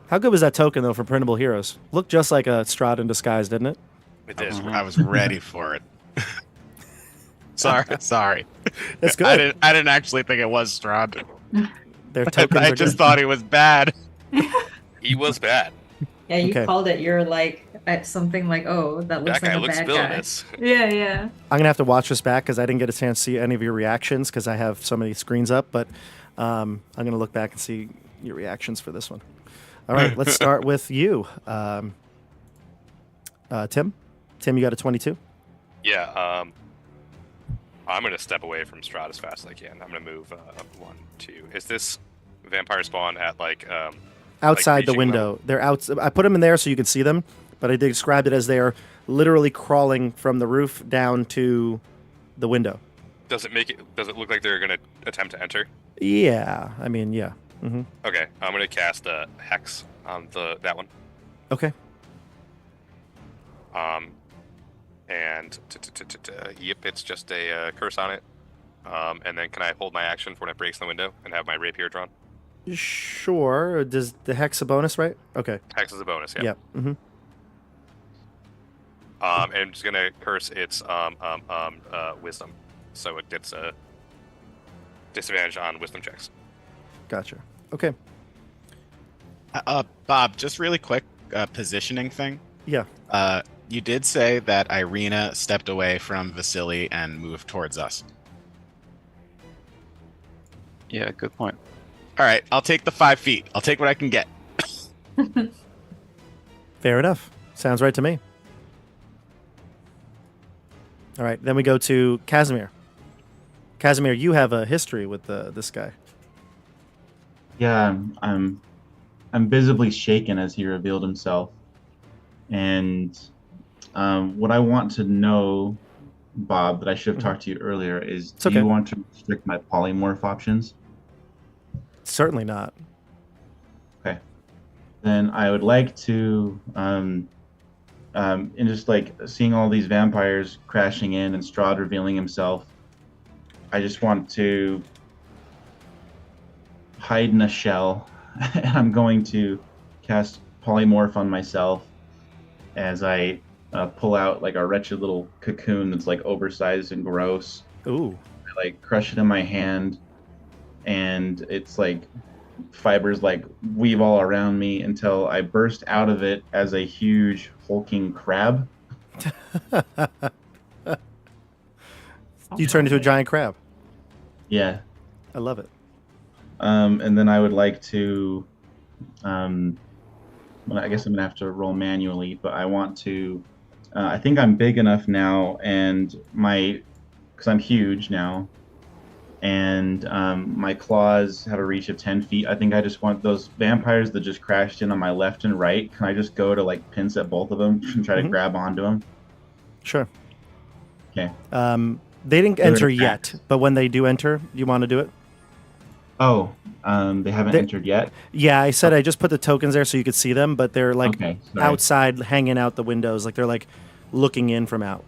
A: How good was that token, though, for Printable Heroes? Looked just like a Strahd in disguise, didn't it?
F: It
B: I
F: is.
B: was, I was ready for it. sorry.
A: It's good.
B: I didn't actually think it was Strahd.
A: Their tokens
B: I
A: are
B: just
A: good.
B: thought he was bad.
F: He was bad.
E: Yeah, you
A: Okay.
E: called it. You're like at something like, oh, that looks
F: That guy
E: like a
F: looks
E: bad
F: villainous.
E: guy. Yeah.
A: I'm gonna have to watch this back because I didn't get a chance to see any of your reactions because I have so many screens up. But I'm gonna look back and see your reactions for this one. All right, let's start with you, Tim. Tim, you got a 22.
F: Yeah. I'm gonna step away from Strahd as fast as I can. I'm gonna move 1, 2. Is this vampire spawn at like
A: Outside the
F: reaching
A: window,
F: level?
A: they're out. I put them in there so you can see them, but I described it as they are literally crawling from the roof down to the window.
F: Does it look like they're gonna attempt to enter?
A: Yeah, I mean, yeah. Hmm.
F: Okay, I'm gonna cast a hex on that one.
A: Okay.
F: And yep, it's just a curse on it. And then can I hold my action for when it breaks the window and have my rapier drawn?
A: Sure. Does the hex a bonus, right? Okay.
F: Hex is a bonus, yeah.
A: Yep. Hmm.
F: And I'm just gonna curse its wisdom, so it gets a disadvantage on wisdom checks.
A: Gotcha. Okay.
B: Bob, just really quick positioning thing.
A: Yeah.
B: You did say that Irina stepped away from Vasily and moved towards us.
D: Yeah, good point.
B: All right, I'll take the 5 feet. I'll take what I can get.
A: Fair enough. Sounds right to me. All right. Then we go to Casimir. Casimir, you have a history with this guy.
C: Yeah, I'm visibly shaken as he revealed himself. And what I want to know, Bob, that I should have talked to you earlier is,
A: It's
C: do
A: okay.
C: you want to restrict my polymorph options?
A: Certainly not.
C: Okay. Then I would like to, and just like seeing all these vampires crashing in and Strahd revealing himself, I just want to hide in a shell, and I'm going to cast polymorph on myself as I pull out like a wretched little cocoon that's like oversized and gross.
A: Ooh.
C: I like crush it in my hand, and it's like fibers like weave all around me until I burst out of it as a huge hulking crab.
A: You turn into a giant crab.
C: Yeah.
A: I love it.
C: And then I would like to, well, I guess I'm gonna have to roll manually, but I want to. I think I'm big enough now, and because I'm huge now, and my claws have a reach of 10 feet. I think I just want those vampires that just crashed in on my left and right. Can I just go to like pinch at both of them and try to grab onto them?
A: Sure.
C: Okay.
A: They didn't
C: They're
A: enter
C: attacked.
A: yet, but when they do enter, you want to do it?
C: Oh, they haven't entered yet.
A: Yeah, I said I just put the tokens there so you could see them, but they're like
C: Okay, sorry.
A: outside, hanging out the windows, like they're like looking in from out.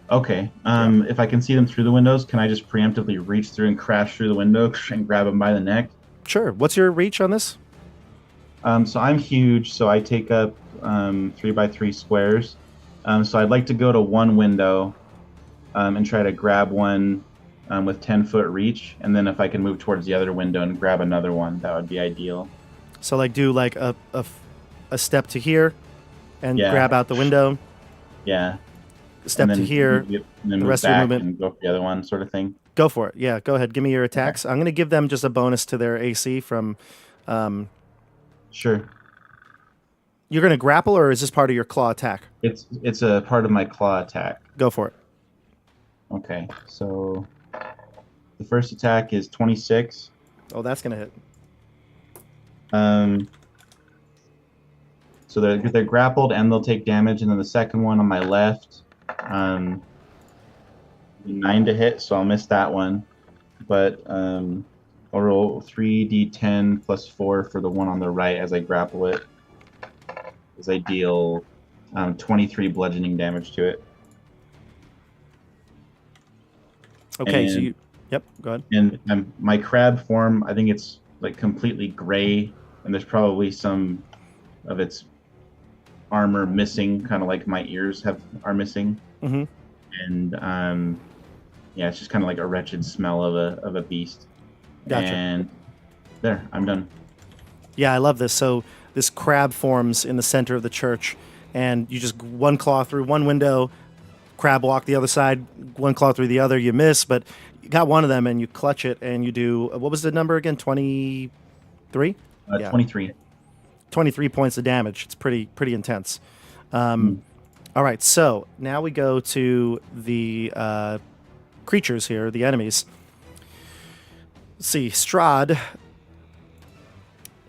C: Okay. If I can see them through the windows, can I just preemptively reach through and crash through the window and grab them by the neck?
A: Sure. What's your reach on this?
C: So I'm huge, so I take up 3x3 squares. So I'd like to go to one window and try to grab one with 10-foot reach, and then if I can move towards the other window and grab another one, that would be ideal.
A: So like do like a step to here and
C: Yeah.
A: grab out the window.
C: Yeah.
A: Step
C: And
A: to
C: then
A: here.
C: and then
A: the
C: move
A: rest of your
C: back
A: movement.
C: and go for the other one, sort of thing.
A: Go for it. Yeah, go ahead. Give me your attacks. I'm going to give them just a bonus to their AC from...
C: Sure.
A: You're going to grapple, or is this part of your claw attack?
C: It's a part of my claw attack.
A: Go for it.
C: Okay, so the first attack is 26.
A: Oh, that's going to hit.
C: So they're grappled and they'll take damage, and then the second one on my left, 9 to hit, so I'll miss that one. But I'll roll 3d10 plus 4 for the one on the right as I grapple it, as I deal 23 bludgeoning damage to it.
A: Okay, so
C: And-
A: you... Yep, go ahead.
C: And my crab form, I think it's like completely gray, and there's probably some of its armor missing, kind of like my ears are missing.
A: Mm-hmm.
C: And yeah, it's just kind of like a wretched smell of a beast.
A: Gotcha.
C: And there, I'm done.
A: Yeah, I love this. So this crab forms in the center of the church, and you just one claw through one window, crab walk the other side, one claw through the other. You miss, but you got one of them, and you clutch it, and you do... What was the number again? 23? Yeah.
C: 23.
A: 23 points of damage. It's pretty intense. All right, so now we go to the creatures here, the enemies. Let's see, Strahd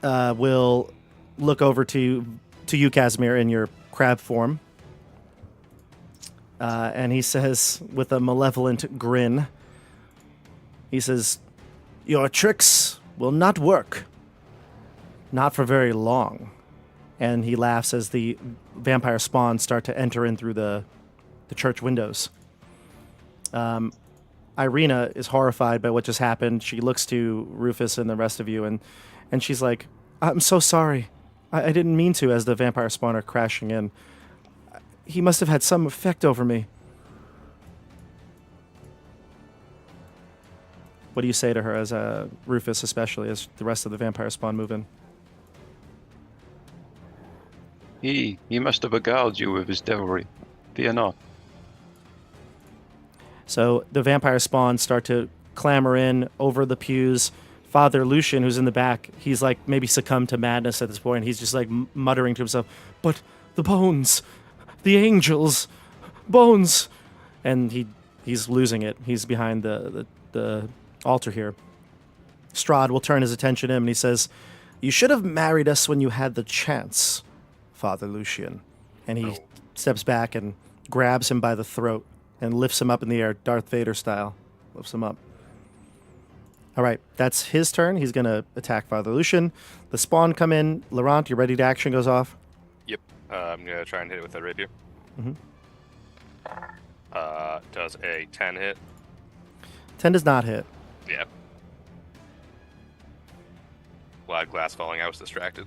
A: will look over to you, Casimir, in your crab form. And he says, with a malevolent grin, he says, "Your tricks will not work. Not for very long." And he laughs as the vampire spawns start to enter in through the church windows. Irina is horrified by what just happened. She looks to Rufus and the rest of you, and she's like, "I'm so sorry. I didn't mean to," as the vampire spawn are crashing in. "He must have had some effect over me." What do you say to her, as Rufus, especially, as the rest of the vampire spawn move in?
D: He must have beguiled you with his devilry. Fear not.
A: So the vampire spawn start to clamor in over the pews. Father Lucian, who's in the back, he's like maybe succumbed to madness at this point. He's just like muttering to himself, "But the bones, the angels, bones," and he's losing it. He's behind the altar here. Strahd will turn his attention to him, and he says, "You should have married us when you had the chance, Father Lucian." And he steps back and grabs him by the throat and lifts him up in the air, Darth Vader style. Lifts him up. All right, that's his turn. He's going to attack Father Lucian. The spawn come in. Laurent, you ready to action goes off?
F: Yep. I'm gonna try and hit it with that rapier.
A: Mhm.
F: Does a 10 hit?
A: 10 does not hit.
F: Yeah. loud glass falling. I was distracted.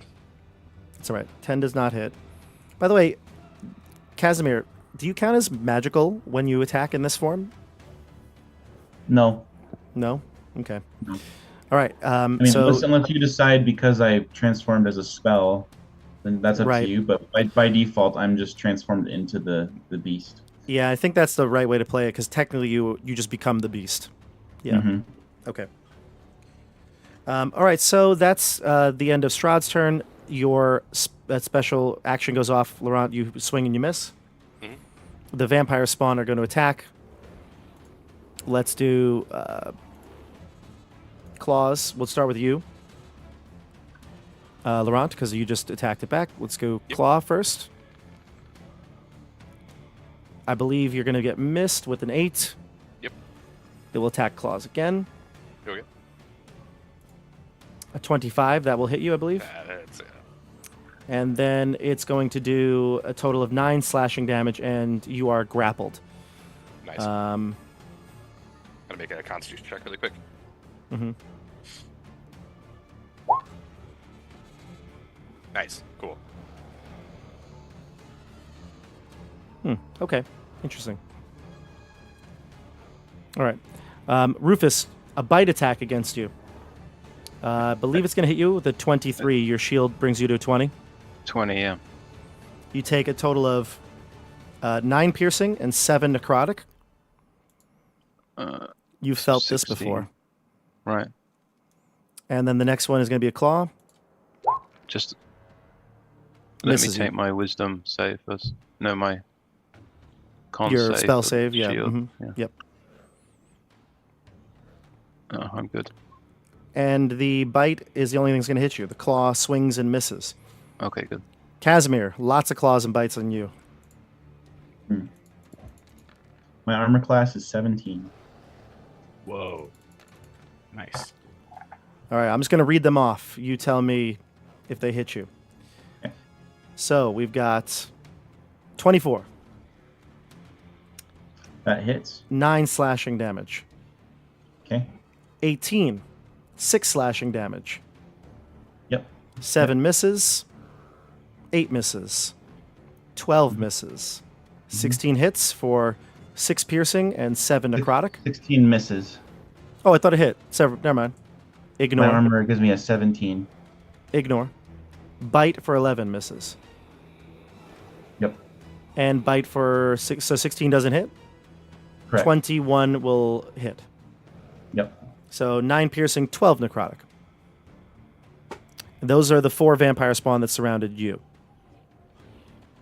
A: That's all right. 10 does not hit. By the way, Casimir, do you count as magical when you attack in this form?
C: No.
A: No? Okay.
C: No.
A: All right.
C: I mean,
A: so
C: unless you decide because I transformed as a spell, then that's up
A: Right.
C: to you. But by default, I'm just transformed into the beast.
A: yeah, I think that's the right way to play it because technically you just become the beast. Yeah.
C: Mm-hmm.
A: Okay. All right. So that's the end of Strahd's turn. Your that special action goes off. Laurent, you swing and you miss.
F: Mhm.
A: The vampire spawn are going to attack. Let's do claws. We'll start with you, Laurent, because you just attacked it back. Let's go
F: Yep.
A: claw first. I believe you're going to get missed with an 8.
F: Yep.
A: It will attack claws again.
F: Okay.
A: A 25, that will hit you, I believe.
F: That's it.
A: And then it's going to do a total of 9 slashing damage, and you are grappled.
F: Nice.
A: Um,
F: Gonna make a Constitution check really quick.
A: mhm.
F: Nice. Cool.
A: Okay, interesting. All right. Rufus, a bite attack against you. I believe it's going to hit you with a 23. Your shield brings you to a 20.
D: 20, yeah.
A: You take a total of 9 piercing and 7 necrotic. You've felt this
D: 16.
A: before.
D: Right.
A: And then the next one is going to be a claw.
D: Just let me
A: Misses you.
D: take my wisdom save first. No, my con
A: Your
D: save.
A: spell
D: for the
A: save, yeah.
D: shield.
A: Mhm.
D: Yeah.
A: Yep.
D: Oh, I'm good.
A: And the bite is the only thing that's going to hit you. The claw swings and misses.
D: Okay, good.
A: Casimir, lots of claws and bites on you.
C: My armor class is 17.
B: Whoa. Nice.
A: All right, I'm just going to read them off. You tell me if they hit you.
C: Okay.
A: So we've got 24,
C: That hits.
A: 9 slashing damage.
C: Okay.
A: 18, 6 slashing damage.
C: Yep.
A: 7 misses, 8 misses, 12 misses, 16 hits for 6 piercing and 7 necrotic.
C: 16 misses.
A: Oh, I thought it hit. Never mind.
C: My
A: Ignore.
C: armor gives me a 17.
A: Ignore. Bite for 11 misses.
C: Yep.
A: And bite for 6. So 16 doesn't hit.
C: Correct.
A: 21 will hit.
C: Yep.
A: So 9 piercing, 12 necrotic. And those are the 4 vampire spawn that surrounded you.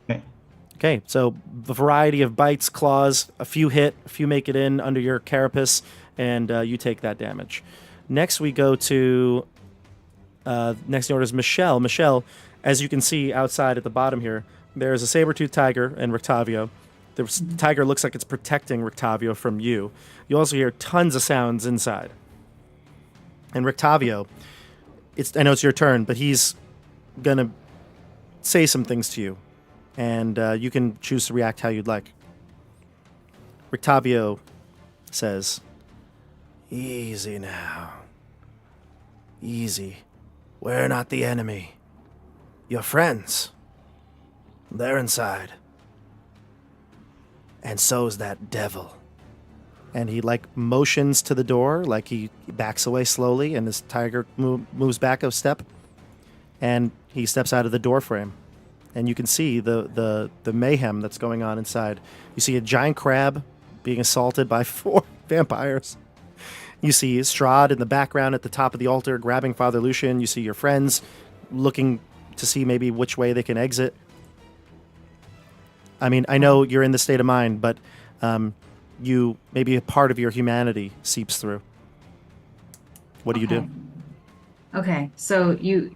C: Okay.
A: Okay, so the variety of bites, claws, a few hit, a few make it in under your carapace, and you take that damage. Next, we go to next in order is Michelle. Michelle, as you can see outside at the bottom here, there's a saber-toothed tiger and Rictavio. The tiger looks like it's protecting Rictavio from you. You also hear tons of sounds inside. And Rictavio, I know it's your turn, but he's gonna say some things to you, and you can choose to react how you'd like. Rictavio says, "Easy now. Easy. We're not the enemy. You're friends. They're inside. And so's that devil." And he motions to the door, he backs away slowly, and his tiger moves back a step, and he steps out of the door frame, and you can see the mayhem that's going on inside. You see a giant crab being assaulted by 4 vampires. You see Strahd in the background at the top of the altar grabbing Father Lucian. You see your friends looking to see maybe which way they can exit. I mean, I know you're in the state of mind, but maybe a part of your humanity seeps through. What do you do?
E: Okay, so you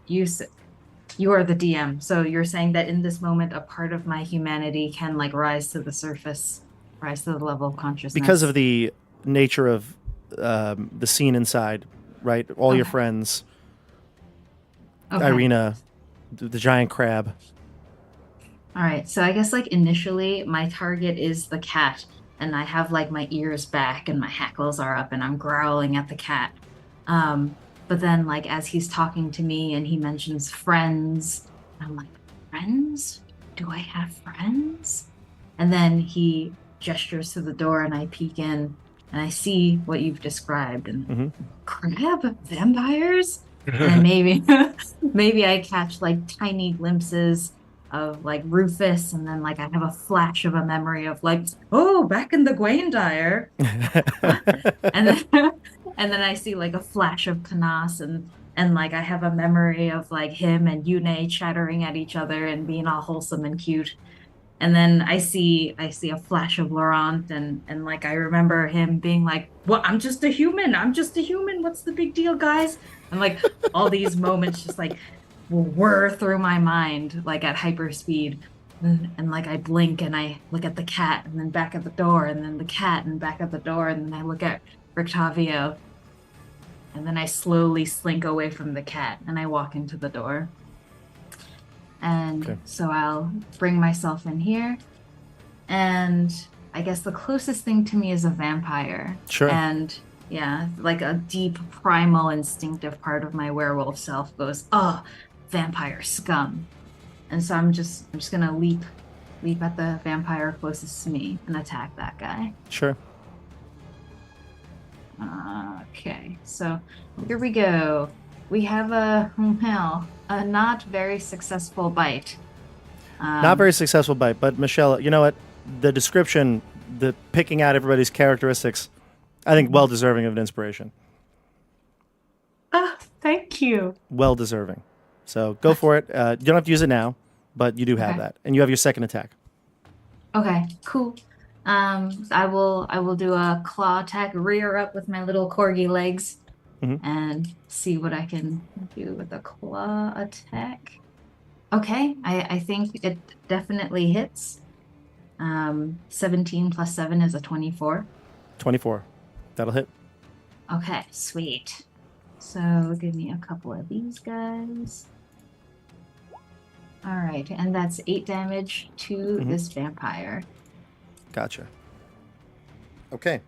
E: are the DM. So you're saying that in this moment, a part of my humanity can rise to the surface, rise to the level of consciousness.
A: Because of the nature of the scene inside, right? All your friends,
E: Okay.
A: Irina, the giant crab.
E: All right, so I guess initially my target is the cat, and I have my ears back and my hackles are up and I'm growling at the cat. But then, like, as he's talking to me and he mentions friends, I'm like, friends? Do I have friends? And then he gestures to the door and I peek in and I see what you've described. And crab? Vampires? And then maybe I catch like tiny glimpses of like Rufus, and then like I have a flash of a memory of like, oh, back in the Gwaindire. and then and then I see like a flash of Canas, and like I have a memory of like him and Yune chattering at each other and being all wholesome and cute. And then I see a flash of Laurent, and like I remember him being like, "Well, I'm just a human. I'm just a human. What's the big deal, guys?" And like all these moments just like whir through my mind like at hyper speed. And like I blink and I look at the cat and then back at the door and then the cat and back at the door and then I look at Rictavio and then I slowly slink away from the cat and I walk into the door. And so I'll bring myself in here. And I guess the closest thing to me is a vampire.
A: Sure.
E: And yeah, like a deep primal instinctive part of my werewolf self goes, oh, vampire scum. And so I'm just gonna leap at the vampire closest to me and attack that guy.
A: Sure.
E: Okay, so here we go. We have a not very successful bite.
A: Not very successful bite, but Michelle, you know what? The description, the picking out everybody's characteristics, I think well deserving of an inspiration.
E: Thank you.
A: Well deserving. So go for it. You don't have to use it now, but you do have that, and you have your second attack.
E: Okay, cool. I will do a claw attack, rear up with my little corgi legs, and see what I can do with a claw attack. Okay, I think it definitely hits. 17 plus 7 is a 24.
A: 24. That'll hit.
E: Okay, sweet. So give me a couple of these guys. All right, and that's 8 damage to this vampire.
A: Gotcha. Okay.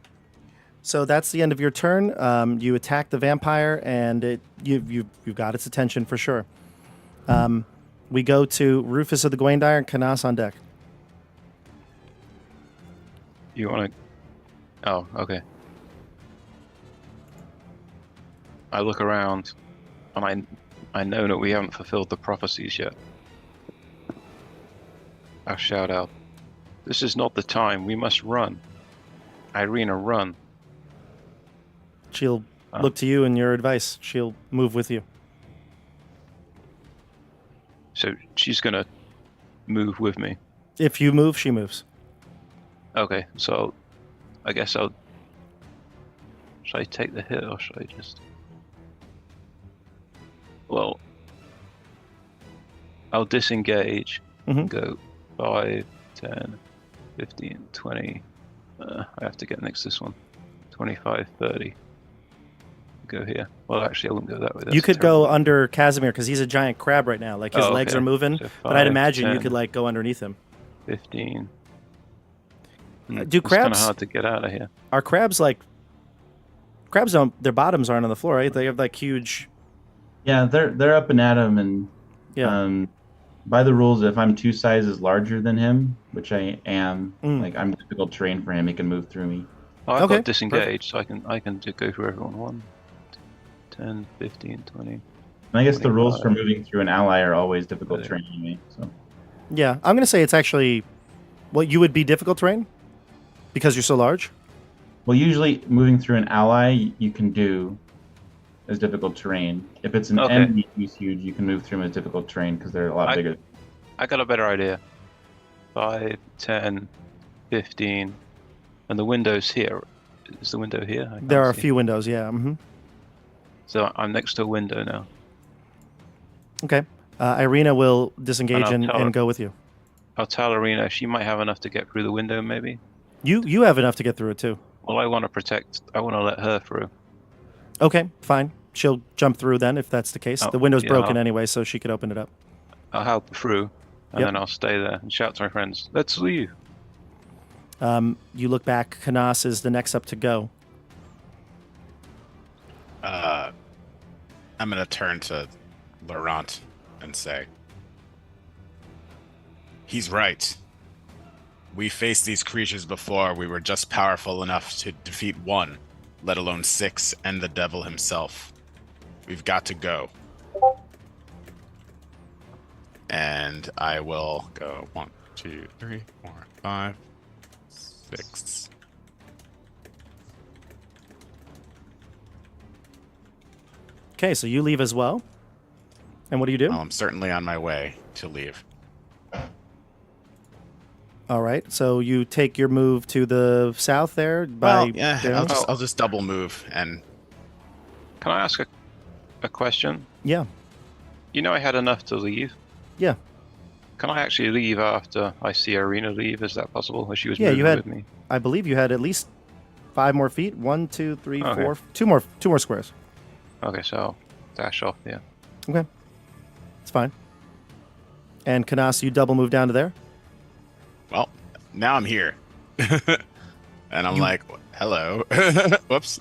A: So that's the end of your turn. You attack the vampire, and you've got its attention for sure. We go to Rufus of the Gwaindire and Canas on deck.
D: You want to... Oh, okay. I look around, and I know that we haven't fulfilled the prophecies yet. I shout out, "This is not the time. We must run. Irina, run."
A: She'll look to you and your advice. She'll move with you.
D: So she's going to move with me.
A: If you move, she moves.
D: Okay, so I guess I'll... Should I take the hit or should I just... Well, I'll disengage and go 5, 10, 15, 20. I have to get next to this one. 25, 30. Go here. Well, actually, I wouldn't go that way.
A: You could go under Casimir because he's a giant crab right now. Like his legs are moving,
D: So
A: but I'd
D: 5,
A: imagine
D: 10,
A: you could like go underneath him.
D: 15.
A: Do
D: It's kind
A: crabs?
D: of hard to get out of here.
A: Are crabs like? Crabs don't. Their bottoms aren't on the floor, right? They have like huge.
C: Yeah, they're up and at him, and
A: Yeah.
C: by the rules, if I'm 2 sizes larger than him, which I am, like I'm difficult terrain for him, he can move through me.
D: Oh, I've
A: Okay,
D: got disengaged, so I can just go through everyone. 1, 10, 15, 20.
C: And I guess the rules for
D: 25.
C: moving through an ally are always difficult terrain anyway. So
A: Yeah, I'm gonna say it's actually. Well, you would be difficult terrain because you're so large.
C: well, usually moving through an ally you can do as difficult terrain. If it's an enemy who's huge, you can move through them as difficult terrain because they're a lot bigger.
D: I got a better idea. 5, 10, 15. And the window's here. Is the window here? I can't
A: There are a
D: see.
A: few windows. Yeah.
D: So I'm next to a window now.
A: Okay. Irina will disengage
D: And I'll tell her.
A: and go with you.
D: I'll tell Irina she might have enough to get through the window, maybe.
A: You have enough to get through it too.
D: Well, I want to let her through.
A: Okay, fine. She'll jump through then if that's the case.
D: Oh,
A: The window's
D: yeah,
A: broken
D: I'll-
A: anyway, so she could open it up.
D: I'll help her through, and
A: Yep.
D: then I'll stay there and shout to my friends, "Let's leave."
A: You look back. Canas is the next up to go.
B: I'm gonna turn to Laurent and say, he's right. We faced these creatures before. We were just powerful enough to defeat one, let alone 6 and the devil himself. We've got to go. And I will go 1, 2, 3, 4, 5, 6.
A: Okay, so you leave as well. And what do you do?
B: Well, I'm certainly on my way to leave.
A: All right, so you take your move to the south there.
B: Well, yeah,
A: Dione?
B: I'll just double move and.
D: Can I ask a question?
A: Yeah,
D: You know I had enough to leave.
A: yeah.
D: Can I actually leave after I see Arena leave? Is that possible? Or she was
A: Yeah,
D: moving
A: you had-
D: with me?
A: I believe you had at least 5 more feet. 1, 2, 3,
D: Okay.
A: 4. 2 more squares.
D: Okay, so I'll dash off, yeah.
A: Okay, it's fine. And Canas, you double move down to there.
B: Well, now I'm here. And I'm like, hello. Whoops.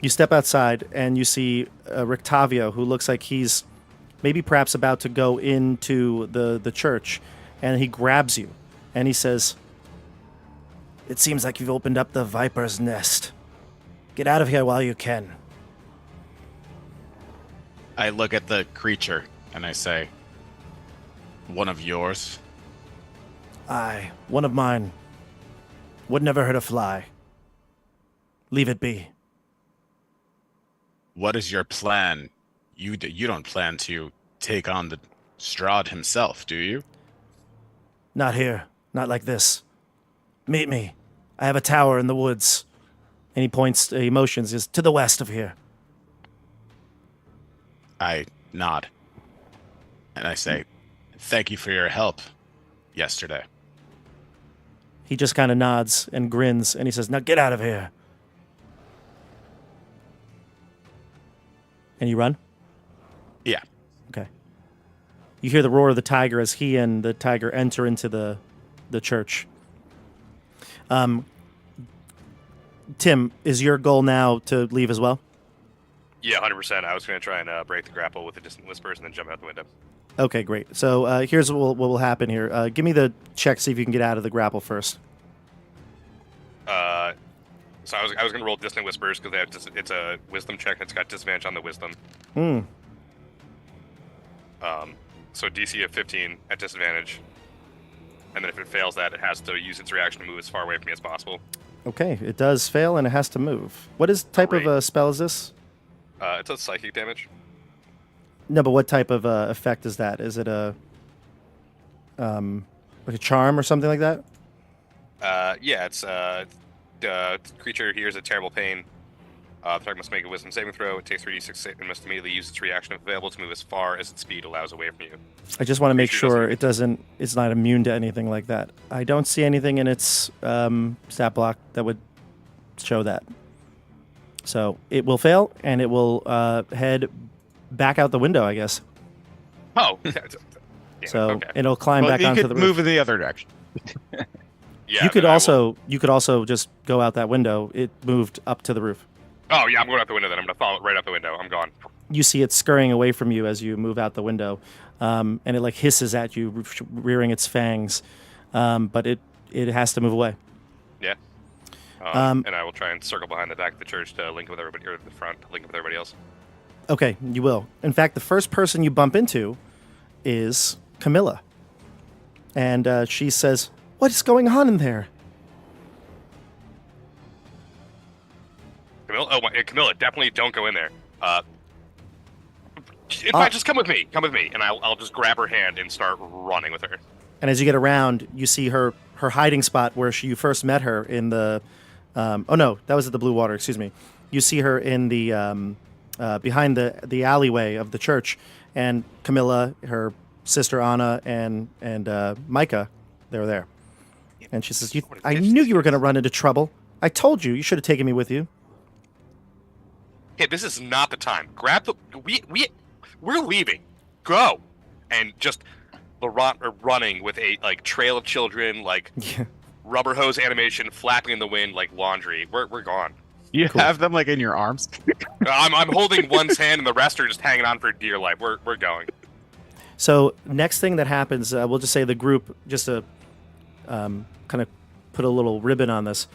A: You step outside and you see Rictavio, who looks like he's maybe perhaps about to go into the church, and he grabs you and he says, "It seems like you've opened up the viper's nest. Get out of here while you can."
B: I look at the creature and I say, one of yours?
A: Aye, one of mine. Would never hurt a fly. Leave it be.
B: What is your plan? You don't plan to take on the Strahd himself, do you?
A: Not here. Not like this. Meet me. I have a tower in the woods. And he points, he motions, is to the west of here.
B: I nod. And I say, thank you for your help yesterday.
A: He just kind of nods and grins, and he says, "Now get out of here." And you run?
B: Yeah.
A: Okay. You hear the roar of the tiger as he and the tiger enter into the church. Tim, is your goal now to leave as well?
F: Yeah, 100%. I was going to try and break the grapple with the Distant Whispers and then jump out the window.
A: Okay, great. So here's what will happen here. Give me the check, see if you can get out of the grapple first.
F: So I was going to roll Distant Whispers because it's a Wisdom check and it's got disadvantage on the Wisdom.
A: Hmm.
F: So DC of 15 at disadvantage. And then if it fails that, it has to use its reaction to move as far away from me as possible.
A: Okay, it does fail and it has to move. What type
F: Great.
A: of spell is this?
F: It's a psychic damage.
A: No, but what type of effect is that? Is it a like a charm or something like that?
F: Yeah, it's creature hears a terrible pain. The target must make a Wisdom saving throw. It takes 3d6 and must immediately use its reaction if available to move as far as its speed allows away from you.
A: I just want to make
F: Creature
A: sure it's not immune to anything like that. I don't see anything in its stat block that would show that. So it will fail, and it will head back out the window, I guess.
F: Oh,
A: So
F: okay.
A: it'll climb
B: Well,
A: back
B: you
A: onto
B: could
A: the
B: move
A: roof.
B: in the other direction.
F: Yeah,
A: You could
F: then I will-
A: also just go out that window. It moved up to the roof.
F: Oh yeah, I'm going out the window then. I'm gonna follow it right out the window. I'm gone.
A: You see it scurrying away from you as you move out the window, and it like hisses at you, rearing its fangs, but it has to move away.
F: Yeah. And I will try and circle behind the back of the church to link with everybody, or the front to link with everybody else.
A: Okay, you will. In fact, the first person you bump into is Camilla, and she says, "What is going on in there?"
F: Camilla, definitely don't go in there. In fact, just come with me. Come with me, and I'll just grab her hand and start running with her.
A: And as you get around, you see her hiding spot where you first met her in the. Oh no, that was at the Blue Water. Excuse me. You see her in the behind the alleyway of the church, and Camilla, her sister Anna, and Micah, they're there. And she says, "I knew you were going to run into trouble. I told you. You should have taken me with you."
F: Hey, this is not the time. Grab the we're leaving. Go, and just Laurent are running with a trail of children,
A: Yeah.
F: rubber hose animation flapping in the wind like laundry. We're gone.
B: You
A: Cool.
B: have them like in your arms.
F: I'm holding one's hand and the rest are just hanging on for dear life. We're going.
A: So next thing that happens, we'll just say the group, just to kind of put a little ribbon on this.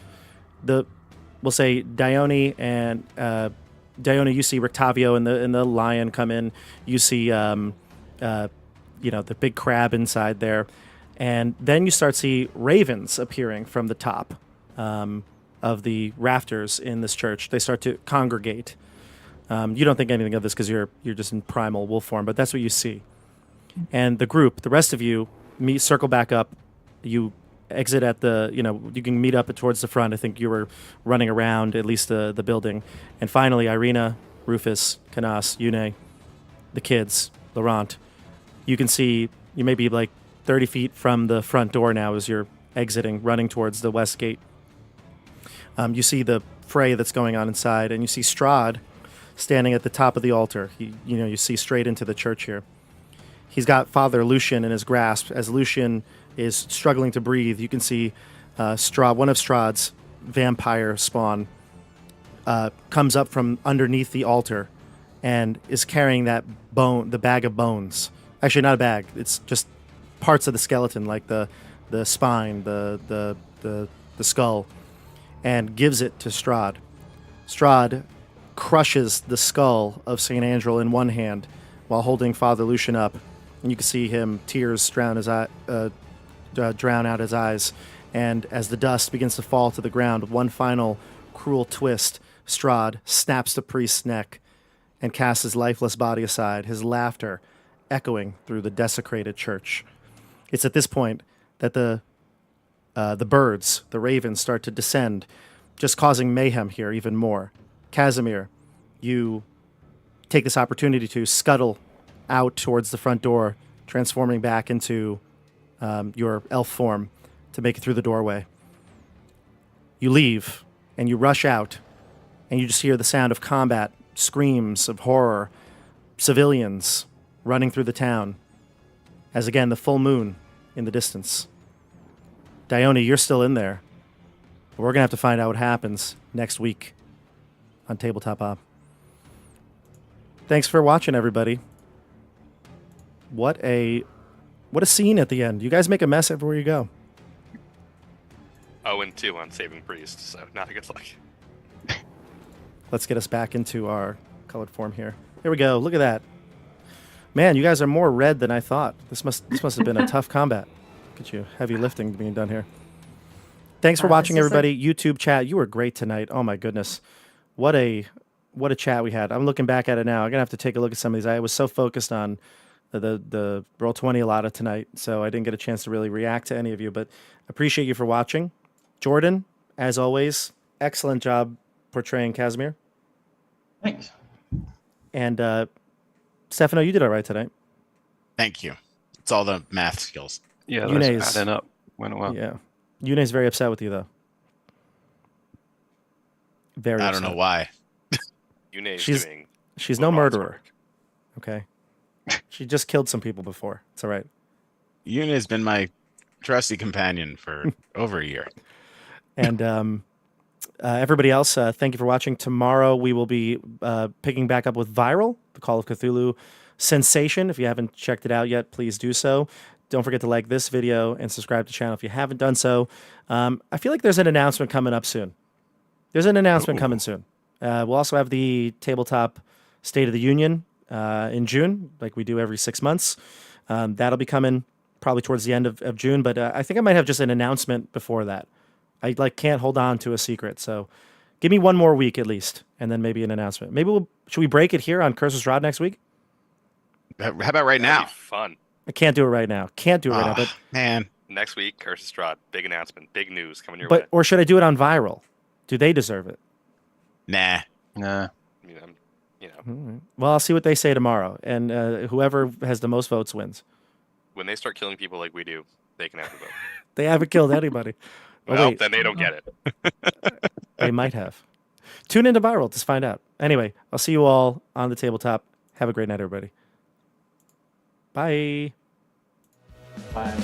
A: We'll say Dione and Dione. You see Rictavio and the lion come in. You see the big crab inside there, and then you start to see ravens appearing from the top of the rafters in this church. They start to congregate. You don't think anything of this because you're just in primal wolf form, but that's what you see. And the group, the rest of you, circle back up. You exit at you can meet up towards the front. I think you were running around at least the building. And finally, Irina, Rufus, Canas, Yune, the kids, Laurent. You can see you may be like 30 feet from the front door now as you're exiting, running towards the west gate. You see the fray that's going on inside, and you see Strahd standing at the top of the altar. You see straight into the church here. He's got Father Lucian in his grasp. As Lucian is struggling to breathe, you can see Strahd, one of Strahd's vampire spawn, comes up from underneath the altar and is carrying the bag of bones. Actually, not a bag. It's just parts of the skeleton, like the spine, the skull, and gives it to Strahd. Strahd crushes the skull of St. Andrel in one hand while holding Father Lucian up. And you can see him, tears drown out his eyes. And as the dust begins to fall to the ground, one final cruel twist, Strahd snaps the priest's neck and casts his lifeless body aside, his laughter echoing through the desecrated church. It's at this point that the birds, the ravens, start to descend, just causing mayhem here even more. Casimir, you take this opportunity to scuttle out towards the front door, transforming back into your elf form to make it through the doorway. You leave, and you rush out, and you just hear the sound of combat, screams of horror, civilians running through the town, as again, the full moon in the distance. Dione, you're still in there. We're going to have to find out what happens next week on Tabletop Op. Thanks for watching, everybody. What a scene at the end. You guys make a mess everywhere you go.
F: 0-2 on Saving Priest, so not a good luck.
A: Let's get us back into our colored form here. Here we go. Look at that. Man, you guys are more red than I thought. This must have been a tough combat. Look at you. Heavy lifting being done here. Thanks for watching, everybody. YouTube chat, you were great tonight. Oh, my goodness. What a chat we had. I'm looking back at it now. I'm going to have to take a look at some of these. I was so focused on the Roll20 a lot of tonight, so I didn't get a chance to really react to any of you, but appreciate you for watching. Jordan, as always, excellent job portraying Casimir.
C: Thanks.
A: And Stefano, you did all right tonight.
B: Thank you. It's all the math skills.
D: Yeah,
A: Yune's-
D: that's adding up. Went well.
A: Yeah. Yune's very upset with you, though. Very
B: I
A: upset.
B: don't know why.
F: Yune's
A: She's-
F: doing
A: She's no
F: Laurent's
A: murderer.
F: work.
A: Okay. She just killed some people before. It's all right.
B: Yuna has been my trusty companion for over a year.
A: And everybody else, thank you for watching. Tomorrow we will be picking back up with Viral, the Call of Cthulhu sensation. If you haven't checked it out yet, please do so. Don't forget to like this video and subscribe to the channel if you haven't done so. I feel like there's an announcement coming up soon. There's an announcement coming soon. We'll also have the Tabletop State of the Union in June, like we do every 6 months. That'll be coming probably towards the end of June, but I think I might have just an announcement before that. I can't hold on to a secret, so give me one more week at least, and then maybe an announcement. Should we break it here on Curse of Strahd next week?
B: How about right
F: That'd
B: now?
F: be fun.
A: I can't do it right now. But
B: Man,
F: Next week, Curse of Strahd, big announcement, big news coming your way.
A: or should I do it on Viral? Do they deserve it?
B: nah.
D: Nah.
F: You know,
A: All right. Well, I'll see what they say tomorrow, and whoever has the most votes wins.
F: when they start killing people like we do, they can have the vote.
A: They haven't killed anybody. Oh,
F: Well,
A: wait.
F: then they don't get it.
A: They might have. Tune into Viral to find out. Anyway, I'll see you all on the tabletop. Have a great night, everybody. Bye.
C: Bye.